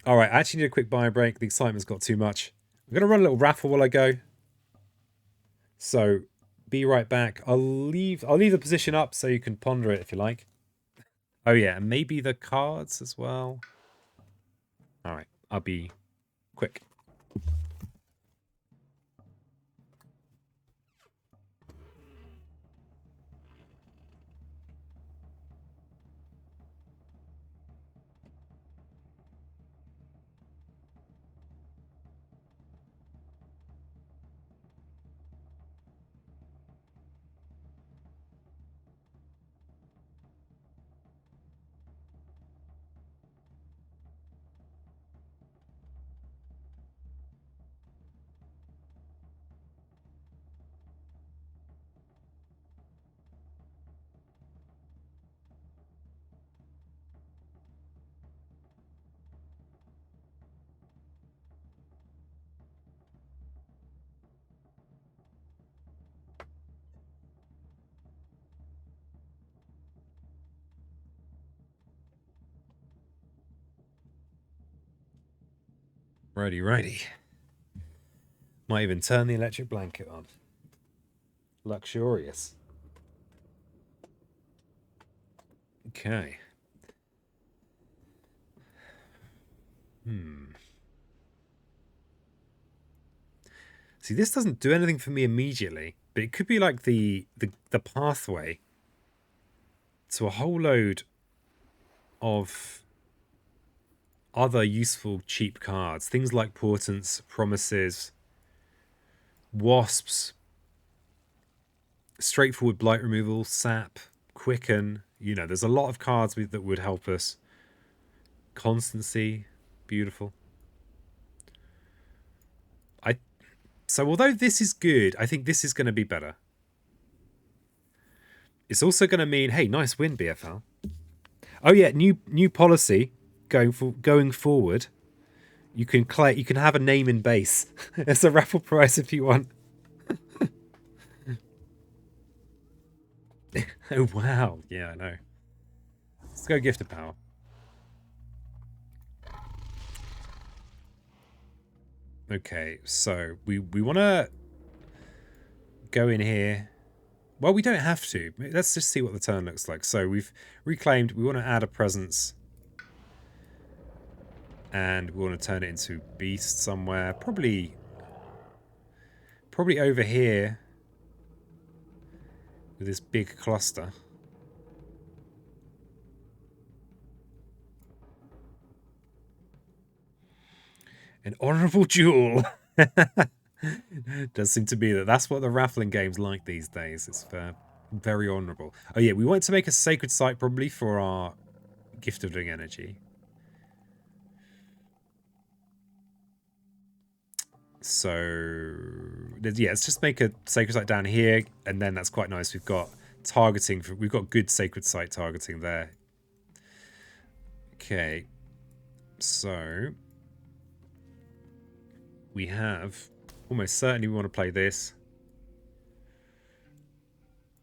All right, I actually need a quick bio break. The excitement's got too much. I'm going to run a little raffle while I go. So be right back. I'll leave the position up so you can ponder it if you like. Oh yeah, and maybe the cards as well. All right, I'll be quick. Righty. Might even turn the electric blanket on. Luxurious. Okay. See, this doesn't do anything for me immediately, but it could be like the pathway to a whole load of other useful cheap cards. Things like Portents, Promises, Wasps, straightforward Blight Removal, Sap, Quicken. You know, there's a lot of cards that would help us. Constancy, beautiful. So although this is good, I think this is going to be better. It's also going to mean, hey, nice win, BFL. Oh yeah, new policy going forward. You can have a name in base. It's a raffle prize if you want. Oh wow, yeah, I know. Let's go Gift of Power. Okay, so we want to go in here. Well, we don't have to. Let's just see what the turn looks like. So we've reclaimed. We want to add a presence. And we want to turn it into beast somewhere. Probably over here. With this big cluster. An honourable duel. Does seem to be that's what the raffling game's like these days. It's very honourable. Oh yeah, we want to make a sacred site probably for our Gift of Living Energy. So yeah, let's just make a sacred site down here, and then that's quite nice. We've got targeting. We've got good sacred site targeting there. Okay. So we have almost certainly we want to play this.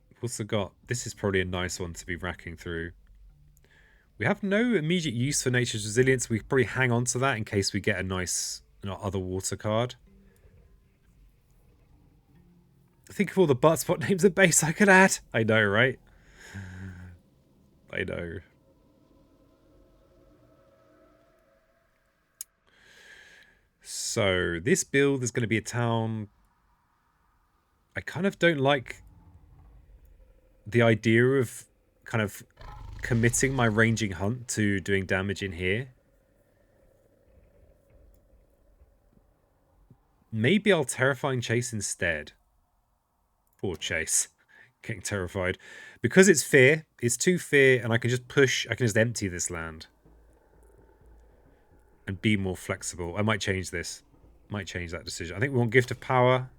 We've also got, this is probably a nice one to be racking through. We have no immediate use for Nature's Resilience. We probably hang on to that in case we get a nice other water card. Think of all the butt spot names at base I could add. I know, right? I know. So this build is going to be a town. I kind of don't like the idea of kind of committing my ranging hunt to doing damage in here. Maybe I'll Terrifying Chase instead. Poor Chase. Getting terrified. Because it's fear, it's 2 fear, and I can just push, I can just empty this land. And be more flexible. I might change this. Might change that decision. I think we want Gift of Power.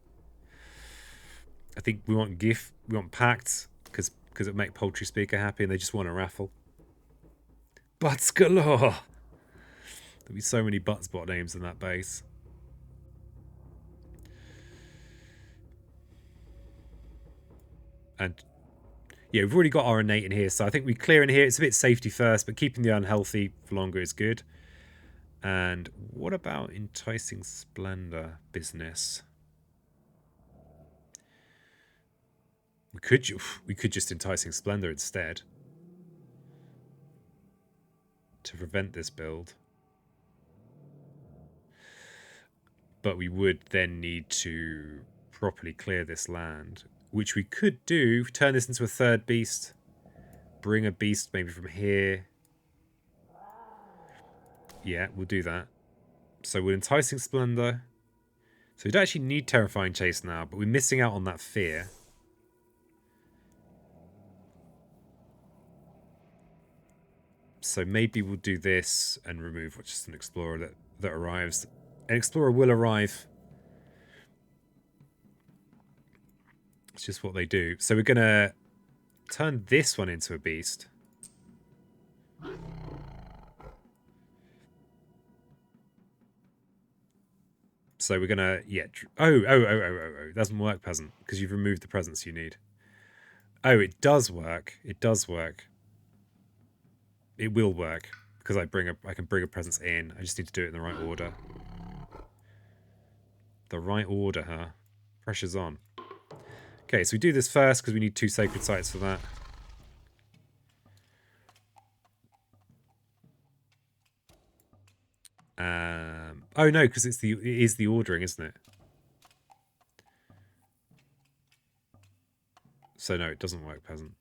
I think we want Gift, we want Pact, because it'll make Poultry Speaker happy, and they just want a raffle. Butts galore! There'll be so many butt spot names in that base. And yeah, we've already got our innate in here, so I think we clear in here. It's a bit safety first, but keeping the unhealthy for longer is good. And what about Enticing Splendor business? We could just Enticing Splendor instead to prevent this build. But we would then need to properly clear this land, which we could do. Turn this into a 3rd beast. Bring a beast maybe from here. Yeah, we'll do that. So we're Enticing Splendor. So we don't actually need Terrifying Chase now, but we're missing out on that fear. So maybe we'll do this and remove just an Explorer that arrives. An Explorer will arrive. It's just what they do. So we're going to turn this one into a beast. So we're going to... Yeah. Oh. It doesn't work, Peasant, because you've removed the presents you need. Oh, it does work. It does work. It will work because I can bring a presence in. I just need to do it in the right order. The right order, huh? Pressure's on. Okay, so we do this first because we need 2 sacred sites for that. Oh no, because it is the ordering, isn't it? So no, it doesn't work, Peasant.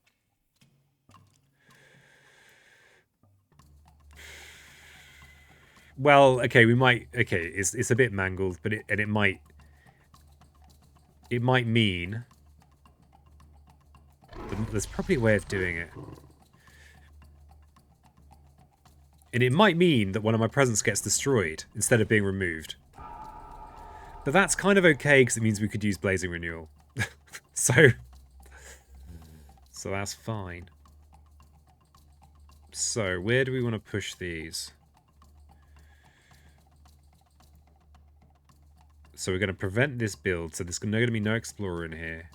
Well, okay, we might. Okay, it's a bit mangled, but it might mean there's probably a way of doing it, and it might mean that one of my presents gets destroyed instead of being removed. But that's kind of okay because it means we could use Blazing Renewal, so that's fine. So where do we want to push these? So we're going to prevent this build. So there's going to be no Explorer in here.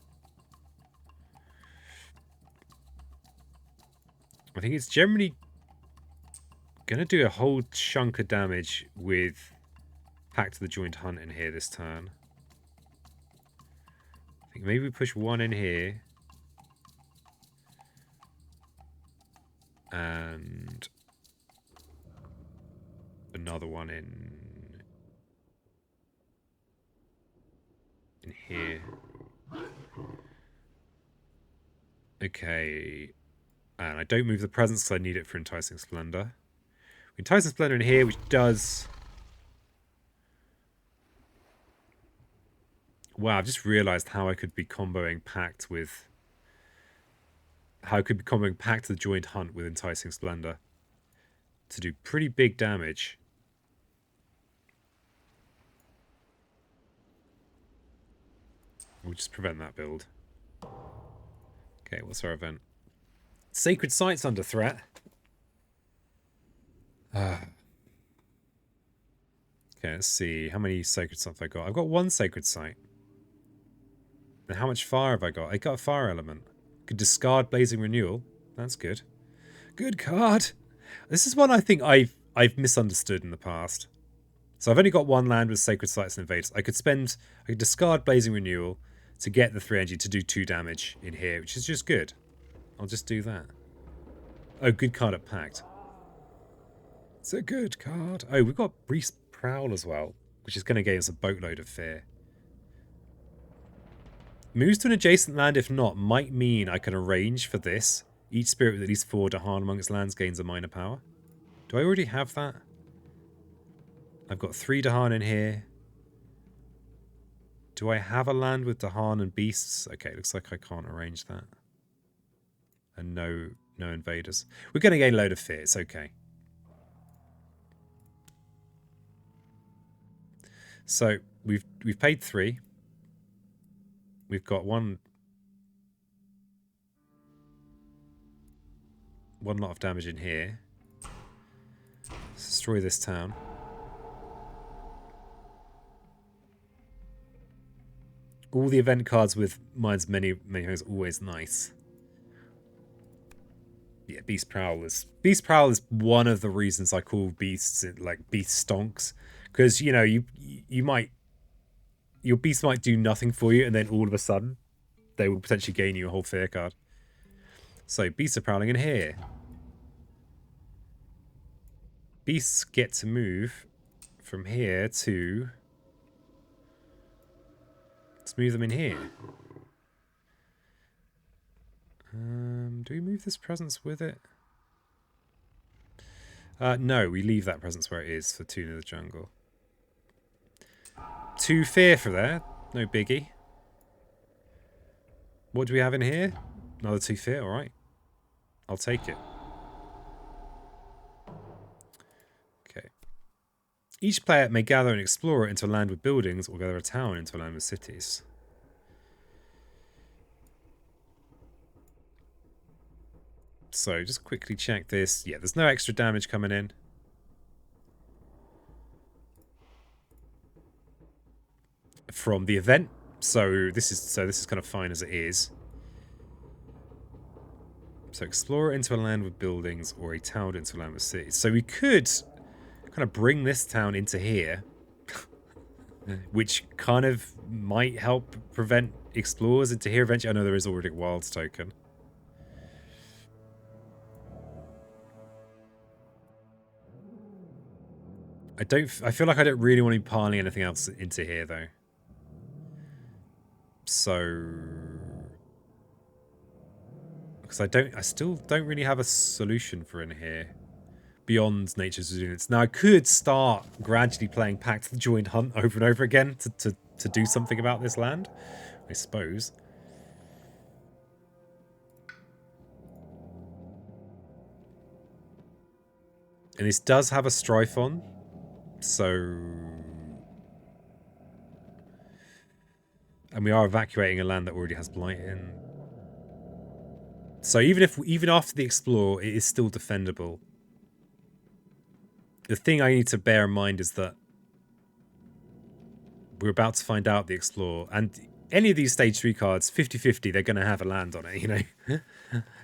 I think it's generally going to do a whole chunk of damage with Pact to the Joint Hunt in here this turn. I think maybe we push 1 in here. And another one in here. Okay. And I don't move the presence because I need it for Enticing Splendor. Enticing Splendor in here, which does... Wow, I've just realised how I could be comboing Pact with... How I could be comboing Pact to the Joint Hunt with Enticing Splendor to do pretty big damage. We'll just prevent that build. Okay, what's our event? Sacred Site's under threat. Okay, let's see. How many sacred sites have I got? I've got one sacred site. And how much fire have I got? I got a fire element. Could discard blazing renewal. That's good. Good card. This is one I think I've misunderstood in the past. So I've only got one land with sacred sites and invaders. I could discard blazing renewal to get the 3 energy to do 2 damage in here, which is just good. I'll just do that. Oh, good card at Pact. It's a good card. Oh, we've got Breeze Prowl as well, which is going to give us a boatload of fear. Moves to an adjacent land, if not, might mean I can arrange for this. Each spirit with at least 4 Dahan among its lands gains a minor power. Do I already have that? I've got 3 Dahan in here. Do I have a land with Dahan and beasts? Okay, looks like I can't arrange that. And no invaders. We're going to gain a load of fear. It's okay. So we've paid 3. We've got one lot of damage in here. Let's destroy this town. All the event cards with mines many homes always nice. Yeah, Beast Prowl is one of the reasons I call beasts like beast stonks, because you know your beast might do nothing for you, and then all of a sudden they will potentially gain you a whole fear card. So beasts are prowling in here. Beasts get to move from here to... Let's move them in here. Do we move this presence with it? No, we leave that presence where it is for Tune of the Jungle. 2 fear for there. No biggie. What do we have in here? Another 2 fear, alright. I'll take it. Okay. Each player may gather an explorer into a land with buildings or gather a town into a land with cities. So just quickly check this. Yeah, there's no extra damage coming in. From the event. So this is kind of fine as it is. So explorer into a land with buildings or a town into a land with cities. So we could kind of bring this town into here, which kind of might help prevent explorers into here eventually. I know there is already a wilds token. I feel like I don't really want to be piling anything else into here though. So, because I still don't really have a solution for in here beyond nature's units. Now I could start gradually playing Pact the Joined Hunt over and over again to do something about this land, I suppose. And this does have a strife on, so... And we are evacuating a land that already has blight in. So even after the explore, it is still defendable. The thing I need to bear in mind is that we're about to find out the explore, and any of these stage 3 cards, 50-50, they're going to have a land on it, you know.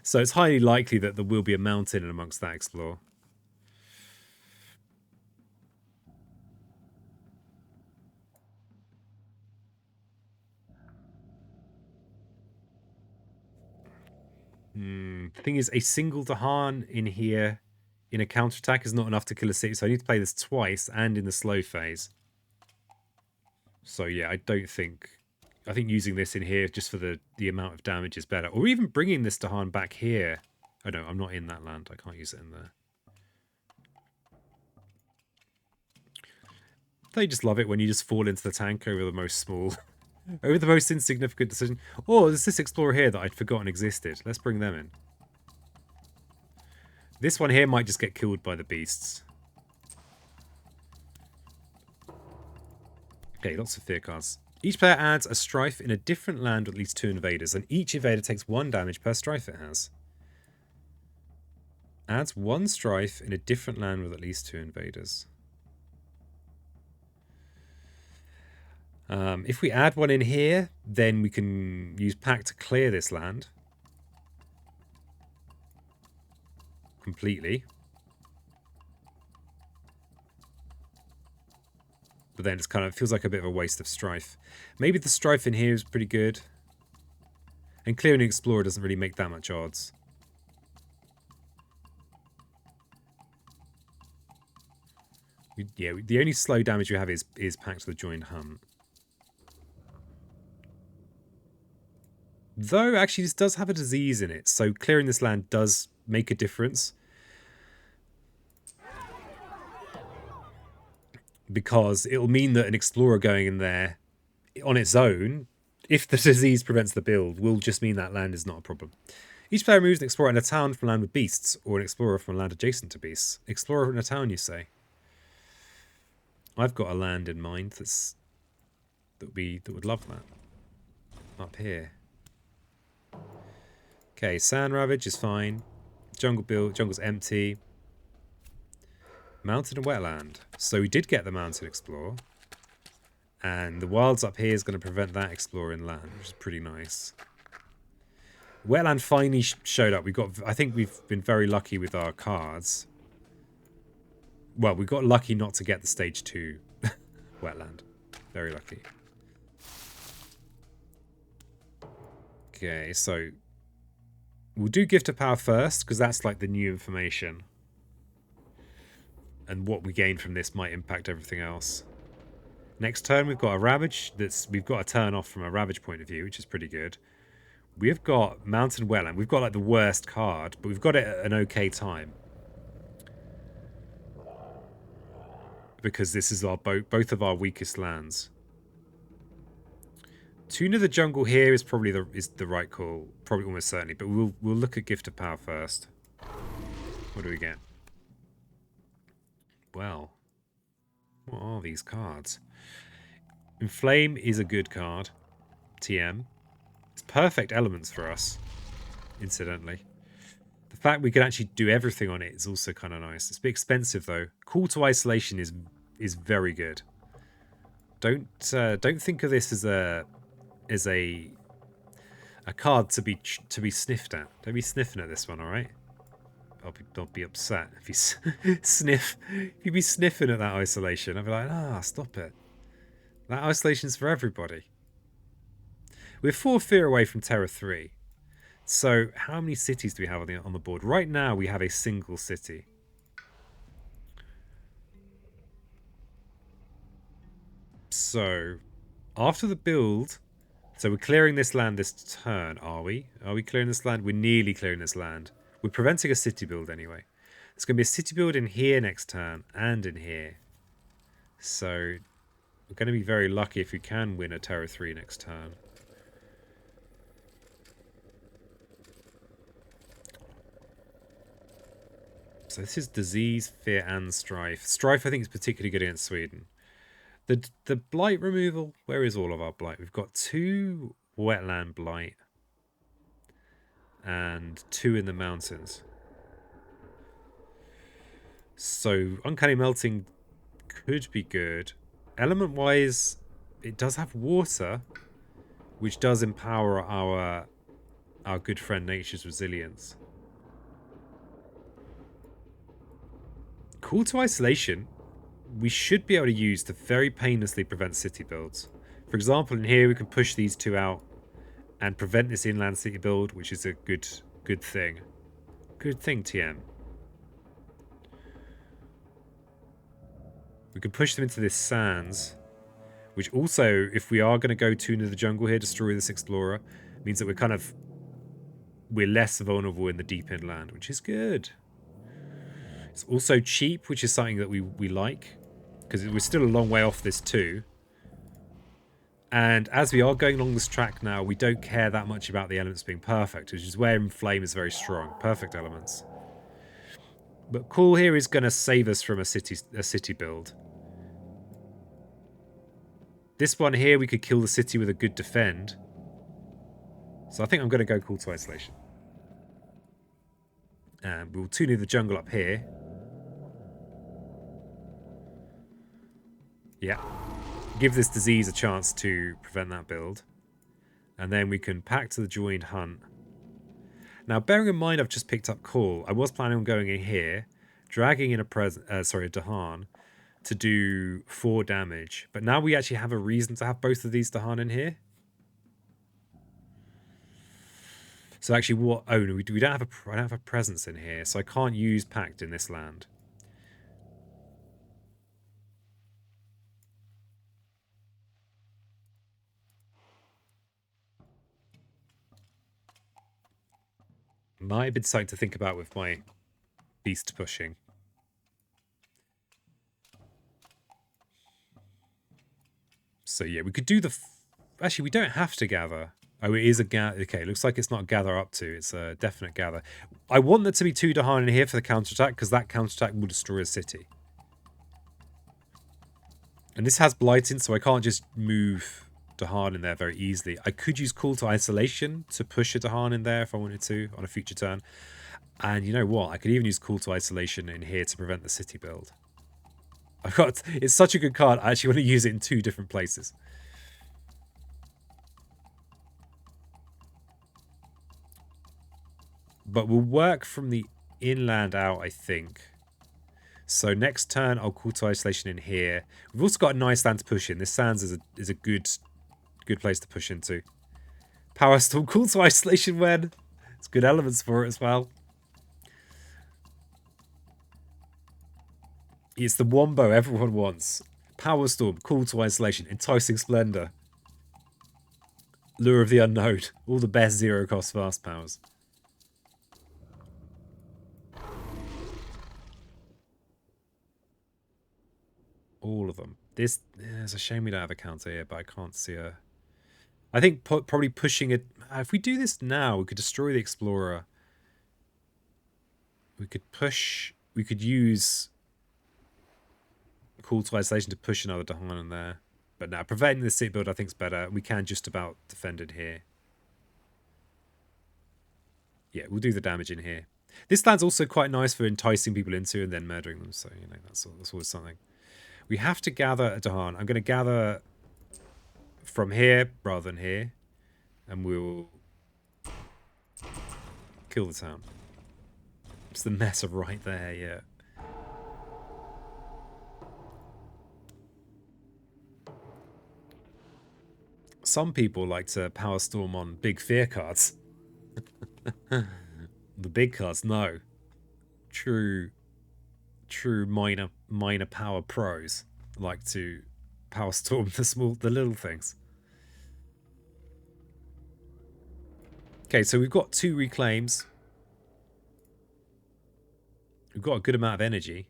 So it's highly likely that there will be a mountain in amongst that explore. The thing is, a single Dahan in here in a counterattack is not enough to kill a city, so I need to play this twice and in the slow phase. So yeah, I think using this in here just for the amount of damage is better. Or even bringing this Dahan back here. Oh no, I'm not in that land. I can't use it in there. They just love it when you just fall into the tank over the most small... over the most insignificant decision. Oh, there's this explorer here that I'd forgotten existed. Let's bring them in. This one here might just get killed by the beasts. Okay, lots of fear cards. Each player adds a strife in a different land with at least 2 invaders, and each invader takes 1 damage per strife it has. Adds 1 strife in a different land with at least 2 invaders. If we add 1 in here, then we can use Pact to clear this land completely. But then it's kind of feels like a bit of a waste of strife. Maybe the strife in here is pretty good. And clearing an explorer doesn't really make that much odds. The only slow damage you have is Pact to the Joined Hunt. Though, actually, this does have a disease in it, so clearing this land does make a difference. Because it'll mean that an explorer going in there on its own, if the disease prevents the build, will just mean that land is not a problem. Each player moves an explorer in a town from a land with beasts, or an explorer from a land adjacent to beasts. Explorer in a town, you say? I've got a land in mind that would love that. Up here. Okay, Sand Ravage is fine. Jungle's empty. Mountain and wetland. So we did get the mountain explorer. And the wilds up here is going to prevent that exploring land, which is pretty nice. Wetland finally showed up. I think we've been very lucky with our cards. Well, we got lucky not to get the stage 2 wetland. Very lucky. Okay, so we'll do Gift of Power first, because that's like the new information. And what we gain from this might impact everything else. Next turn, we've got a Ravage. We've got a turn off from a Ravage point of view, which is pretty good. We've got Mountain Wetland. We've got like the worst card, but we've got it at an okay time. Because this is our both of our weakest lands. Tune of the Jungle here is probably the right call. Probably almost certainly, but we'll look at Gift of Power first. What do we get? Well, what are these cards? Inflame is a good card. TM. It's perfect elements for us, incidentally. The fact we can actually do everything on it is also kind of nice. It's a bit expensive, though. Call to Isolation is very good. Don't think of this as a card to be sniffed at. Don't be sniffing at this one, all right? I'll be upset if you if you be sniffing at that isolation. I'll be like, stop it. That isolation's for everybody. We're 4 fear away from Terra 3. So how many cities do we have on the board? Right now we have a single city. So after the build, so we're clearing this land this turn, are we? Are we clearing this land? We're nearly clearing this land. We're preventing a city build anyway. There's going to be a city build in here next turn and in here. So we're going to be very lucky if we can win a Terra 3 next turn. So this is Disease, Fear and Strife. Strife I think is particularly good against Sweden. The Blight removal, where is all of our Blight? We've got 2 Wetland Blight. And 2 in the mountains. So Uncanny Melting could be good. Element wise, it does have water, which does empower our good friend Nature's Resilience. Call to Isolation we should be able to use to very painlessly prevent city builds. For example, in here we can push these 2 out and prevent this inland city build, which is a good thing. Good thing, TM. We can push them into this sands, which also, if we are going to go Tune of the Jungle here, destroy this explorer, means that we're less vulnerable in the deep inland, which is good. It's also cheap, which is something that we like, because we're still a long way off this too. And as we are going along this track now, we don't care that much about the elements being perfect, which is where Inflame is very strong. Perfect elements. But Cool here is going to save us from a city build. This one here, we could kill the city with a good defend. So I think I'm going to go Call to Isolation. And we'll tune the jungle up here. Yeah. Give this disease a chance to prevent that build. And then we can pack to the joined hunt. Now, bearing in mind I've just picked up Call, I was planning on going in here, dragging in a Dahan to do 4 damage. But now we actually have a reason to have both of these Dahan in here. So actually, what? Oh no, we don't have I don't have a presence in here, so I can't use Pact in this land. Might have been something to think about with my beast pushing. So yeah, we could do the. Actually, we don't have to gather. Oh, it is a gather. Okay, looks like it's not a gather up to. It's a definite gather. I want there to be 2 Dahan in here for the counterattack, because that counterattack will destroy a city. And this has blighting, so I can't just move Dahan in there very easily. I could use Call to Isolation to push a Dahan in there if I wanted to on a future turn. And you know what? I could even use Call to Isolation in here to prevent the city build. It's such a good card. I actually want to use it in 2 different places. But we'll work from the inland out, I think. So next turn, I'll Call to Isolation in here. We've also got a nice land to push in. This Sands is a good place to push into. Power Storm, Call to Isolation when? It's good elements for it as well. It's the wombo everyone wants. Power Storm, Call to Isolation, Enticing Splendor, Lure of the Unknown. All the best 0-cost fast powers. All of them. It's a shame we don't have a counter here, but I can't see a... I think probably pushing it... If we do this now, we could destroy the Explorer. We could push... We could use Call to Isolation to push another Dahan in there. But now, preventing the city build I think is better. We can just about defend it here. Yeah, we'll do the damage in here. This land's also quite nice for enticing people into and then murdering them. So, you know, that's always something. We have to gather a Dahan. I'm going to gather from here rather than here. And we'll kill the town. It's the mesa right there, yeah. Some people like to power storm on big fear cards. The big cards, no. True minor power pros like to power storm the little things. Okay, so we've got 2 reclaims. We've got a good amount of energy.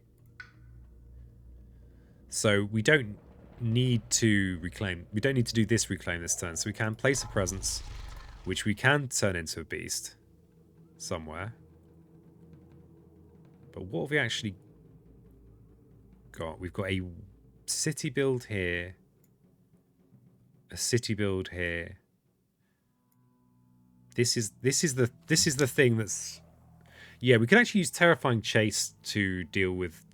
So we don't need to reclaim. We don't need to do this reclaim this turn. So we can place a presence, which we can turn into a beast somewhere. But what have we actually got? We've got a city build here, a city build here. This is the thing that's... Yeah, we can actually use Terrifying Chase to deal with...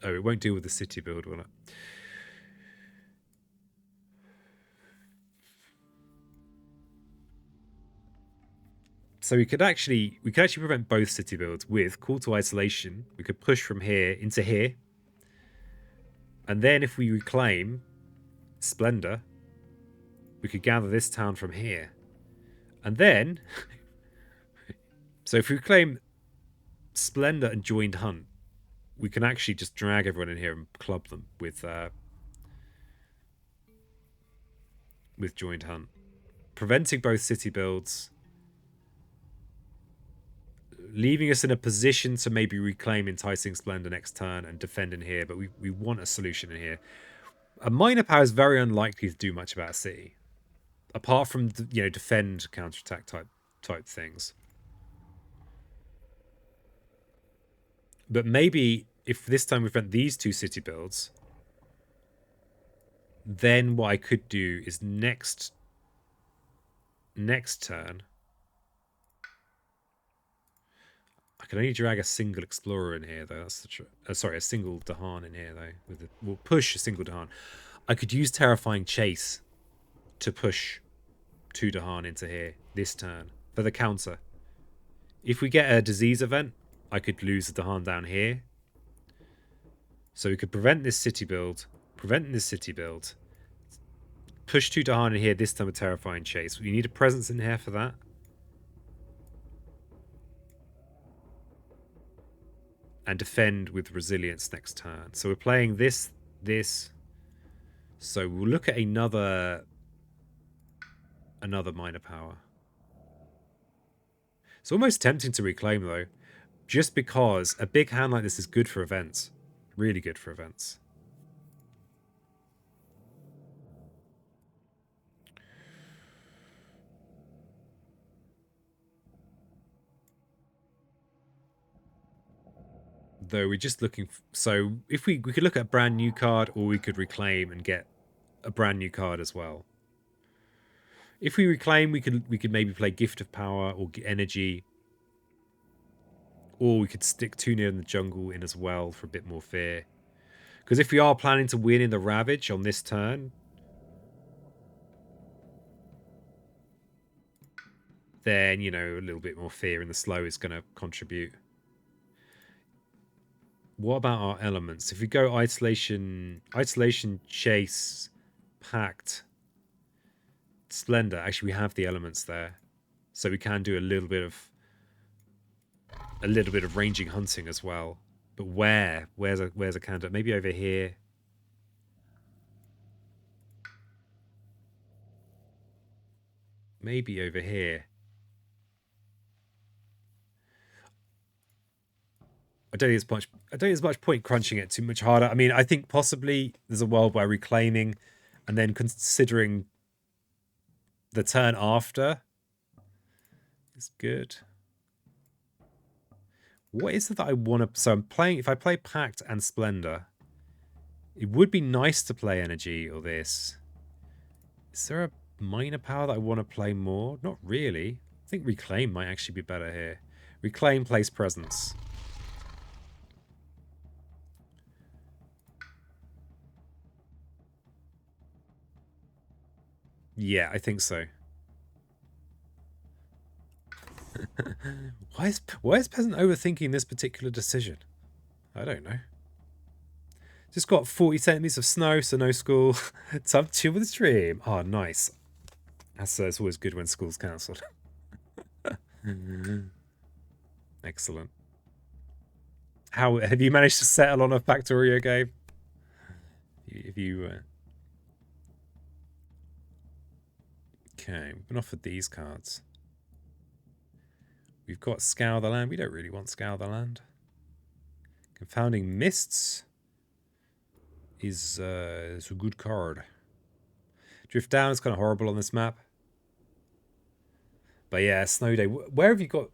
Oh, it won't deal with the city build, will it? So we could actually prevent both city builds with Call to Isolation. We could push from here into here. And then if we reclaim Splendor, we could gather this town from here. And then... So if we claim Splendor and Joined Hunt, we can actually just drag everyone in here and club them with Joined Hunt. Preventing both city builds. Leaving us in a position to maybe reclaim Enticing Splendor next turn and defend in here, but we want a solution in here. A minor power is very unlikely to do much about a city. Apart from, you know, defend, counterattack type things. But maybe if this time we prevent these 2 city builds, then what I could do is next turn, I can only drag a single explorer in here, though. That's the sorry, a single Dahan in here, though. We'll push a single Dahan. I could use Terrifying Chase to push 2 Dahan into here this turn for the counter. If we get a disease event, I could lose the Dahan down here. So we could prevent this city build, push 2 Dahan in here this time with Terrifying Chase. We need a presence in here for that. And defend with resilience next turn. So we're playing this. So we'll look at another minor power. It's almost tempting to reclaim, though, just because a big hand like this is good for events. Really good for events. Though we're just looking... So if we could look at a brand new card, or we could reclaim and get a brand new card as well. If we reclaim, we could maybe play Gift of Power or Energy. Or we could stick 2 near in the jungle in as well for a bit more fear. Because if we are planning to win in the Ravage on this turn, then, you know, a little bit more fear in the slow is going to contribute. What about our elements? If we go Isolation, Chase, Pact, Splendor. Actually, we have the elements there. So we can do a little bit of ranging hunting as well. But where? Where's a candidate? Maybe over here. Maybe over here. I don't think there's much point crunching it too much harder. I mean, I think possibly there's a world where reclaiming and then considering the turn after is good. What is it that I want to... So I'm playing... If I play Pact and Splendor, it would be nice to play Energy or this. Is there a minor power that I want to play more? Not really. I think Reclaim might actually be better here. Reclaim plays Presence. Yeah, I think so. Why is Peasant overthinking this particular decision? I don't know. Just got 40 centimeters of snow, so no school. Time to chill with the stream. Oh, nice. It's always good when school's cancelled. Excellent. How have you managed to settle on a Factorio game? If you... Okay, we've been offered these cards. We've got Scour the Land. We don't really want Scour the Land. Confounding Mists is a good card. Drift Down is kind of horrible on this map. But yeah, Snow Day. Where have you got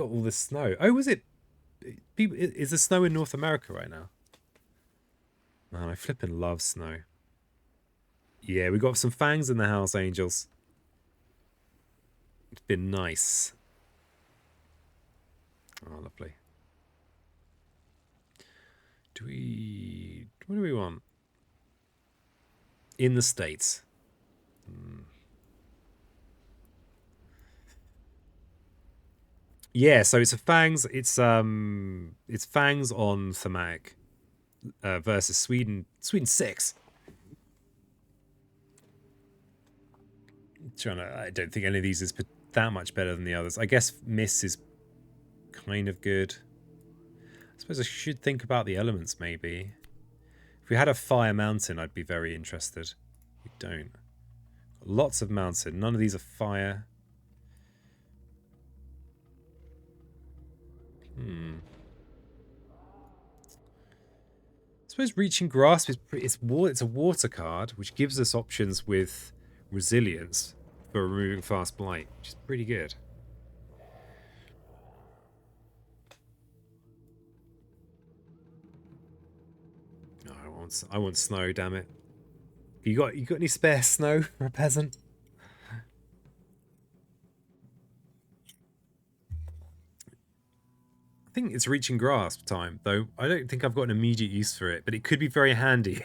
all this snow? Oh, was it... People, is there snow in North America right now? Man, I flipping love snow. Yeah, we got some Fangs in the house, Angels. It's been nice. Oh, lovely. What do we want? In the States. Yeah, so it's a Fangs. It's Fangs on thematic versus Sweden. Sweden 6. I don't think any of these is that much better than the others. I guess Miss is kind of good. I suppose I should think about the elements, maybe. If we had a Fire Mountain, I'd be very interested. We don't. Lots of mountain. None of these are fire. I suppose Reaching Grasp is it's a water card, which gives us options with resilience for removing Fast Blight, which is pretty good. No, I want snow, damn it. You got any spare snow for a peasant? I think it's reaching grasp time, though. I don't think I've got an immediate use for it, but it could be very handy.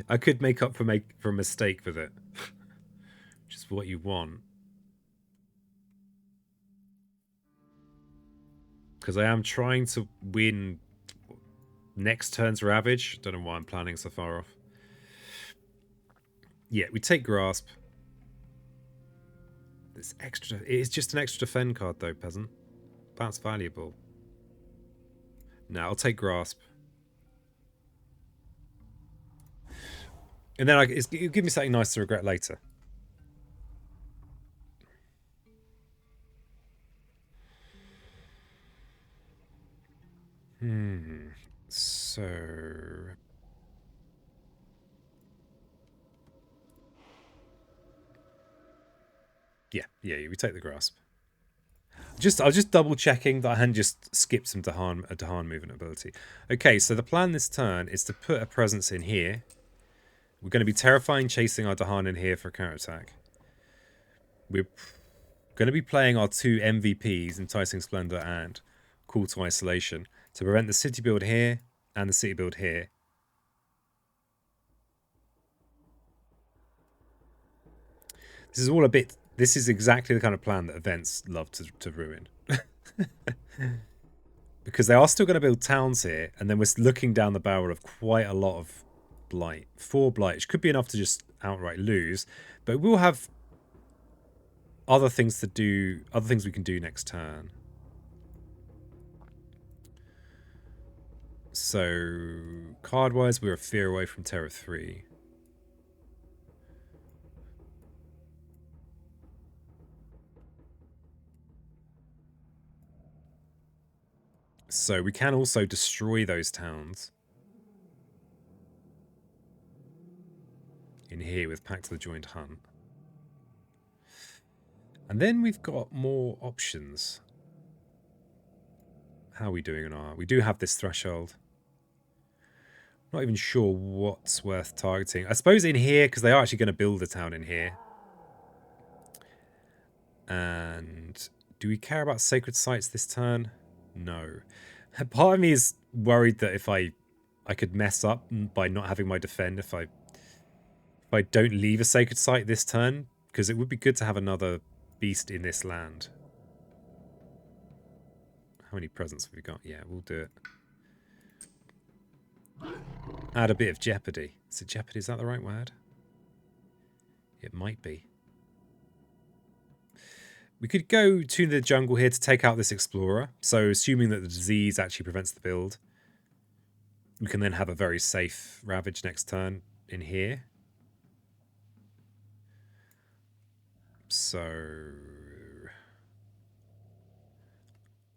I could make up for a mistake with it, which is what you want. Because I am trying to win next turn's Ravage. Don't know why I'm planning so far off. Yeah, we take Grasp. It's extra. It's just an extra defend card, though, peasant. That's valuable. No, I'll take Grasp. And then it'll give me something nice to regret later. So... Yeah, we take the Grasp. I was just double checking that I hadn't just skipped some Dahan movement ability. Okay, so the plan this turn is to put a presence in here. We're going to be terrifying chasing our Dahan in here for a counter attack. We're going to be playing our two MVPs, Enticing Splendor and Call to Isolation, to prevent the city build here and the city build here. This is all a bit... This is exactly the kind of plan that events love to ruin. Because they are still going to build towns here, and then we're looking down the barrel of quite a lot of Blight. 4 Blight, which could be enough to just outright lose, but we'll have other things to do, other things we can do next turn. So, card-wise, we're a fear away from Terror 3. So we can also destroy those towns in here with Pact of the Joined Hunt. And then we've got more options. How are we doing on our... We do have this threshold. Not even sure what's worth targeting. I suppose in here, because they are actually going to build a town in here. And do we care about sacred sites this turn? No. Part of me is worried that if I could mess up by not having my defend if I don't leave a sacred site this turn, because it would be good to have another beast in this land. How many presents have we got? Yeah, we'll do it. Add a bit of jeopardy. Is it jeopardy? Is that the right word? It might be. We could go to the jungle here to take out this explorer. So assuming that the disease actually prevents the build, we can then have a very safe Ravage next turn in here. So...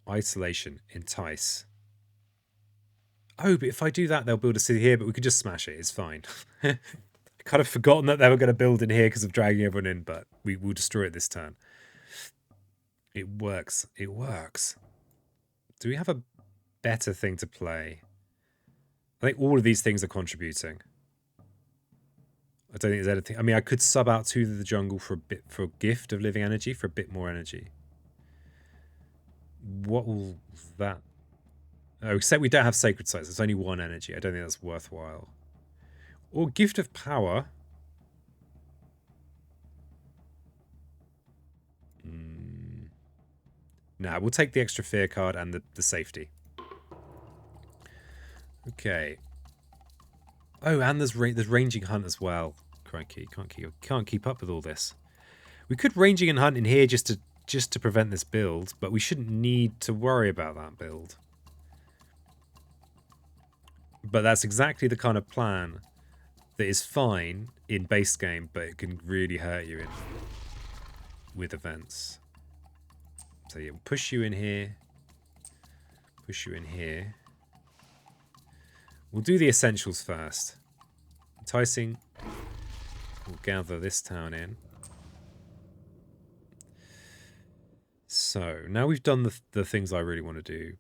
Isolation, Entice. Oh, but if I do that, they'll build a city here, but we could just smash it. It's fine. I kind of forgotten that they were going to build in here because of dragging everyone in, but we will destroy it this turn. It works. It works. Do we have a better thing to play? I think all of these things are contributing. I don't think there's anything. I mean, I could sub out to the jungle for a gift of living energy for a bit more energy. What will that... Oh, except we don't have sacred sites. There's only 1 energy. I don't think that's worthwhile. Or gift of power. Nah, we'll take the extra fear card and the safety. Okay. Oh, and there's ranging hunt as well. Crikey, can't keep up with all this. We could ranging and hunt in here just to prevent this build, but we shouldn't need to worry about that build. But that's exactly the kind of plan that is fine in base game, but it can really hurt you with events. So yeah, we'll push you in here. Push you in here. We'll do the essentials first. Enticing. We'll gather this town in. So, now we've done the things I really want to do.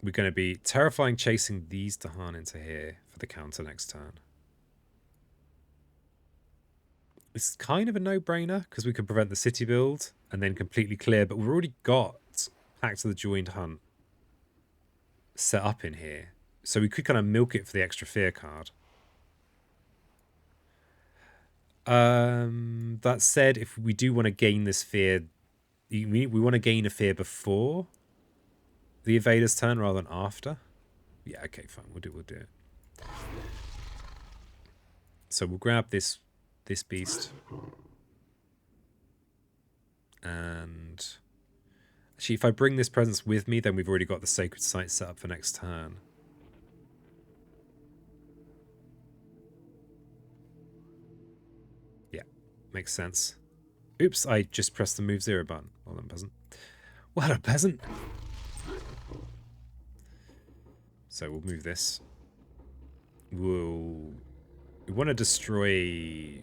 We're going to be terrifying chasing these Dahan into here for the counter next turn. It's kind of a no-brainer because we can prevent the city build and then completely clear, but we've already got Pact of the Joined Hunt. set up in here. So we could kind of milk it for the extra fear card. That said, if we do want to gain this fear, we want to gain a fear before the invader's turn rather than after. Yeah, okay, fine. We'll do it. So we'll grab this beast. And actually, if I bring this presence with me, then we've already got the sacred site set up for next turn. Yeah, makes sense. Oops, I just pressed the move 0 button. Well done, peasant. Well done, peasant. So we'll move this. We want to destroy...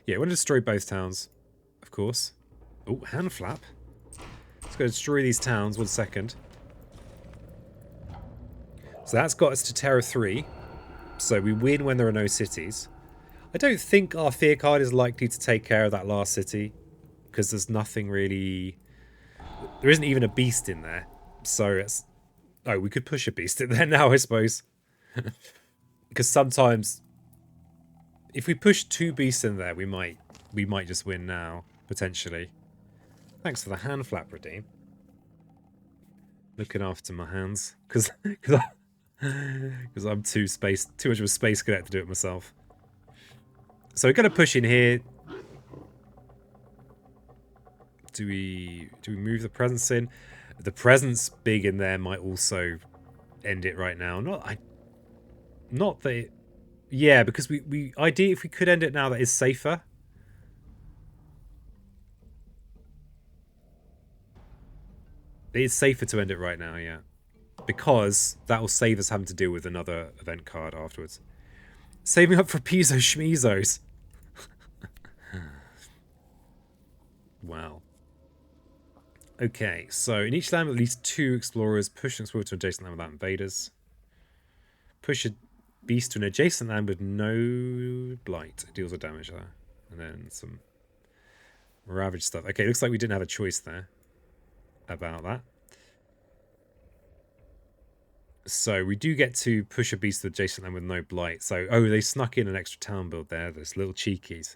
Yeah, we want to destroy both towns, of course. Oh, hand flap. Let's go destroy these towns. 1 second. So that's got us to Terror 3. So we win when there are no cities. I don't think our fear card is likely to take care of that last city, because there's nothing really... There isn't even a beast in there. So it's... Oh, we could push a beast in there now, I suppose. Because sometimes... If we push 2 beasts in there, we might just win now, potentially. Thanks for the hand flap, Redeem. Looking after my hands. Because I'm too much of a space cadet to do it myself. So we're going to push in here. Do we move the presence in? The presence big in there might also end it right now. Not that it, yeah, because we ideally if we could end it now, that is safer. It is safer to end it right now, yeah. Because that will save us having to deal with another event card afterwards. Saving up for Piezo Schmeezos. Wow. Okay, so in each land with at least 2 explorers, push an explorer to an adjacent land without invaders. Push a beast to an adjacent land with no blight. It deals with damage there. And then some ravage stuff. Okay, looks like we didn't have a choice there about that. So we do get to push a beast to the adjacent land with no blight. So, oh, they snuck in an extra town build there. Those little cheekies.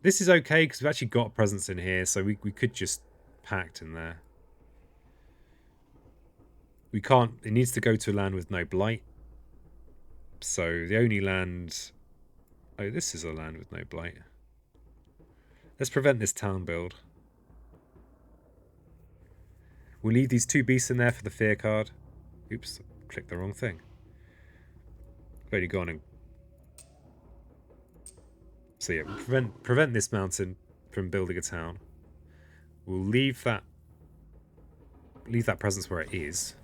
This is okay because we've actually got a presence in here, so we could just pact in there. We can't... It needs to go to a land with no blight. So the only land... Oh, this is a land with no blight. Let's prevent this town build. We'll leave these 2 beasts in there for the fear card. Oops, clicked the wrong thing. I've only gone and... So yeah, we'll prevent this mountain from building a town. We'll leave that presence where it is.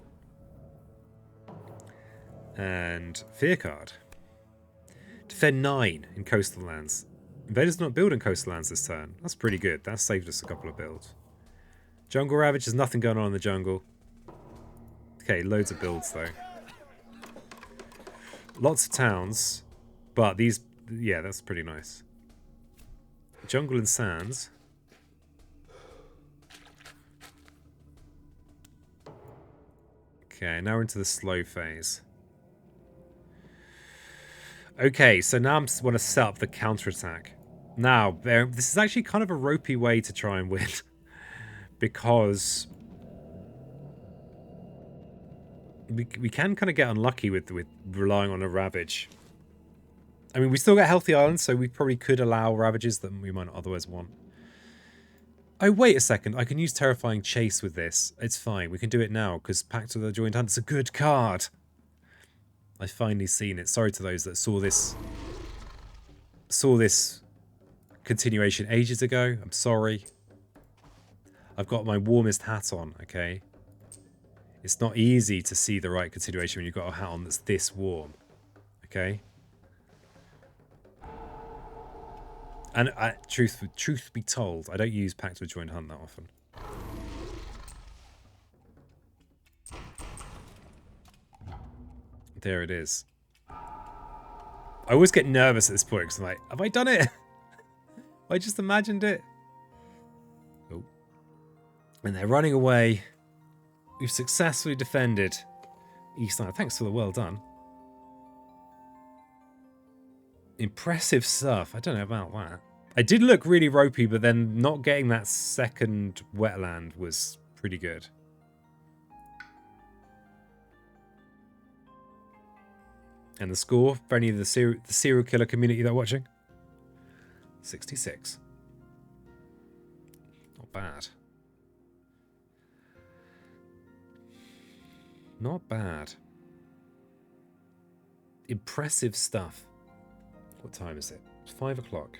And fear card. Defend 9 in coastal lands. Invaders not build in coastal lands this turn. That's pretty good. That saved us a couple of builds. Jungle Ravage, there's nothing going on in the jungle. Okay, loads of builds though. Lots of towns, but these... Yeah, that's pretty nice. Jungle and sands. Okay, now we're into the slow phase. Okay, so now I want to set up the counterattack. Now, this is actually kind of a ropey way to try and win. Because we can kind of get unlucky with relying on a Ravage. I mean, we still get healthy islands, so we probably could allow Ravages that we might not otherwise want. Oh, wait a second. I can use Terrifying Chase with this. It's fine. We can do it now, because Pact of the Joined Hunt's a good card. I've finally seen it. Sorry to those that saw this continuation ages ago. I'm sorry. I've got my warmest hat on, okay? It's not easy to see the right continuation when you've got a hat on that's this warm, okay? And truth be told, I don't use Pact with Joined Hunt that often. There it is. I always get nervous at this point because I'm like, have I done it? Have I just imagined it? Oh. And they're running away. We've successfully defended East Island. Thanks for the well done. Impressive stuff. I don't know about that. I did look really ropey, but then not getting that second wetland was pretty good. And the score for any of the serial killer community that are watching? 66. Not bad. Not bad. Impressive stuff. What time is it? It's 5 o'clock.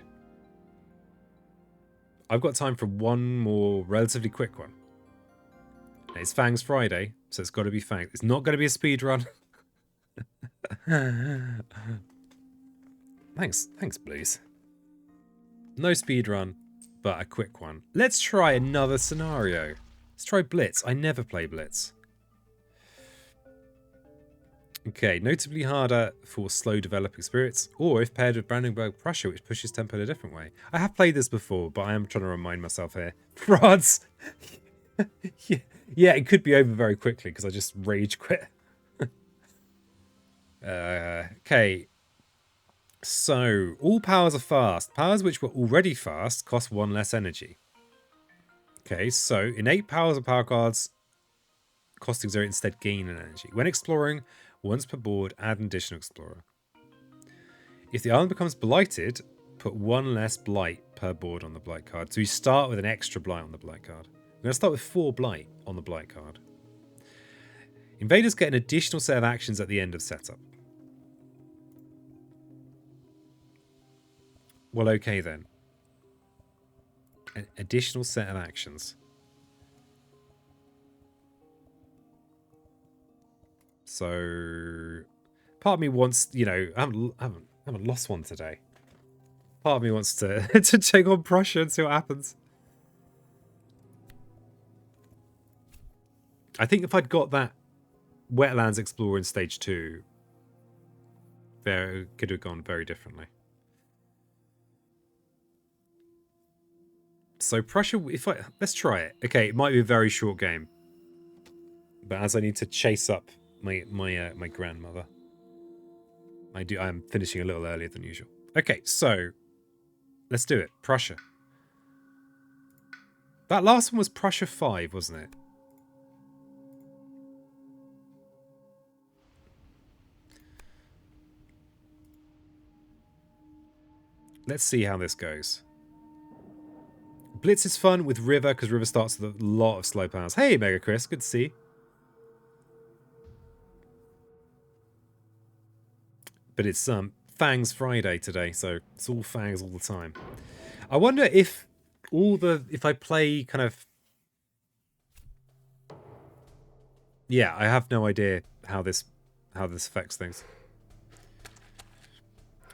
I've got time for one more relatively quick one. It's Fangs Friday, so it's got to be Fangs. It's not going to be a speed run. Thanks, Blues. No speed run, but a quick one. Let's try another scenario. Let's try Blitz. I never play Blitz. Okay, notably harder for slow developing spirits, or if paired with Brandenburg Prussia, which pushes tempo in a different way. I have played this before, but I am trying to remind myself here. Rods! Yeah, it could be over very quickly because I just rage quit. Okay. So, all powers are fast. Powers which were already fast cost 1 less energy. Okay, so innate powers of power cards costing 0 instead gain an energy. When exploring, once per board, add an additional explorer. If the island becomes blighted, put 1 less blight per board on the blight card. So you start with an extra blight on the blight card. I'm going to start with 4 blight on the blight card. Invaders get an additional set of actions at the end of setup. Well, okay then. An additional set of actions. So, part of me wants, you know, I haven't lost one today. Part of me wants to to take on Prussia and see what happens. I think if I'd got that Wetlands Explorer in stage 2, there could have gone very differently. So Prussia, let's try it. Okay, it might be a very short game, but as I need to chase up my grandmother, I'm finishing a little earlier than usual. Okay, so let's do it. Prussia. That last one was Prussia 5, wasn't it? Let's see how this goes. Blitz is fun with River because River starts with a lot of slow powers. Hey, Mega Chris, good to see you. But it's Fangs Friday today, so it's all Fangs all the time. I wonder if I play kind of... Yeah, I have no idea how this affects things.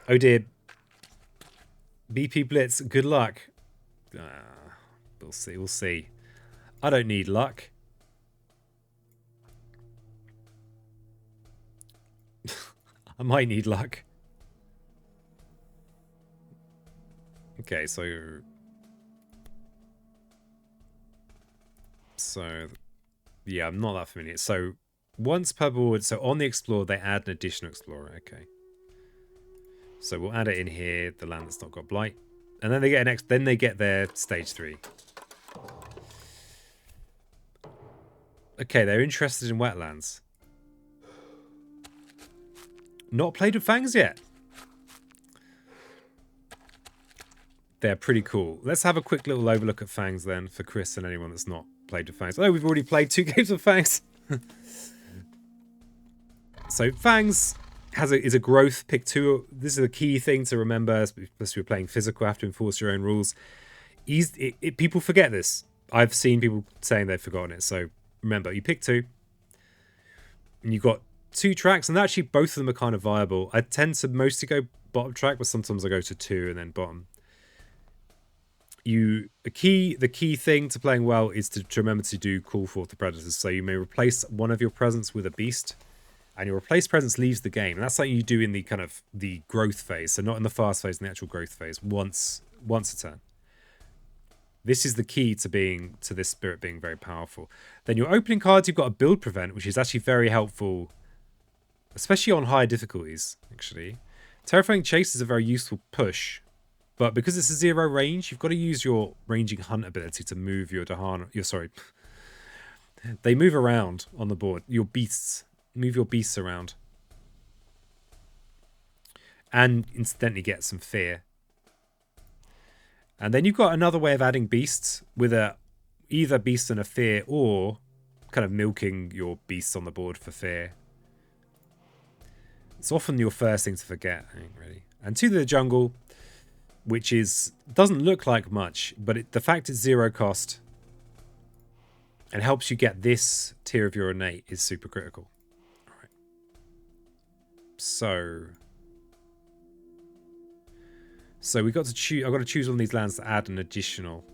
Oh dear. BP Blitz, good luck. We'll see. I don't need luck. I might need luck. Okay, so yeah, I'm not that familiar. So once per board, so on the Explorer, they add an additional Explorer. Okay. So we'll add it in here, the land that's not got Blight. And then they get their stage 3. Okay, they're interested in wetlands. Not played with Fangs yet. They're pretty cool. Let's have a quick little overlook at Fangs then for Chris and anyone that's not played with Fangs. Oh, we've already played 2 games of Fangs. So Fangs is a growth pick 2. This is a key thing to remember, especially if you're playing physical, have to enforce your own rules. People forget this. I've seen people saying they've forgotten it. So remember, you pick 2, and you've got 2 tracks, and actually both of them are kind of viable. I tend to mostly go bottom track, but sometimes I go to 2 and then bottom. The key thing to playing well is to remember to do call forth the predators. So you may replace one of your presence with a beast, and your replaced presence leaves the game. And that's something you do in the kind of the growth phase. So not in the fast phase, in the actual growth phase, once a turn. This is the key to this spirit being very powerful. Then your opening cards, you've got a build prevent, which is actually very helpful, especially on higher difficulties, actually. Terrifying Chase is a very useful push, but because it's a 0 range, you've got to use your ranging hunt ability to move your they move around on the board. Your beasts. Move your beasts around. And incidentally get some fear. And then you've got another way of adding beasts with either beast and a fear, or kind of milking your beasts on the board for fear. It's often your first thing to forget, I think, really. And to the jungle, which doesn't look like much, but the fact it's 0 cost and helps you get this tier of your innate is super critical. All right. So we got to choose. I've got to choose one of these lands to add an additional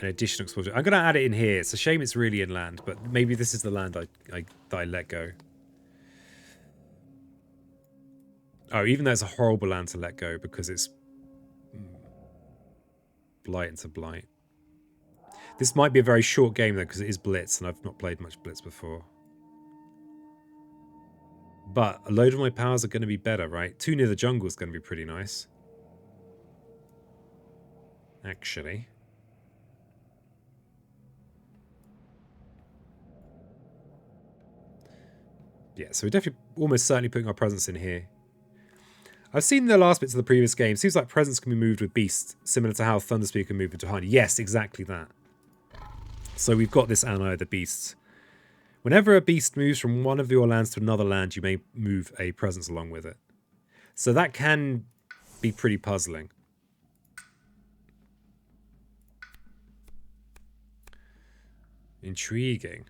explosion. I'm going to add it in here. It's a shame it's really inland, but maybe this is the land I let go. Oh, even though it's a horrible land to let go because it's blight into blight. This might be a very short game though because it is Blitz and I've not played much Blitz before. But a load of my powers are going to be better, right? 2 near the jungle is going to be pretty nice. Actually. Yeah, so we're definitely almost certainly putting our presence in here. I've seen the last bits of the previous game. Seems like presence can be moved with beasts, similar to how Thunderspear can move into Honey. Yes, exactly that. So we've got this ally of the beasts. Whenever a beast moves from one of your lands to another land, you may move a presence along with it. So that can be pretty puzzling. Intriguing.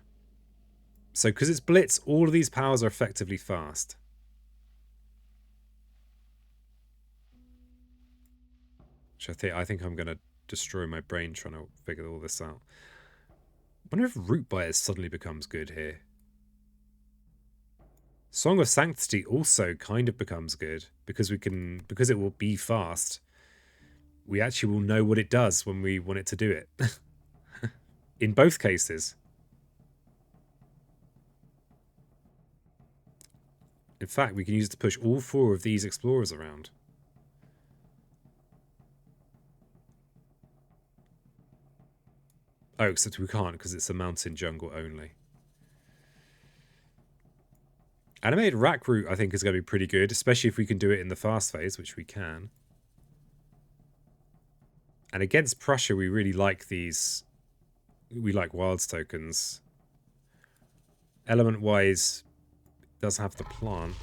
So because it's Blitz, all of these powers are effectively fast. Which I think I'm going to destroy my brain trying to figure all this out. I wonder if Root Biter suddenly becomes good here. Song of Sanctity also kind of becomes good because it will be fast. We actually will know what it does when we want it to do it. In both cases. In fact, we can use it to push all 4 of these explorers around. Oh, except we can't because it's a mountain jungle only. Animated Rack Route, I think, is going to be pretty good, especially if we can do it in the fast phase, which we can. And against Prussia, we really like these. We like Wilds tokens. Element-wise, it does have the plant.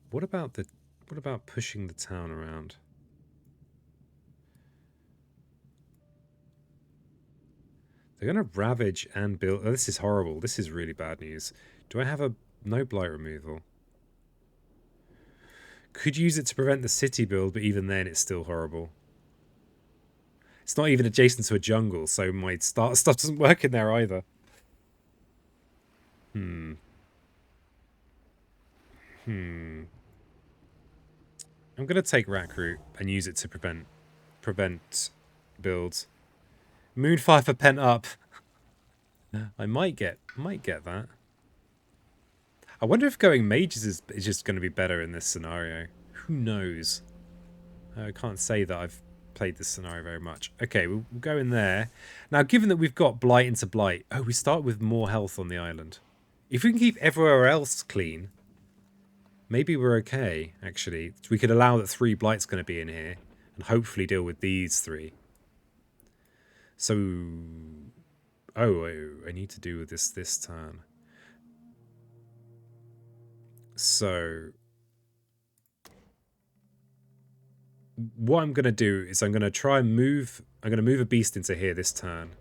What about pushing the town around? They're going to ravage and build. Oh, this is horrible. This is really bad news. Do I have no blight removal? Could use it to prevent the city build, but even then it's still horrible. It's not even adjacent to a jungle, so my start stuff doesn't work in there either. I'm going to take Rack Root and use it to prevent builds. Moonfire for Pent Up. I might get that. I wonder if going mages is just going to be better in this scenario. Who knows? I can't say that I've played this scenario very much. Okay, we'll go in there. Now, given that we've got Blight into Blight... Oh, we start with more health on the island. If we can keep everywhere else clean... Maybe we're okay, actually. We could allow that 3 Blight's going to be in here. And hopefully deal with these 3. So... Oh, I need to do with this turn. So... What I'm going to do is I'm going to try and move... I'm going to move a beast into here this turn.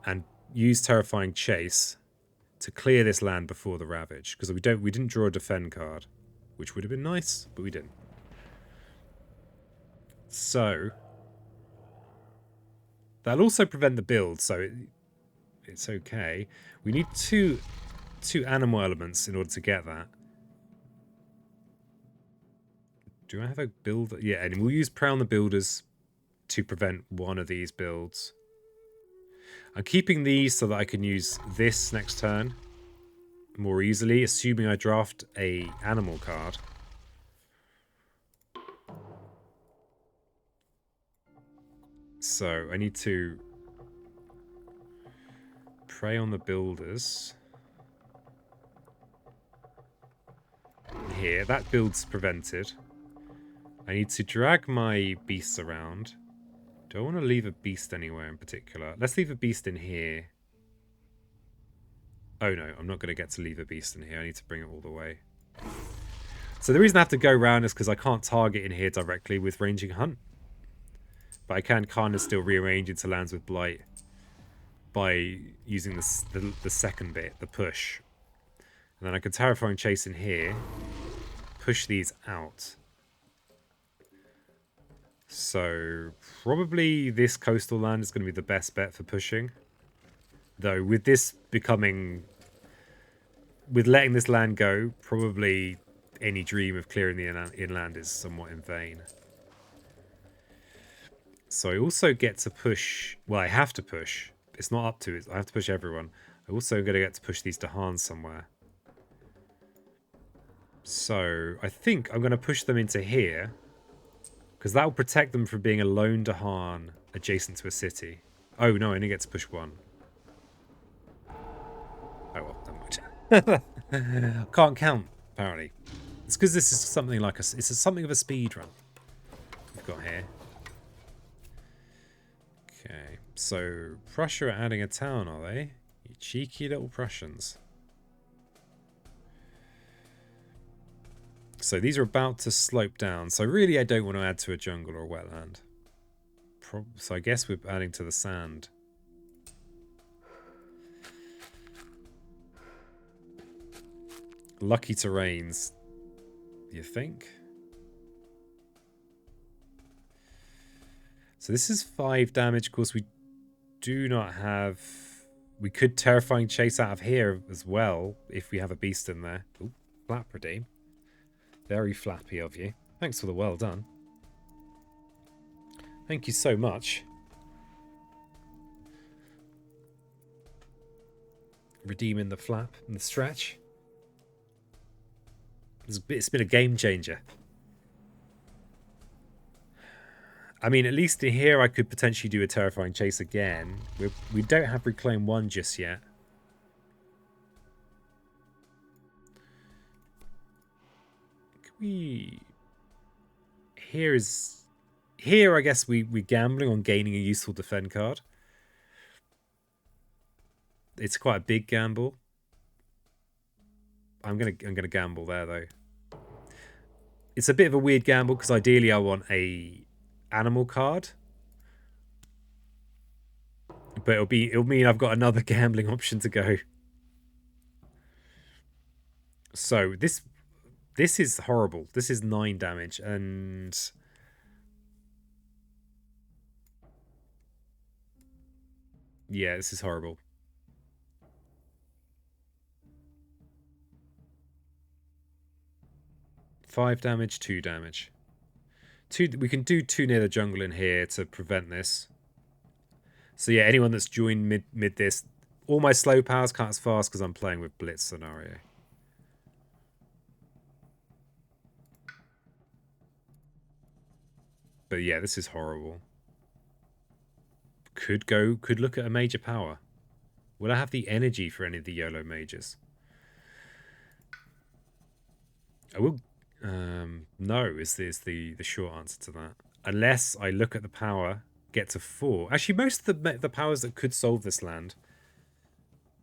And use Terrifying Chase to clear this land before the Ravage. Because we didn't draw a Defend card. Which would have been nice, but we didn't. So... That'll also prevent the build, so... it's okay. We need two animal elements in order to get that. Do I have a builder? Yeah, and we'll use Prey on the Builders to prevent one of these builds. I'm keeping these so that I can use this next turn more easily, assuming I draft a animal card. So I need to Prey on the Builders. Here, that build's prevented. I need to drag my beasts around. Do I want to leave a beast anywhere in particular? Let's leave a beast in here. Oh no, I'm not going to get to leave a beast in here. I need to bring it all the way. So the reason I have to go around is because I can't target in here directly with Ranging Hunt. But I can kind of still rearrange into lands with Blight by using the second bit, the push. And then I can Terrifying Chase in here, push these out. So probably this coastal land is going to be the best bet for pushing. Though with this becoming... with letting this land go, probably any dream of clearing the inland is somewhat in vain. So I also get to push... well, I have to push. It's not up to it. I have to push everyone. I also going to get to push these Dahans somewhere. So I think I'm going to push them into here. Because that will protect them from being a lone Dahan adjacent to a city. Oh, no, I only get to push one. Oh, well, never mind. Can't count, apparently. It's because this is something like a... it's something of a speed run we've got here. Okay, so Prussia are adding a town, are they? You cheeky little Prussians. So these are about to slope down. So really I don't want to add to a jungle or a wetland. So I guess we're adding to the sand. Lucky terrains, you think? So this is 5 damage. Of course, we do not have... we could Terrifying Chase out of here as well if we have a beast in there. Ooh, flap redeem. Very flappy of you. Thanks for the well done. Thank you so much. Redeeming the flap and the stretch. It's been a game changer. I mean, at least in here I could potentially do a Terrifying Chase again. We don't have Reclaim 1 just yet. Can we... Here I guess we're gambling on gaining a useful defend card. It's quite a big gamble. I'm gonna gamble there though. It's a bit of a weird gamble because ideally I want a animal card, but it'll mean I've got another gambling option to go. So this is horrible. This is 9 damage and yeah, this is horrible. Five damage, 2 damage. We can do 2 near the jungle in here to prevent this. So yeah, anyone that's joined mid this, all my slow powers can't as fast because I'm playing with Blitz scenario. But yeah, this is horrible. Could look at a major power. Will I have the energy for any of the YOLO majors? I will. No, is the short answer to that. Unless I look at the power, get to 4. Actually, most of the powers that could solve this land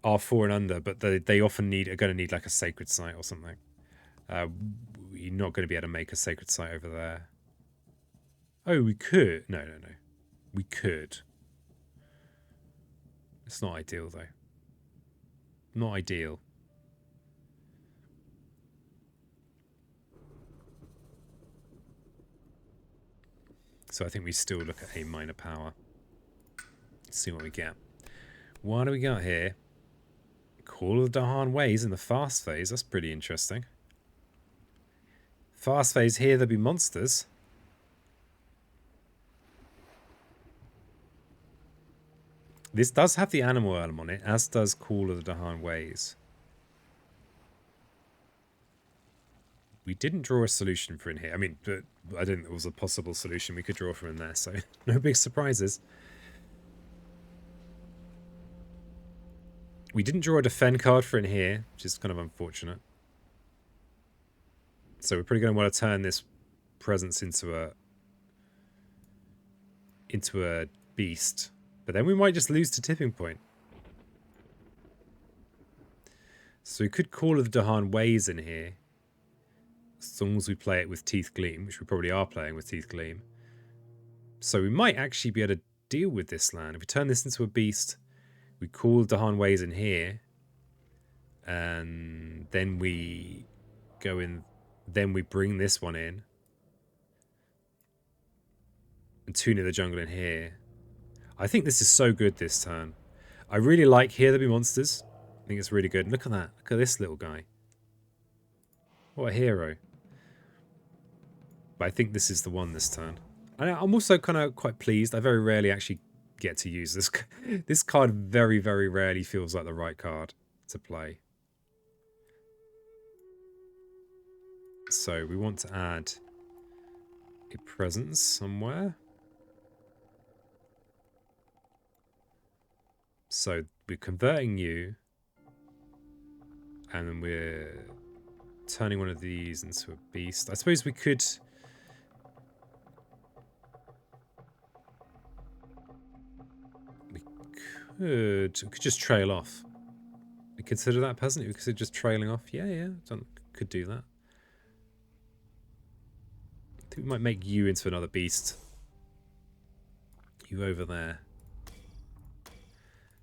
are 4 and under, but they often are going to need like a sacred site or something. You're not going to be able to make a sacred site over there. Oh, we could. No. We could. It's not ideal though. Not ideal. So I think we still look at a minor power. See what we get. What do we got here? Call of the Dahan Ways in the fast phase. That's pretty interesting. Fast phase here, there'll be monsters. This does have the animal element on it, as does Call of the Dahan Ways. We didn't draw a solution for in here. I mean, but I didn't think there was a possible solution we could draw from in there, so no big surprises. We didn't draw a defend card for in here, which is kind of unfortunate. So we're probably going to want to turn this presence into a beast. But then we might just lose to tipping point. So we could Call of the Dahan Ways in here. As long as we play it with Teeth Gleam, which we probably are playing with Teeth Gleam. So we might actually be able to deal with this land. If we turn this into a beast, we Call Dahan Ways in here. And then we go in. Then we bring this one in. And Tune of the Jungle in here. I think this is so good this turn. I really like Here There Be Monsters. I think it's really good. Look at that. Look at this little guy. What a hero. But I think this is the one this turn. And I'm also kind of quite pleased. I very rarely actually get to use this. This card very, very rarely feels like the right card to play. So we want to add a presence somewhere. So we're converting you. And then we're turning one of these into a beast. I suppose we could... We could just trail off. We consider that peasant? We consider just trailing off? Yeah. Could do that. I think we might make you into another beast. You over there.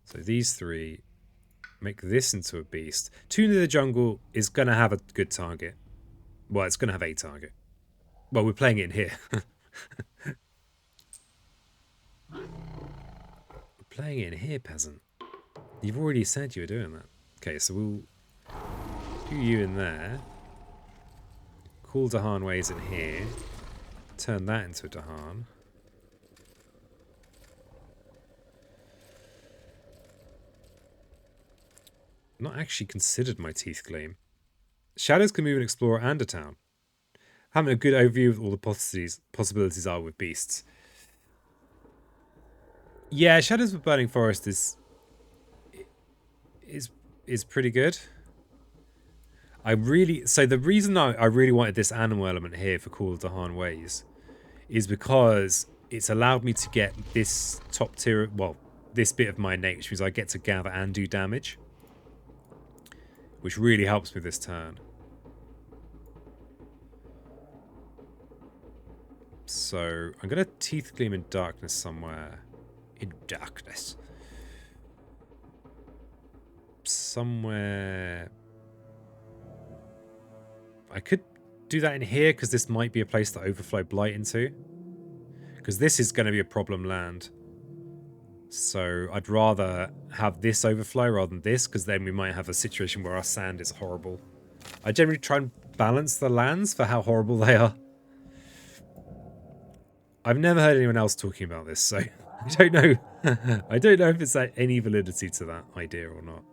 So these three... Make this into a beast. Tune of the Jungle is going to have a good target. Well, it's going to have a target. Well, we're playing it in here. We're playing it in here, peasant. You've already said you were doing that. Okay, so we'll do you in there. Call Dahan Ways in here. Turn that into a Dahan. Not actually considered my Teeth Gleam. Shadows can move an explorer and a town. Having a good overview of all the possibilities are with beasts. Yeah, Shadows of Burning Forest is pretty good. So the reason I really wanted this animal element here for Call of Dahan Ways is because it's allowed me to get this top tier, well, this bit of my innate, which means I get to gather and do damage. Which really helps me this turn. So I'm going to Teeth Gleam in darkness somewhere. In darkness. Somewhere. I could do that in here because this might be a place to overflow Blight into. Because this is going to be a problem land. So I'd rather have this overflow rather than this, because then we might have a situation where our sand is horrible. I generally try and balance the lands for how horrible they are. I've never heard anyone else talking about this, so I don't know. I don't know if it's any validity to that idea or not.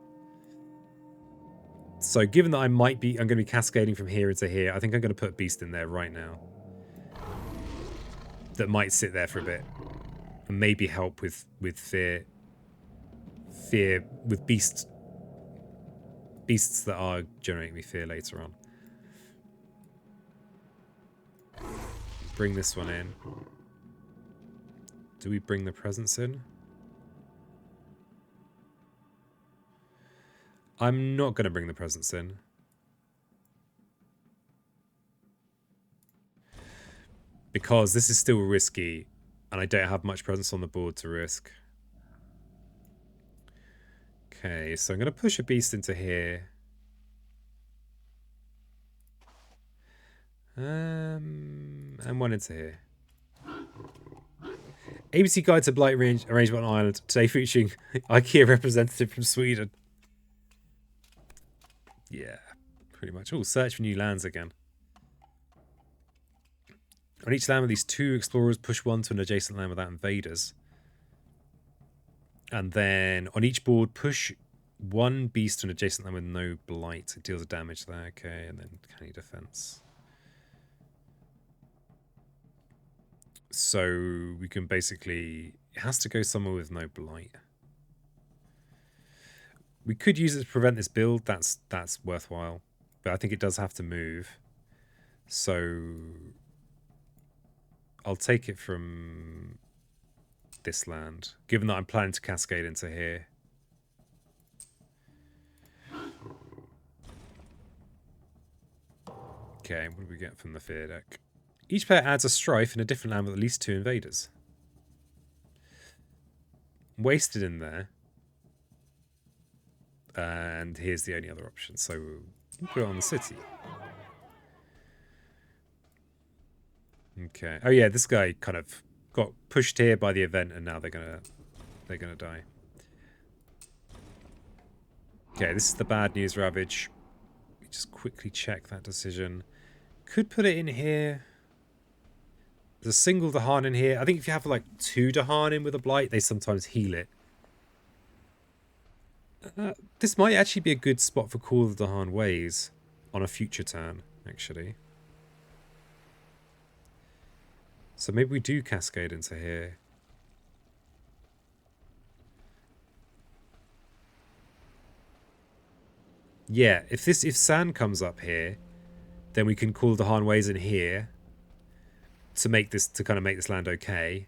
So given that I'm going to be cascading from here into here, I think I'm going to put a beast in there right now. That might sit there for a bit. And maybe help with fear with beasts that are generating me fear later on. Bring this one in. Do we bring the presence in? I'm not going to bring the presence in. Because this is still risky. And I don't have much presence on the board to risk. Okay, so I'm going to push a beast into here. And one into here. ABC Guide to Blight Arrangement on Ireland. Today featuring IKEA representative from Sweden. Yeah, pretty much. Oh, search for new lands again. On each land with these 2 explorers, push 1 to an adjacent land without invaders. And then on each board, push 1 beast to an adjacent land with no blight. It deals damage there. Okay, and then canny defense. So we can basically... It has to go somewhere with no blight. We could use it to prevent this build. That's worthwhile. But I think it does have to move. So I'll take it from this land, given that I'm planning to cascade into here. Okay, what do we get from the fear deck? Each player adds a strife in a different land with at least 2 invaders. Wasted in there. And here's the only other option. So we'll put it on the city. Okay. Oh yeah, this guy kind of got pushed here by the event, and now they're gonna die. Okay, this is the bad news ravage. Just quickly check that decision. Could put it in here. There's a single Dahan in here. I think if you have like 2 Dahan in with a blight, they sometimes heal it. This might actually be a good spot for Call of the Dahan Ways on a future turn, actually. So maybe we do cascade into here. Yeah, if sand comes up here, then we can call the Dahan Ways in here to make this kind of make this land okay,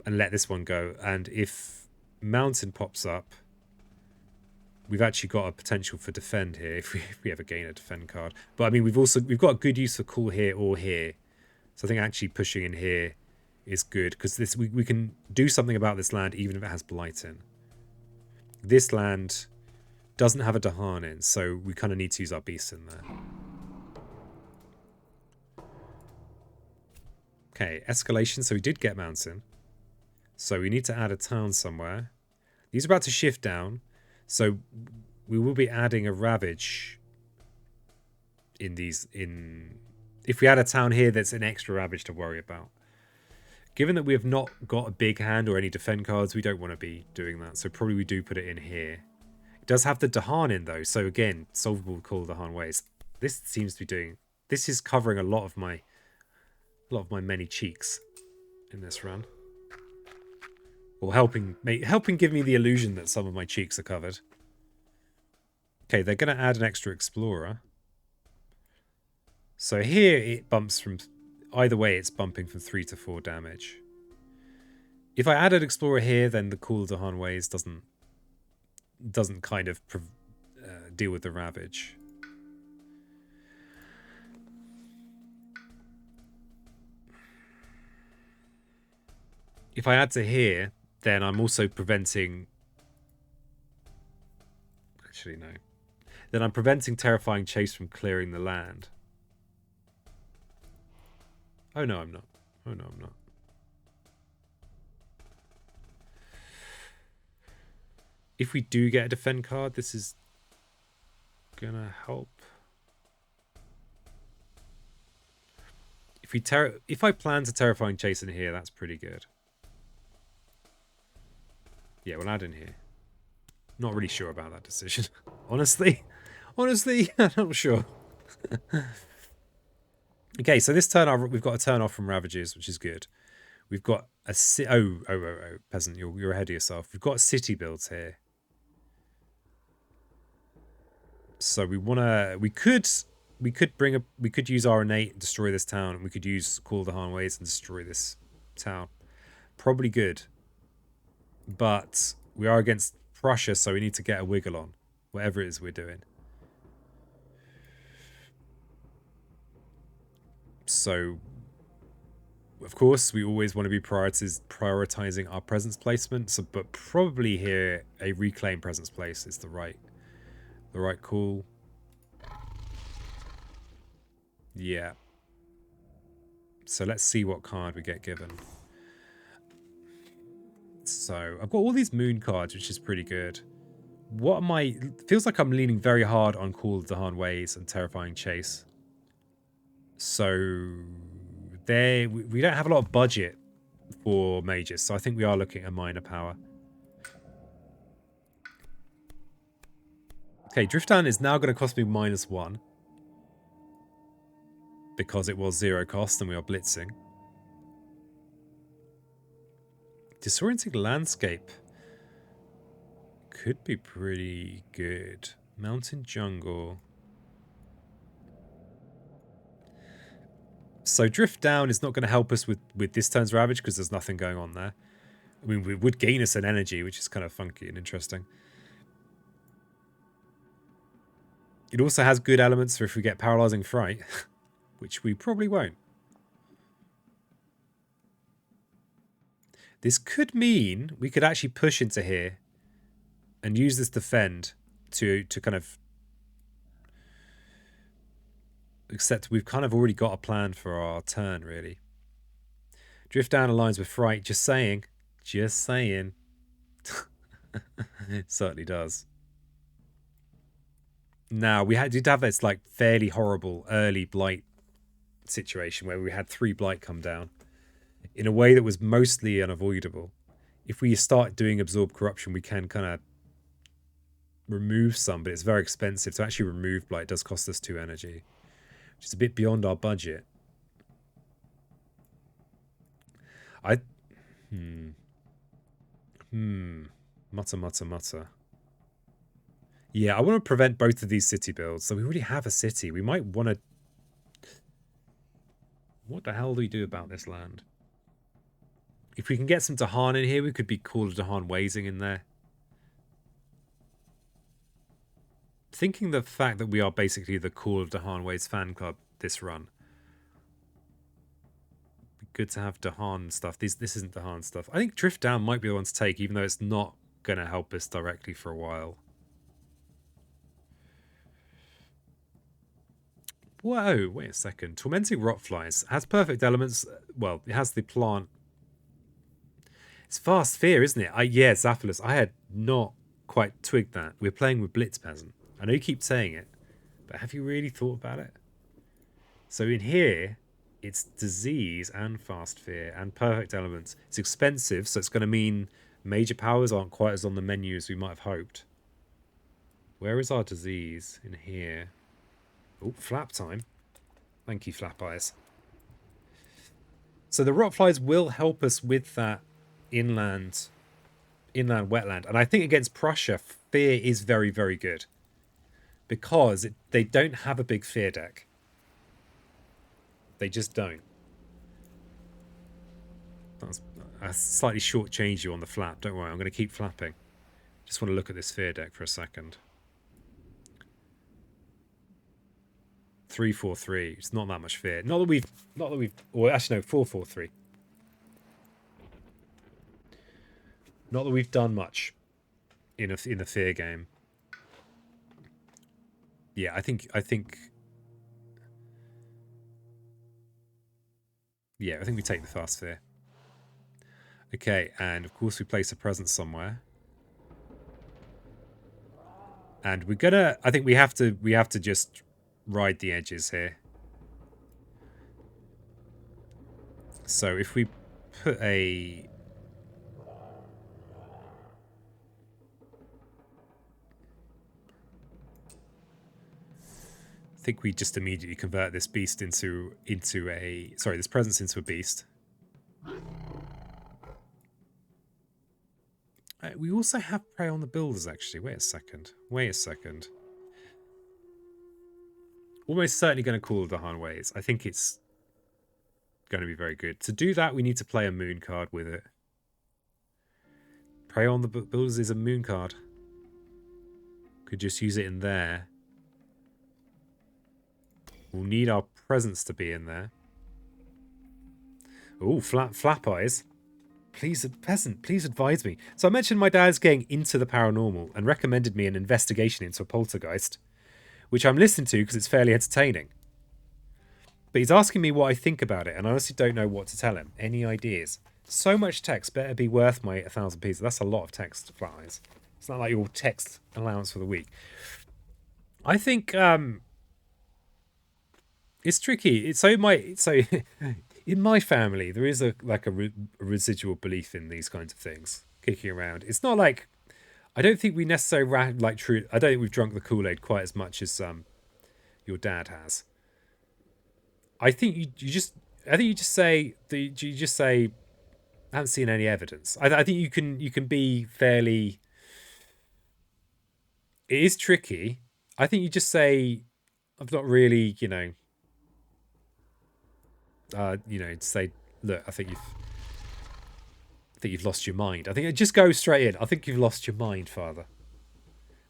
and let this one go. And if mountain pops up, we've actually got a potential for defend here if we ever gain a defend card. But I mean, we've got a good use for cool here or here. So I think actually pushing in here is good, because this we can do something about this land even if it has blight in. This land doesn't have a Dahan in, so we kind of need to use our beasts in there. Okay, escalation. So we did get mountain. So we need to add a town somewhere. These are about to shift down. So we will be adding a ravage in these. If we add a town here, that's an extra ravage to worry about. Given that we have not got a big hand or any defend cards, we don't want to be doing that. So probably we do put it in here. It does have the Dahan in though. So again, solvable with Call of the Dahan Ways. This seems to be doing. This is covering a lot of my many cheeks in this run. Or helping give me the illusion that some of my cheeks are covered. Okay, they're going to add an extra explorer. So here it bumps from... Either way, it's bumping from 3 to 4 damage. If I add an explorer here, then the Call of the Dahan Ways doesn't kind of deal with the ravage. If I add to here, then I'm also preventing... Actually, no. Then I'm preventing Terrifying Chase from clearing the land. Oh, no, I'm not. Oh, no, I'm not. If we do get a defend card, this is gonna help. If I plan to Terrifying Chase in here, that's pretty good. Yeah, we'll add in here. Not really sure about that decision. Honestly, I'm not sure. Okay, so this turn we've got a turn off from Ravages, which is good. We've got a peasant, you're ahead of yourself. We've got city builds here. So we could use our innate and destroy this town, and we could use Call of the Dahan Ways and destroy this town. Probably good. But we are against Prussia, so we need to get a wiggle on, whatever it is we're doing. So, of course, we always want to be prioritizing our presence placement. So, but probably here a reclaim presence place is the right call. Yeah. So let's see what card we get given. So I've got all these moon cards, which is pretty good. What am I... Feels like I'm leaning very hard on Call of the Han Ways and Terrifying Chase. So there, we don't have a lot of budget for mages, so I think we are looking at minor power. Okay, Drift Down is now going to cost me -1. Because it was 0 cost and we are blitzing. Disorienting Landscape could be pretty good. Mountain Jungle. So Drift Down is not going to help us with this turn's Ravage because there's nothing going on there. I mean, it would gain us an energy, which is kind of funky and interesting. It also has good elements for if we get Paralyzing Fright, which we probably won't. This could mean we could actually push into here and use this defend to kind of... Except we've kind of already got a plan for our turn, really. Drift Down aligns with Fright. Just saying. Just saying. It certainly does. Now, we did have this like fairly horrible early Blight situation where we had 3 Blight come down in a way that was mostly unavoidable. If we start doing Absorb Corruption, we can kind of remove some, but it's very expensive. To actually remove Blight does cost us 2 energy, which is a bit beyond our budget. Mutter. Yeah, I want to prevent both of these city builds. So we already have a city. We might want to... What the hell do we do about this land? If we can get some Dahan in here, we could be Call of Dahan Wazing in there. Thinking the fact that we are basically the Call of Dahan Ways fan club this run. Be good to have Dahan stuff. This isn't Dahan stuff. I think Drift Down might be the one to take, even though it's not going to help us directly for a while. Whoa, wait a second. Tormenting Rotflies has perfect elements. Well, it has the plant. It's Fast Fear, isn't it? Yeah, Zaphalus. I had not quite twigged that. We're playing with Blitz Peasant. I know you keep saying it, but have you really thought about it? So in here, it's Disease and Fast Fear and perfect elements. It's expensive, so it's going to mean major powers aren't quite as on the menu as we might have hoped. Where is our Disease? In here. Oh, flap time. Thank you, Flap Eyes. So the Rotflies will help us with that inland wetland. And I think against Prussia, Fear is very, very good. Because they don't have a big Fear deck. They just don't. I slightly shortchanged you on the flap. Don't worry, I'm going to keep flapping. Just want to look at this Fear deck for a second. 3-4-3. It's not that much Fear. Not that we've. Or actually, no, 4-4-3. Not that we've done much in the Fear game. Yeah, I think. Yeah, I think we take the Fast Fear. Okay, and of course we place a presence somewhere. And we're gonna. I think we have to just ride the edges here. So if we put a... I think we just immediately convert this beast into a... Sorry, this presence into a beast. We also have Prey on the Builders, actually. Wait a second. Almost certainly going to Call of the Han Ways. I think it's going to be very good. To do that, we need to play a moon card with it. Prey on the Builders is a moon card. Could just use it in there. We'll need our presence to be in there. Oh, flap eyes. Please, peasant, please advise me. So I mentioned my dad's getting into the paranormal and recommended me an investigation into a poltergeist, which I'm listening to because it's fairly entertaining. But he's asking me what I think about it, and I honestly don't know what to tell him. Any ideas? So much text better be worth my 1,000 pieces. That's a lot of text, Flat Eyes. It's not like your text allowance for the week. I think it's tricky. It's so in my family there is a residual belief in these kinds of things kicking around. It's not like I don't think we necessarily like true. I don't think we've drunk the Kool-Aid quite as much as your dad has. I think you just say I haven't seen any evidence. I think you can be fairly. It is tricky. I think you just say I've not really, say, look, I think you've lost your mind. I think it just goes straight in. I think you've lost your mind, Father.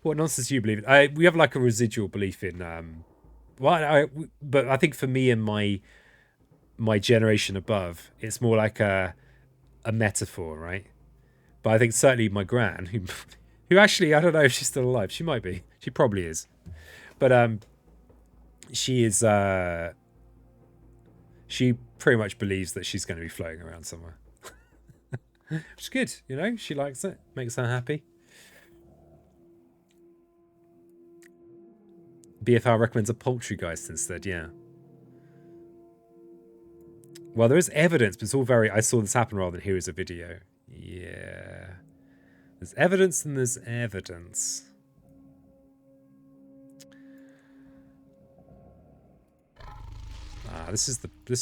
What nonsense do you believe in? We have like a residual belief in. But I think for me and my generation above, it's more like a metaphor, right? But I think certainly my gran, who actually I don't know if she's still alive. She might be. She probably is. But she is. She pretty much believes that she's going to be floating around somewhere. Which is good, She likes it. Makes her happy. BFR recommends a poltergeist instead, yeah. Well, there is evidence, but it's all very... I saw this happen rather than here is a video. Yeah. There's evidence and there's evidence. This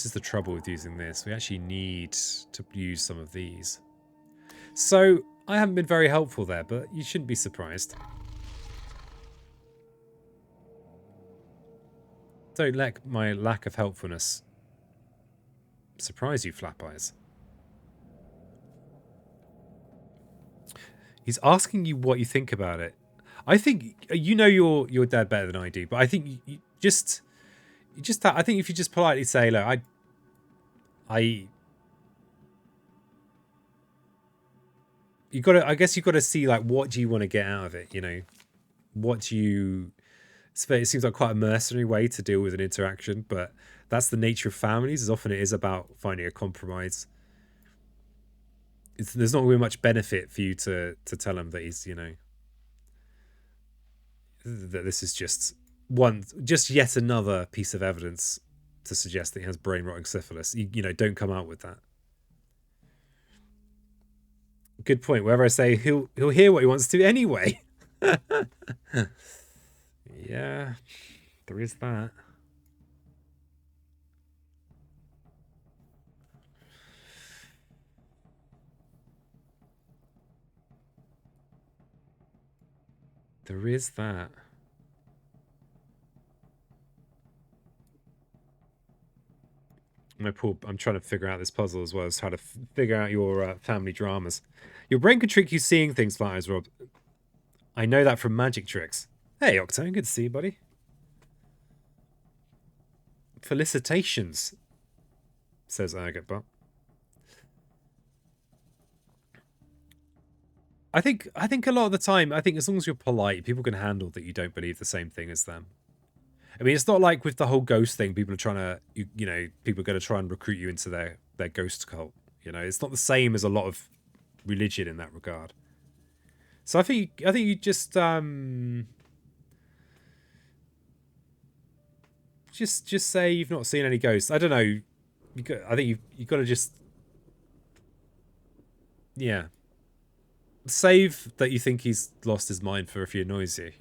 is the trouble with using this. We actually need to use some of these. So, I haven't been very helpful there, but you shouldn't be surprised. Don't let my lack of helpfulness surprise you, Flap Eyes. He's asking you what you think about it. I think you know your dad better than I do, but I think you just I think if you just politely say, look, I guess you've got to see like what do you want to get out of it, what do you... It seems like quite a mercenary way to deal with an interaction, but that's the nature of families. As often it is about finding a compromise. There's not really much benefit for you to tell him that he's, that this is just yet another piece of evidence to suggest that he has brain rotting syphilis. Don't come out with that. Good point. Wherever I say he'll hear what he wants to anyway. Yeah, there is that. There is that. I'm trying to figure out this puzzle as well as how to figure out your family dramas. Your brain can trick you seeing things, Flyers, Rob. I know that from magic tricks. Hey, Octane, good to see you, buddy. Felicitations, says Agate. I think a lot of the time, I think as long as you're polite, people can handle that you don't believe the same thing as them. I mean, it's not like with the whole ghost thing, people are trying to, people are going to try and recruit you into their ghost cult. It's not the same as a lot of religion in that regard. So I think you just say you've not seen any ghosts. I don't know. I think you've got to just, yeah, save that you think he's lost his mind for if he annoys you.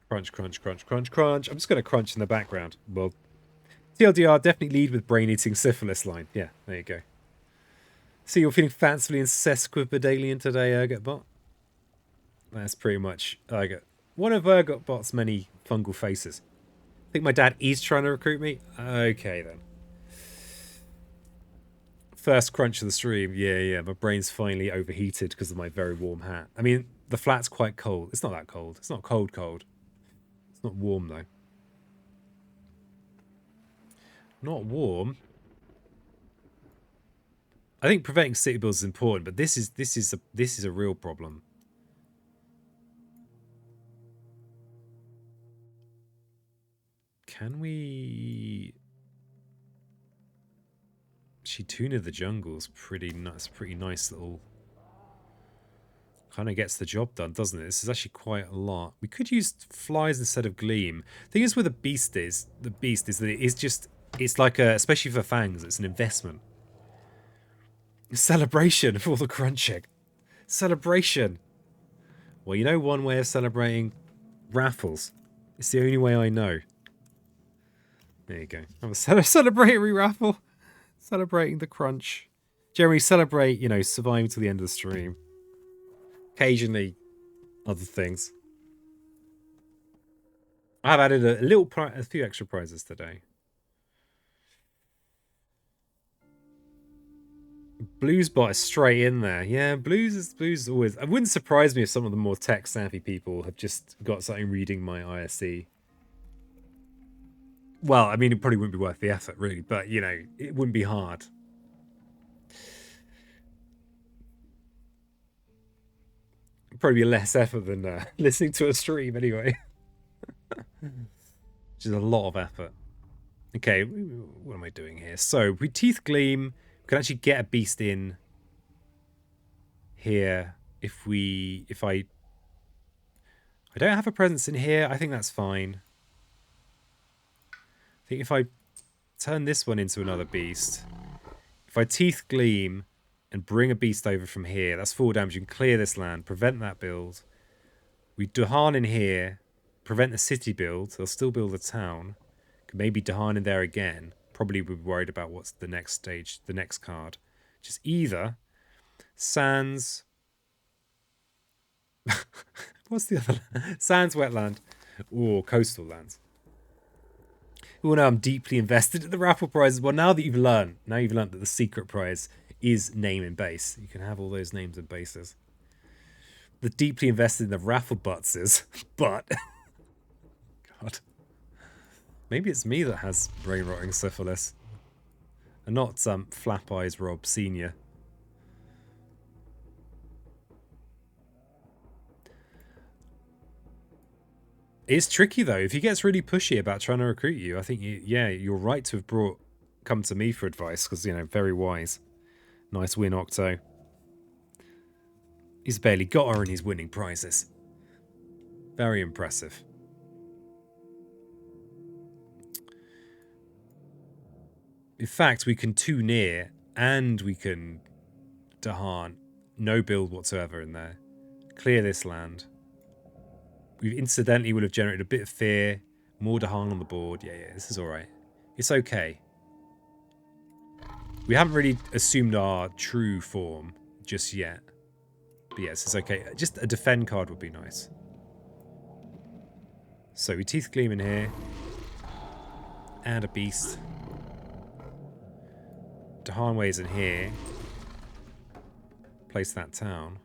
Crunch, crunch, crunch, crunch, crunch. I'm just going to crunch in the background. Well, TLDR, definitely lead with brain-eating syphilis line. Yeah, there you go. See, you're feeling fancifully and sesquipedalian today, Ergotbot. That's pretty much Ergot. One of Ergotbot's many fungal faces. I think my dad is trying to recruit me. Okay, then. First crunch of the stream. Yeah. My brain's finally overheated because of my very warm hat. I mean, the flat's quite cold. It's not that cold. It's not cold. It's not warm, though. Not warm. I think preventing city builds is important, but this is a real problem. Can we... Shituna the Jungle's pretty nice, little... Kind of gets the job done, doesn't it? This is actually quite a lot. We could use flies instead of gleam. Thing is with the beast is that it is just... It's like a... Especially for fangs, it's an investment. A celebration for all the crunching. Celebration. Well, you know one way of celebrating raffles. It's the only way I know. There you go. Have a celebratory raffle. Celebrating the crunch. Generally celebrate, you know, surviving to the end of the stream. Occasionally, other things. I've added a few extra prizes today. Blues bot is straight in there. Yeah, blues is always... It wouldn't surprise me if some of the more tech-savvy people have just got something reading my ISE. Well, I mean, it probably wouldn't be worth the effort, really, but, you know, it wouldn't be hard. It'd probably be less effort than listening to a stream, anyway. Which is a lot of effort. Okay, what am I doing here? So, with Teeth Gleam... We can actually get a beast in here if I don't have a presence in here. I think that's fine. I think if I turn this one into another beast, if I Teeth Gleam and bring a beast over from here, that's 4 damage. You can clear this land, prevent that build. We Dahan in here, prevent the city build. They'll still build a town. Can maybe Dahan in there again. Probably be worried about what's the next stage, the next card. Just either Sands. What's the other? Sands wetland or coastal lands. Well, now I'm deeply invested in the raffle prizes. Well, now you've learned that the secret prize is name and base. You can have all those names and bases. The deeply invested in the raffle butts, but God. Maybe it's me that has brain-rotting syphilis. And not Flap Eyes Rob Sr. It's tricky, though. If he gets really pushy about trying to recruit you, I think, you're right to have come to me for advice, because, you know, very wise. Nice win, Octo. He's barely got her and he's winning prizes. Very impressive. In fact, we can 2 near and we can Dahan. No build whatsoever in there. Clear this land. We incidentally would have generated a bit of fear. More Dahan on the board. Yeah, this is alright. It's okay. We haven't really assumed our true form just yet. But yes, it's okay. Just a defend card would be nice. So we Teeth Gleam in here. Add a beast. Dahanway's in here. Place that town.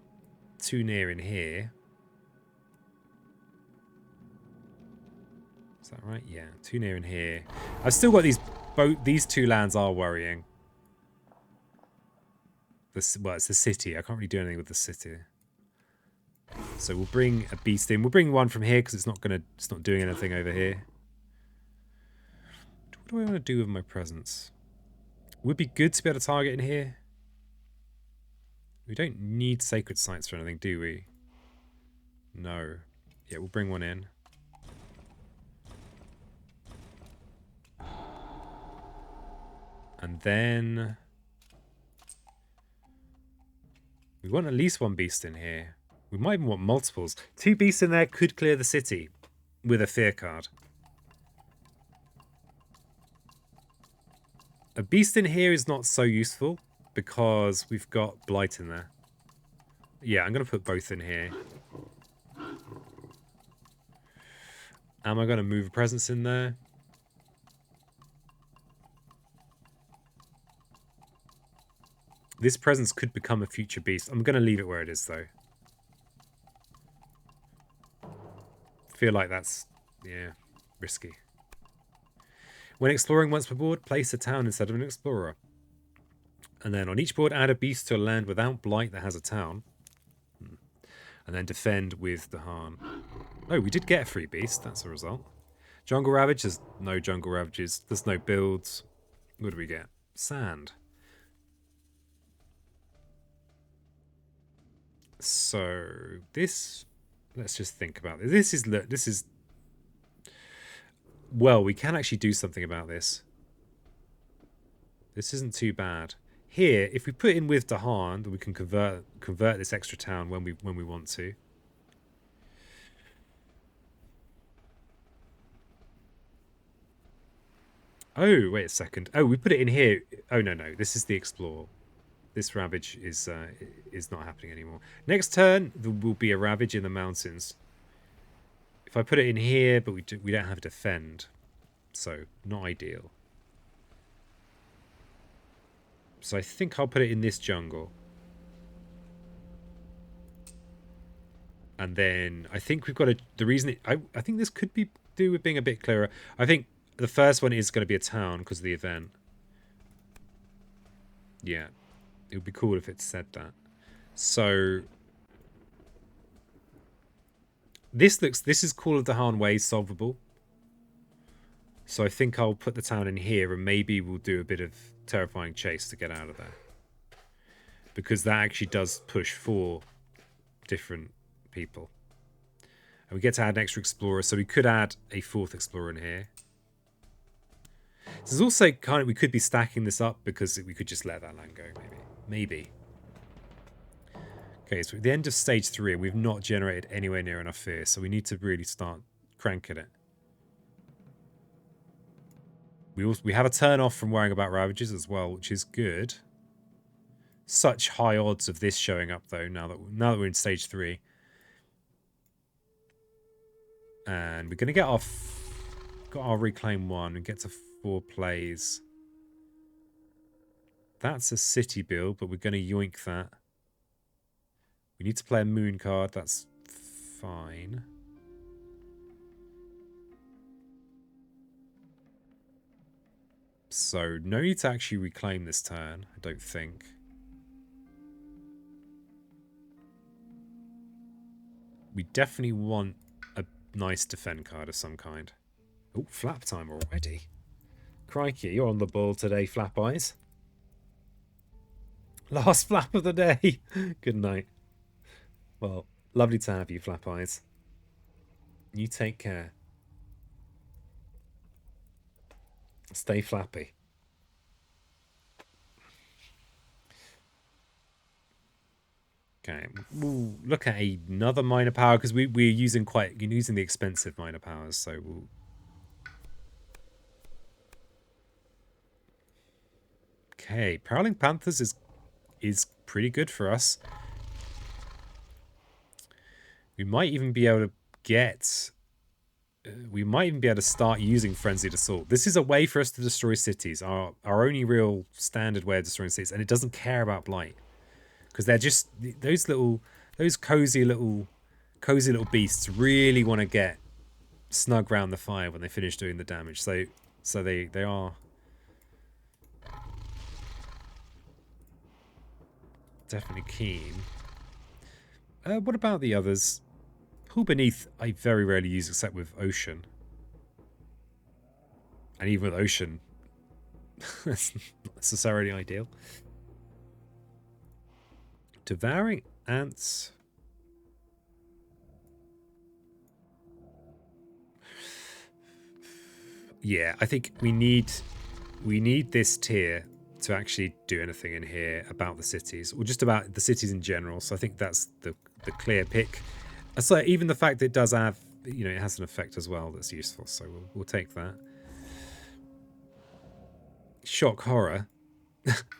2 near in here. Is that right? Yeah, 2 near in here. I've still got these 2 lands are worrying. Well, it's the city. I can't really do anything with the city. So we'll bring a beast in. We'll bring one from here because it's not doing anything over here. What do I want to do with my presence? Would be good to be able to target in here. We don't need sacred sites for anything, do we? No. Yeah, we'll bring one in. And then we want at least 1 beast in here. We might even want multiples. 2 beasts in there could clear the city with a fear card. A beast in here is not so useful because we've got Blight in there. Yeah, I'm going to put both in here. Am I going to move a presence in there? This presence could become a future beast. I'm going to leave it where it is, though. Feel like that's, yeah, risky. When exploring once per board, place a town instead of an explorer. And then on each board, add a beast to a land without blight that has a town. And then defend with the Dahan. Oh, we did get a free beast. That's a result. Jungle Ravage, there's no Jungle Ravages. There's no builds. What do we get? Sand. So this, let's just think about this. This is well, we can actually do something about this. This isn't too bad. Here, if we put in with Dahan, we can convert this extra town when we want to. Oh, wait a second. Oh, we put it in here. Oh no, this is the Explorer. This Ravage is not happening anymore. Next turn, there will be a Ravage in the mountains. If I put it in here, but we don't have Defend, so not ideal. So I think I'll put it in this jungle. And then I think we've got the reason I think this could be do with being a bit clearer. I think the first one is going to be a town because of the event. Yeah. It would be cool if it said that. So this is Call of the Han Way solvable. So I think I'll put the town in here and maybe we'll do a bit of terrifying chase to get out of there. Because that actually does push 4 different people. And we get to add an extra explorer, so we could add a 4th explorer in here. This is also kind of, we could be stacking this up because we could just let that land go, maybe. Okay, so at the end of stage 3, we've not generated anywhere near enough fear, so we need to really start cranking it. We have a turn off from worrying about Ravages as well, which is good. Such high odds of this showing up though, now that we're in stage 3. And we're gonna get our reclaim 1 and get to 4 plays. That's a city build, but we're gonna yoink that. We need to play a moon card, that's fine. So no need to actually reclaim this turn, I don't think. We definitely want a nice defend card of some kind. Oh, flap time already. Crikey, you're on the ball today, Flap Eyes. Last flap of the day. Good night. Well, lovely to have you, Flap Eyes. You take care. Stay flappy. Okay, we'll look at another minor power because we're using the expensive minor powers, so we'll. Okay, Prowling Panthers is pretty good for us. We might even be able to get. We might even be able to start using Frenzied Assault. This is a way for us to destroy cities. Our only real standard way of destroying cities, and it doesn't care about Blight. Because they're just those cozy little beasts really want to get snug round the fire when they finish doing the damage. So they are definitely keen. What about the others? Pool Beneath I very rarely use except with Ocean. And even with Ocean, that's not necessarily ideal. Devouring Ants. Yeah, I think we need this tier to actually do anything in here about the cities, or just about the cities in general. So I think that's the clear pick. So even the fact that it does have, it has an effect as well that's useful. So we'll take that. Shock horror.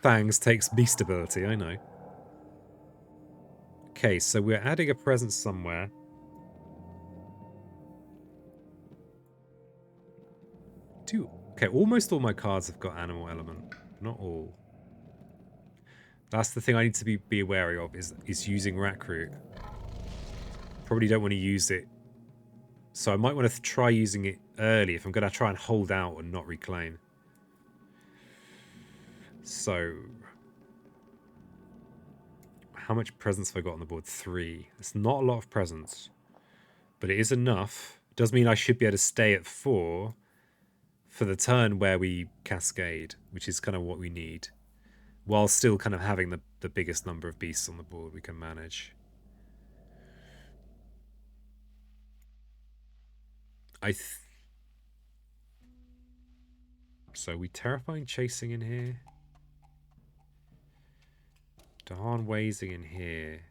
Fangs takes beast ability, I know. Okay, so we're adding a presence somewhere. Okay, almost all my cards have got animal element. Not all. That's the thing I need to be wary of is using Rackroot. Probably don't want to use it. So I might want to try using it early if I'm going to try and hold out and not reclaim. So how much presence have I got on the board? 3. It's not a lot of presence, but it is enough Does mean I should be able to stay at 4 for the turn where we cascade, which is kind of what we need, while still kind of having the biggest number of beasts on the board we can manage. So we terrifying chasing in here. Dahan Wazing in here.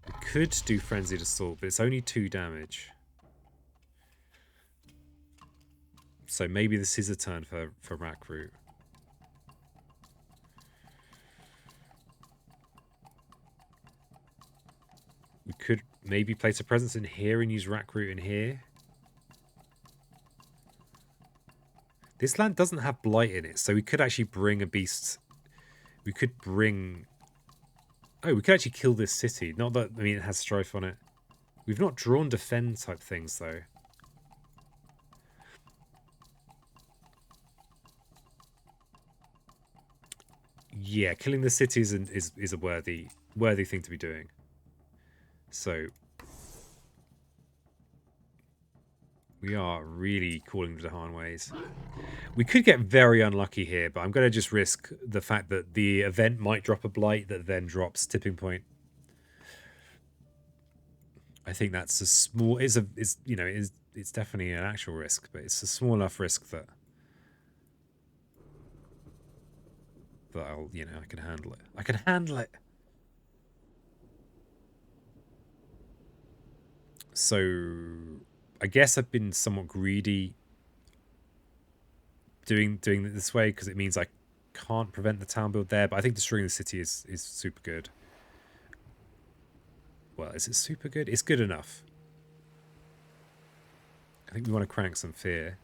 We could do Frenzied Assault, but it's only 2 damage. So maybe this is a turn for Rack Root. We could maybe place a presence in here and use Rack Root in here. This land doesn't have Blight in it, so we could actually bring a beast. We could bring... Oh, we could actually kill this city. Not that, I mean, it has Strife on it. We've not drawn defend type things, though. Yeah, killing the city is a worthy thing to be doing. So... we are really calling the Dahan ways. We could get very unlucky here, but I'm going to just risk the fact that the event might drop a Blight that then drops Tipping Point. I think that's a small... it's definitely an actual risk, but it's a small enough risk that I'll, I can handle it. I can handle it. So... I guess I've been somewhat greedy doing it this way because it means I can't prevent the town build there, but I think destroying the city is super good. Well, is it super good? It's good enough. I think we want to crank some fear.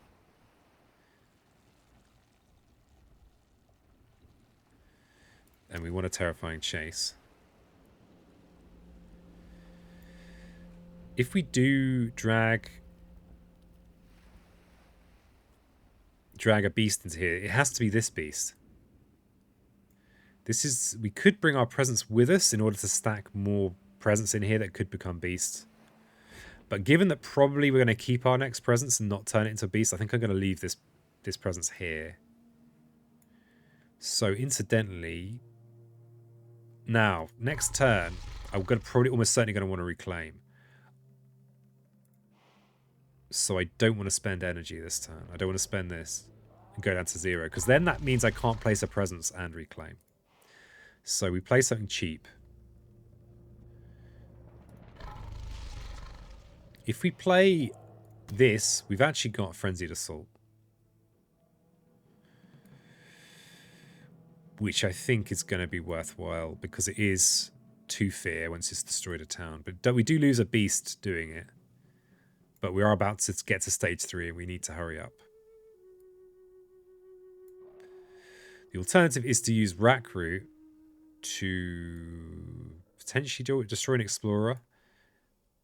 And we want a terrifying chase. If we do drag a beast into here, it has to be this beast. This is... we could bring our presence with us in order to stack more presence in here that could become beasts. But given that probably we're going to keep our next presence and not turn it into a beast, I think I'm going to leave this presence here. So incidentally, now next turn, I'm going to probably almost certainly going to want to reclaim. So I don't want to spend energy this turn. I don't want to spend this and go down to 0, because then that means I can't place a presence and reclaim. So we play something cheap. If we play this, we've actually got Frenzied Assault, which I think is going to be worthwhile because it is 2 fear once it's destroyed a town. But we do lose a beast doing it. But we are about to get to stage 3 and we need to hurry up. The alternative is to use Rack Root to potentially destroy an Explorer.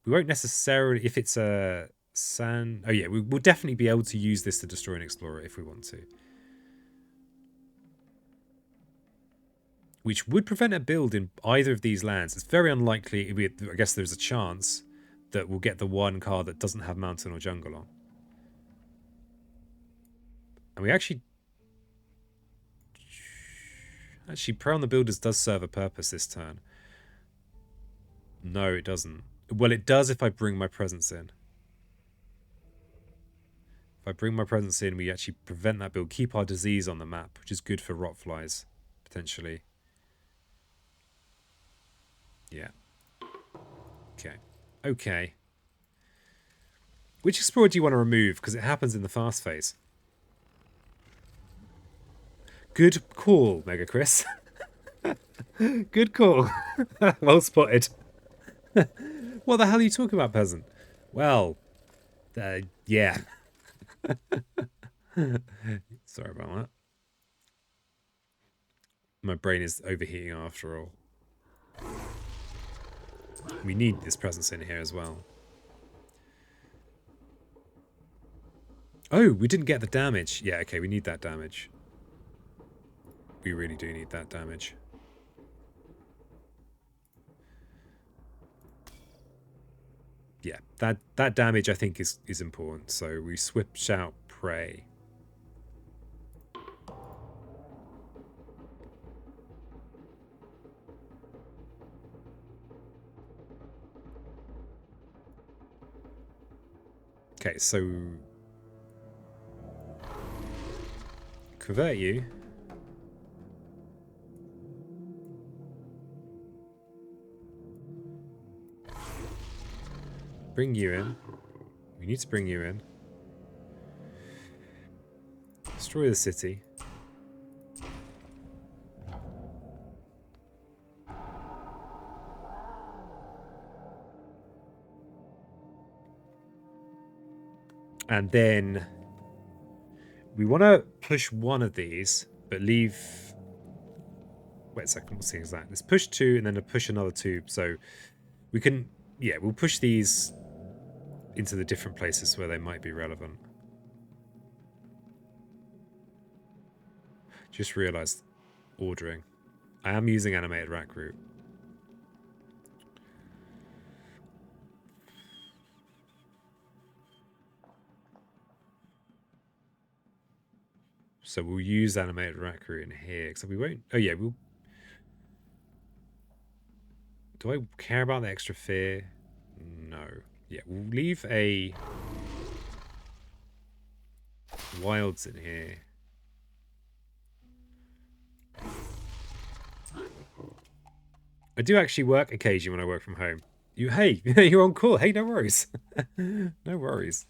We won't necessarily, if it's a sand... oh yeah, we'll definitely be able to use this to destroy an Explorer if we want to. Which would prevent a build in either of these lands. It's very unlikely, I guess there's a chance that we'll get the one card that doesn't have mountain or jungle on. And we actually... Prey on the Builders does serve a purpose this turn. No, it doesn't. Well, it does if I bring my presence in. If I bring my presence in, we actually prevent that build. Keep our disease on the map, which is good for rotflies, potentially. Yeah. Okay. Okay. Which Explorer do you want to remove? Because it happens in the fast phase. Good call, Mega Chris. Good call. Well spotted. What the hell are you talking about, peasant? Well, yeah. Sorry about that. My brain is overheating after all. We need this presence in here as well. Oh, we didn't get the damage. Yeah, okay, we need that damage. We really do need that damage. Yeah, that damage I think is important. So we switch out prey. Okay, so convert you. Bring you in. We need to bring you in. Destroy the city. And then we want to push one of these, but leave... Wait a second, what thing is that? Let's push 2 and then push another 2. So we can... Yeah, we'll push these into the different places where they might be relevant. Just realised ordering. I am using animated rack route. So we'll use animated rack route in here. Except we won't... Oh yeah, we'll... Do I care about the extra fear? No. Yeah, we'll leave a... Wilds in here. I do actually work occasionally when I work from home. Hey, you're on call. Hey, no worries. No worries.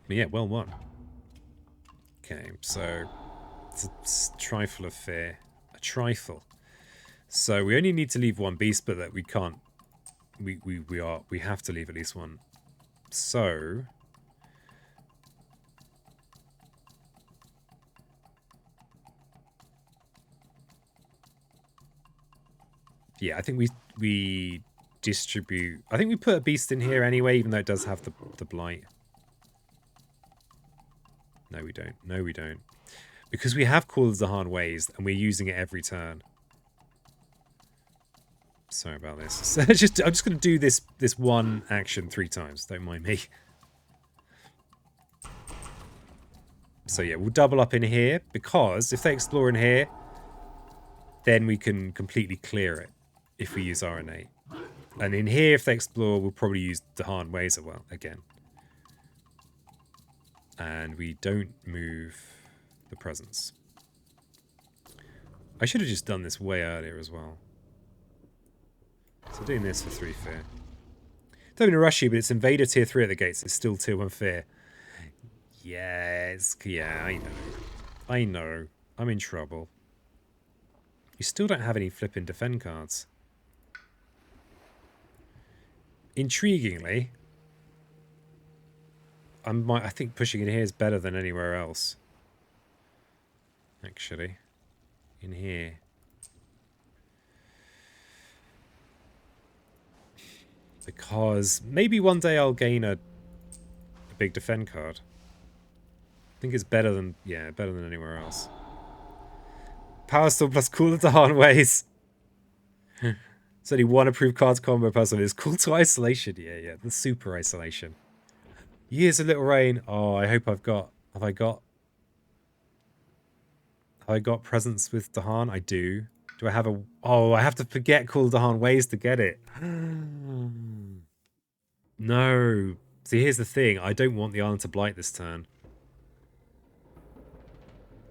But yeah, well won. Okay, so it's a trifle of fear. A trifle. So we only need to leave one beast, but that we can't. We have to leave at least one. So yeah, I think we distribute. I think we put a beast in here anyway, even though it does have the blight. No, we don't. No, we don't. Because we have Call of the Zahan Ways, and we're using it every turn. Sorry about this. I'm just going to do this one action 3 times. Don't mind me. So yeah, we'll double up in here, because if they explore in here, then we can completely clear it if we use RNA. And in here, if they explore, we'll probably use Dahan Ways as well, again. And we don't move the presence. I should have just done this way earlier as well. So doing this for 3 fear. Don't mean to rush you, but it's Invader tier 3 at the gates. It's still tier 1 fear. Yes, yeah, I know. I know. I'm in trouble. You still don't have any flipping defend cards. Intriguingly, I think pushing in here is better than anywhere else. Actually, in here. Because maybe one day I'll gain a big defend card. I think it's better than, yeah, better than anywhere else. Power Storm plus Cooler to Hard Ways. It's only 1 approved cards combo per person. It's Cool to Isolation. Yeah, the super isolation. Years of Little Rain. Oh, I hope I've got... Have I got presents with Dahan? I do. Do I have a... Oh, I have to forget Cool Dahan Ways to get it. No. See, here's the thing. I don't want the Island to Blight this turn.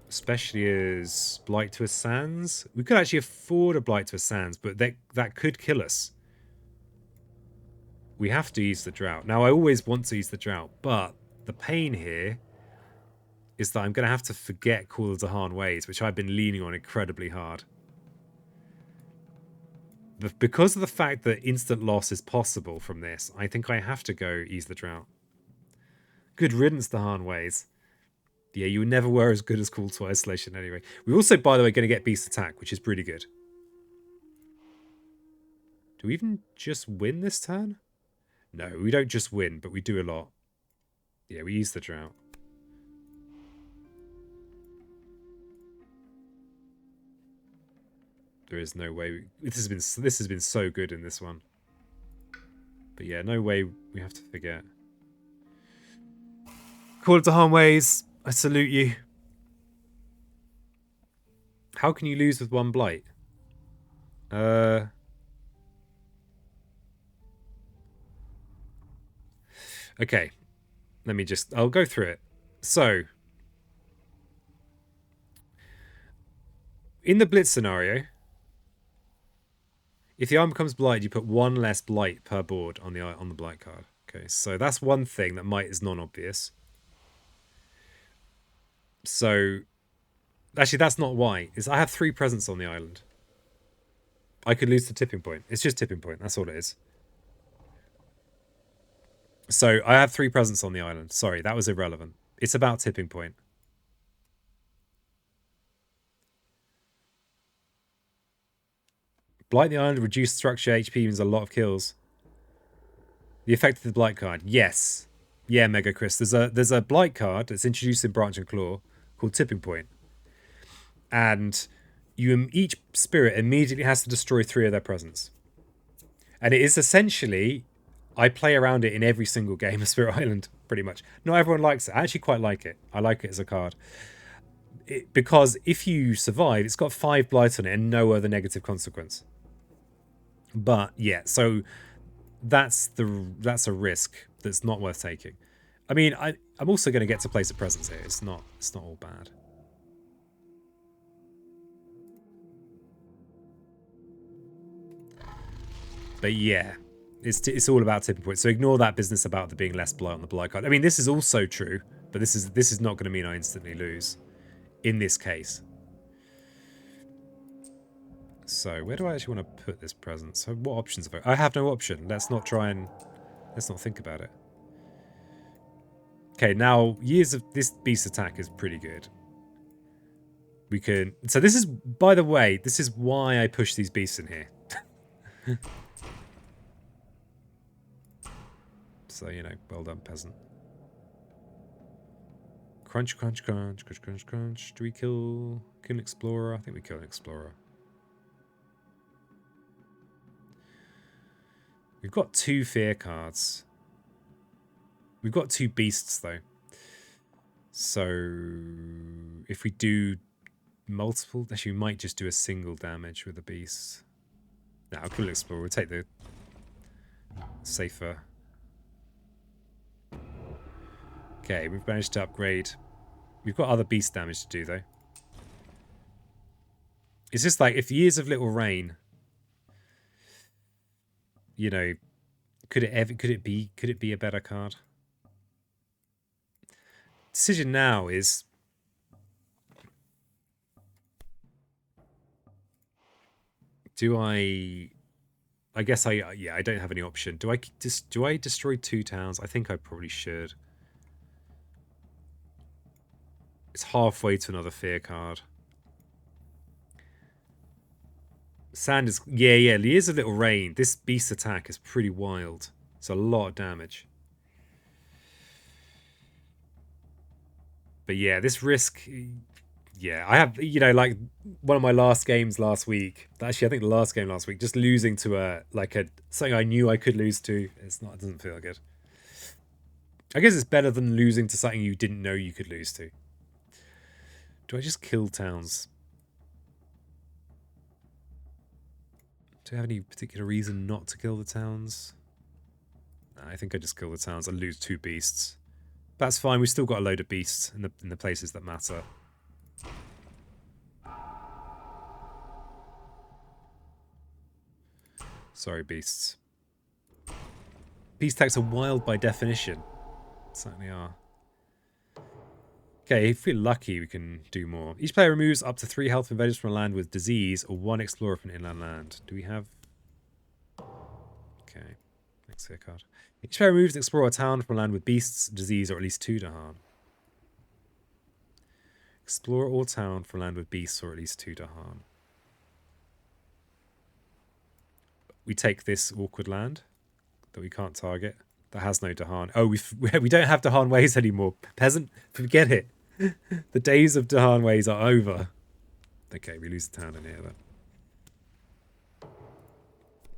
Especially as Blight to a Sands. We could actually afford a Blight to a Sands, but that could kill us. We have to use the Drought. Now, I always want to use the Drought, but the pain here is that I'm going to have to forget Call of Dahan Ways, which I've been leaning on incredibly hard. But because of the fact that instant loss is possible from this, I think I have to go ease the Drought. Good riddance, Dahan Ways. Yeah, you never were as good as Call to Isolation anyway. We're also, by the way, going to get Beast Attack, which is pretty good. Do we even just win this turn? No, we don't just win, but we do a lot. Yeah, we use the Drought. There is no way. This has been so good in this one. But yeah, no way we have to forget. Call it Dahan Ways. I salute you. How can you lose with one blight? Okay. I'll go through it. So, in the Blitz scenario, if the arm becomes blight, you put one less blight per board on the blight card. Okay, so that's one thing that is non-obvious. So, actually, that's not why. I have 3 presents on the island. I could lose to tipping point. It's just tipping point. That's all it is. So, I have 3 presents on the island. Sorry, that was irrelevant. It's about tipping point. Blight the island, reduced structure HP means a lot of kills. The effect of the blight card. Yes. Yeah, Mega Chris. There's a blight card that's introduced in Branch and Claw called Tipping Point. And each spirit immediately has to destroy 3 of their presents. And it is essentially, I play around it in every single game of Spirit Island, pretty much. Not everyone likes it. I actually quite like it. I like it as a card. Because if you survive, it's got 5 blights on it and no other negative consequence. But yeah, so that's a risk that's not worth taking. I mean, I'm also going to get to place a presence here. It's not all bad. But yeah, it's all about tipping point. So ignore that business about there being less blight on the blight card. I mean, this is also true, but this is not going to mean I instantly lose in this case. So where do I actually want to put this present? So what options have I have no option. Let's not think about it. Okay, now years of this beast attack is pretty good. We can, so this is, by the way, this is why I push these beasts in here. So, you know, well done, peasant. Crunch, crunch, crunch, crunch, crunch, crunch. Do we kill an explorer? I think we kill an explorer. We've got 2 fear cards. We've got 2 beasts, though. So, if we do multiple... Actually, we might just do a single damage with the beast. No, I'll kill an explorer. We'll take the safer... Okay, we've managed to upgrade. We've got other beast damage to do, though. It's just like, if Years of Little Rain... You know, could it be a better card? Decision now is, do I guess I don't have any option. Do I destroy 2 towns? I think I probably should. It's halfway to another fear card. Sanders, yeah, Years of Little Rain. This beast attack is pretty wild. It's a lot of damage. But yeah, this risk... Yeah, I have, you know, like, one of my last games last week. Actually, I think the last game last week, just losing to something I knew I could lose to. It doesn't feel good. I guess it's better than losing to something you didn't know you could lose to. Do I just kill towns? Do I have any particular reason not to kill the towns? I think I just kill the towns and lose 2 beasts. That's fine. We've still got a load of beasts in the places that matter. Sorry, beasts. Beast attacks are wild by definition. Certainly are. Okay, if we're lucky, we can do more. Each player removes up to 3 health invaders from a land with disease or 1 explorer from an inland land. Do we have... Okay, next here card. Each player removes explore a town from a land with beasts, disease, or at least 2 Dahan. Explore or town from a land with beasts or at least 2 Dahan. We take this awkward land that we can't target. That has no Dahan. Oh, we don't have Dahan ways anymore. Peasant, forget it. The days of Dahan ways are over. Okay, we lose the town in here then.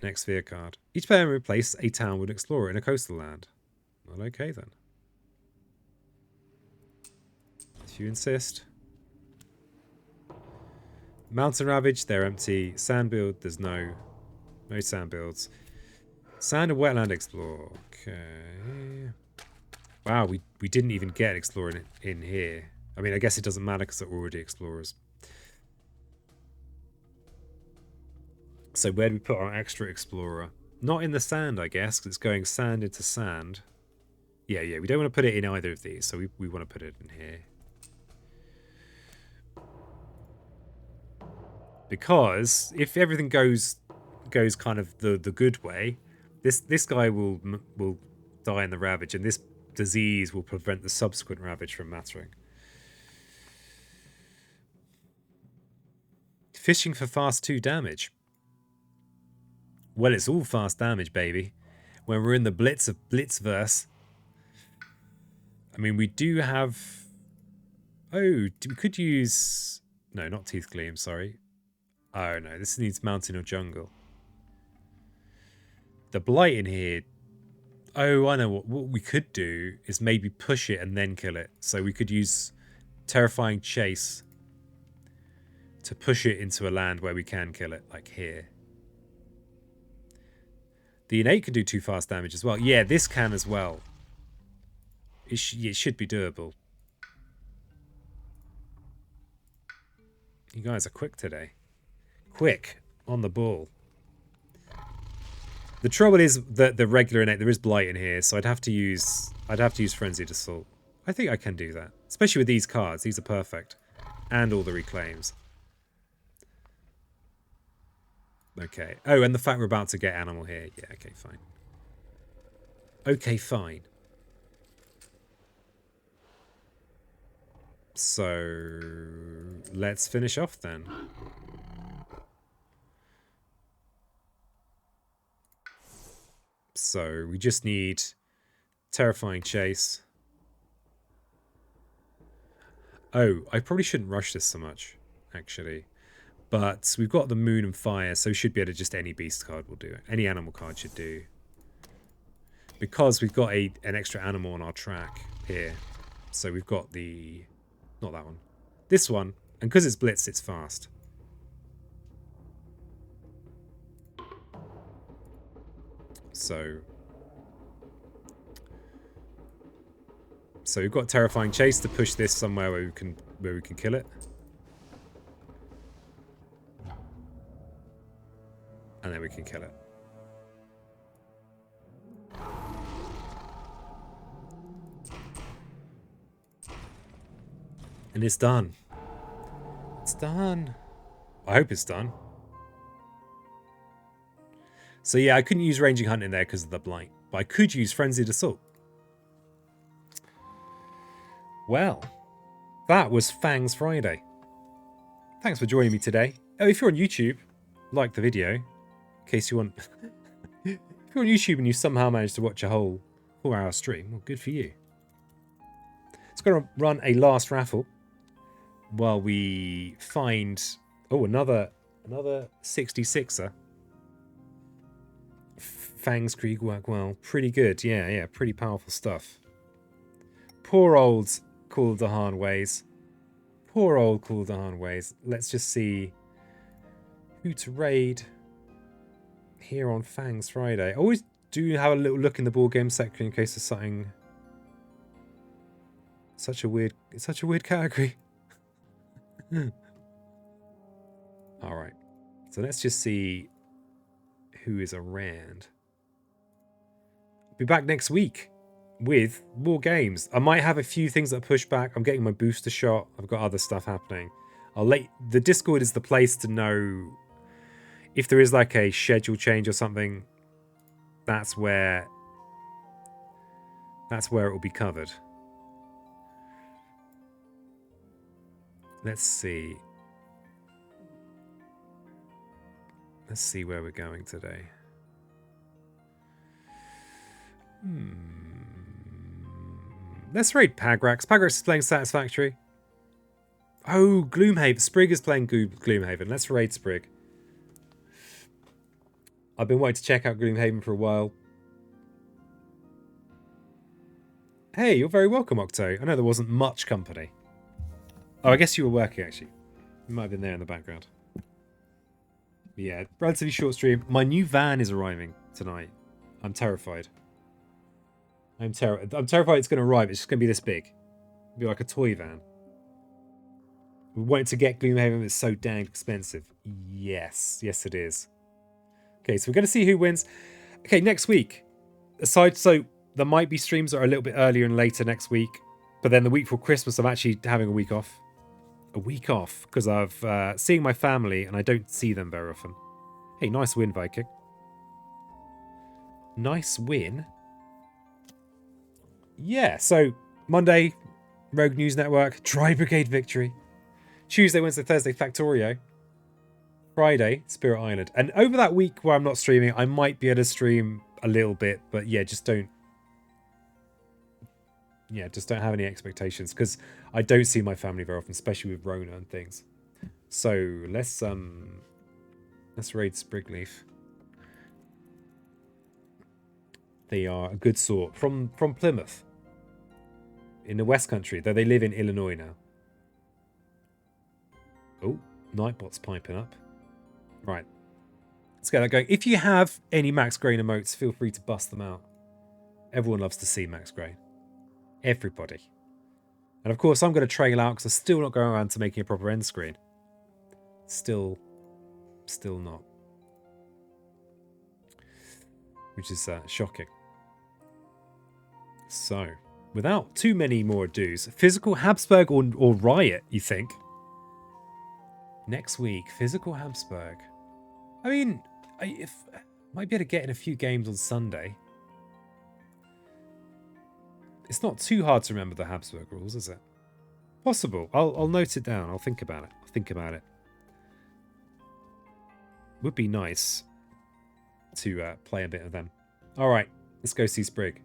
Next sphere card. Each player may replace a town with an explorer in a coastal land. Well, okay then. If you insist. Mountain Ravage, they're empty. Sand build, there's no sand builds. Sand and wetland explore. Okay. Wow, we didn't even get explorer in here. I mean, I guess it doesn't matter because they're already explorers. So where do we put our extra explorer? Not in the sand, I guess, because it's going sand into sand. Yeah, we don't want to put it in either of these, so we want to put it in here. Because if everything goes kind of the good way, this guy will die in the ravage, and this disease will prevent the subsequent ravage from mattering. Fishing for fast 2 damage. Well, it's all fast damage, baby. When we're in the blitz of Blitzverse. I mean, we do have... Oh, we could use... No, not Teeth Gleam, sorry. Oh, no, this needs mountain or jungle. The blight in here... Oh, I know what we could do is maybe push it and then kill it. So we could use Terrifying Chase to push it into a land where we can kill it, like here. The innate can do 2 fast damage as well. Yeah, this can as well. It should be doable. You guys are quick today. Quick. On the ball. The trouble is that the regular innate, there is blight in here, so I'd have to use Frenzied Assault. I think I can do that. Especially with these cards. These are perfect. And all the reclaims. Okay. Oh, and the fact we're about to get animal here. Yeah, okay, fine. Okay, fine. So, let's finish off then. So, we just need Terrifying Chase. Oh, I probably shouldn't rush this so much, actually. But we've got the Moon and Fire, so we should be able to just any beast card will do it. Any animal card should do. Because we've got an extra animal on our track here. So we've got the... Not that one. This one. And because it's blitzed, it's fast. So we've got Terrifying Chase to push this somewhere where we can kill it. And then we can kill it. And it's done. It's done. I hope it's done. So yeah, I couldn't use Ranging Hunt in there because of the blight. But I could use Frenzied Assault. Well, that was Fangs Friday. Thanks for joining me today. Oh, if you're on YouTube, like the video. In case you want... If you're on YouTube and you somehow managed to watch a whole 4-hour stream, well, good for you. It's going to run a last raffle while we find... Oh, another 66er. Fangs Krieg work well. Pretty good. Yeah, pretty powerful stuff. Poor old Call of the Han Ways. Poor old Call of the Han Ways. Let's just see who to raid here on Fangs Friday. I always do have a little look in the board game section in case there's something... It's such a weird category. Alright. So let's just see who is around. I'll be back next week with more games. I might have a few things that are pushed back. I'm getting my booster shot. I've got other stuff happening. The Discord is the place to know if there is like a schedule change or something. That's where it will be covered. Let's see. Let's see where we're going today. Let's raid Pagrax. Pagrax is playing Satisfactory. Oh, Gloomhaven. Sprig is playing Gloomhaven. Let's raid Sprig. I've been wanting to check out Gloomhaven for a while. Hey, you're very welcome, Octo. I know there wasn't much company. Oh, I guess you were working, actually. You might have been there in the background. Yeah, relatively short stream. My new van is arriving tonight. I'm terrified. I'm terrified it's going to arrive. It's just going to be this big. It'll be like a toy van. We wanted to get Gloomhaven, it's so dang expensive. Yes. Yes, it is. Okay, so we're going to see who wins. Okay, next week. So there might be streams that are a little bit earlier and later next week. But then the week before Christmas, I'm actually having a week off. A week off, because I've seeing my family, and I don't see them very often. Hey, nice win, Viking. Nice win. Yeah, so Monday, Rogue News Network, Dry Brigade Victory. Tuesday, Wednesday, Thursday, Factorio. Friday, Spirit Island. And over that week where I'm not streaming, I might be able to stream a little bit, but yeah, just don't have any expectations, because I don't see my family very often, especially with Rona and things. So let's raid Sprigleaf. They are a good sort from Plymouth, in the West Country, though they live in Illinois now. Oh, Nightbot's piping up. Right, let's get that going. If you have any Max Grain emotes, feel free to bust them out. Everyone loves to see Max Grain. Everybody. And of course, I'm going to trail out because I'm still not going around to making a proper end screen. Still not. Which is shocking. So, without too many more ados, physical Habsburg or Riot, you think? Next week, physical Habsburg. I mean, I might be able to get in a few games on Sunday. It's not too hard to remember the Habsburg rules, is it? Possible. I'll note it down. I'll think about it. Would be nice to play a bit of them. All right, let's go see Sprig.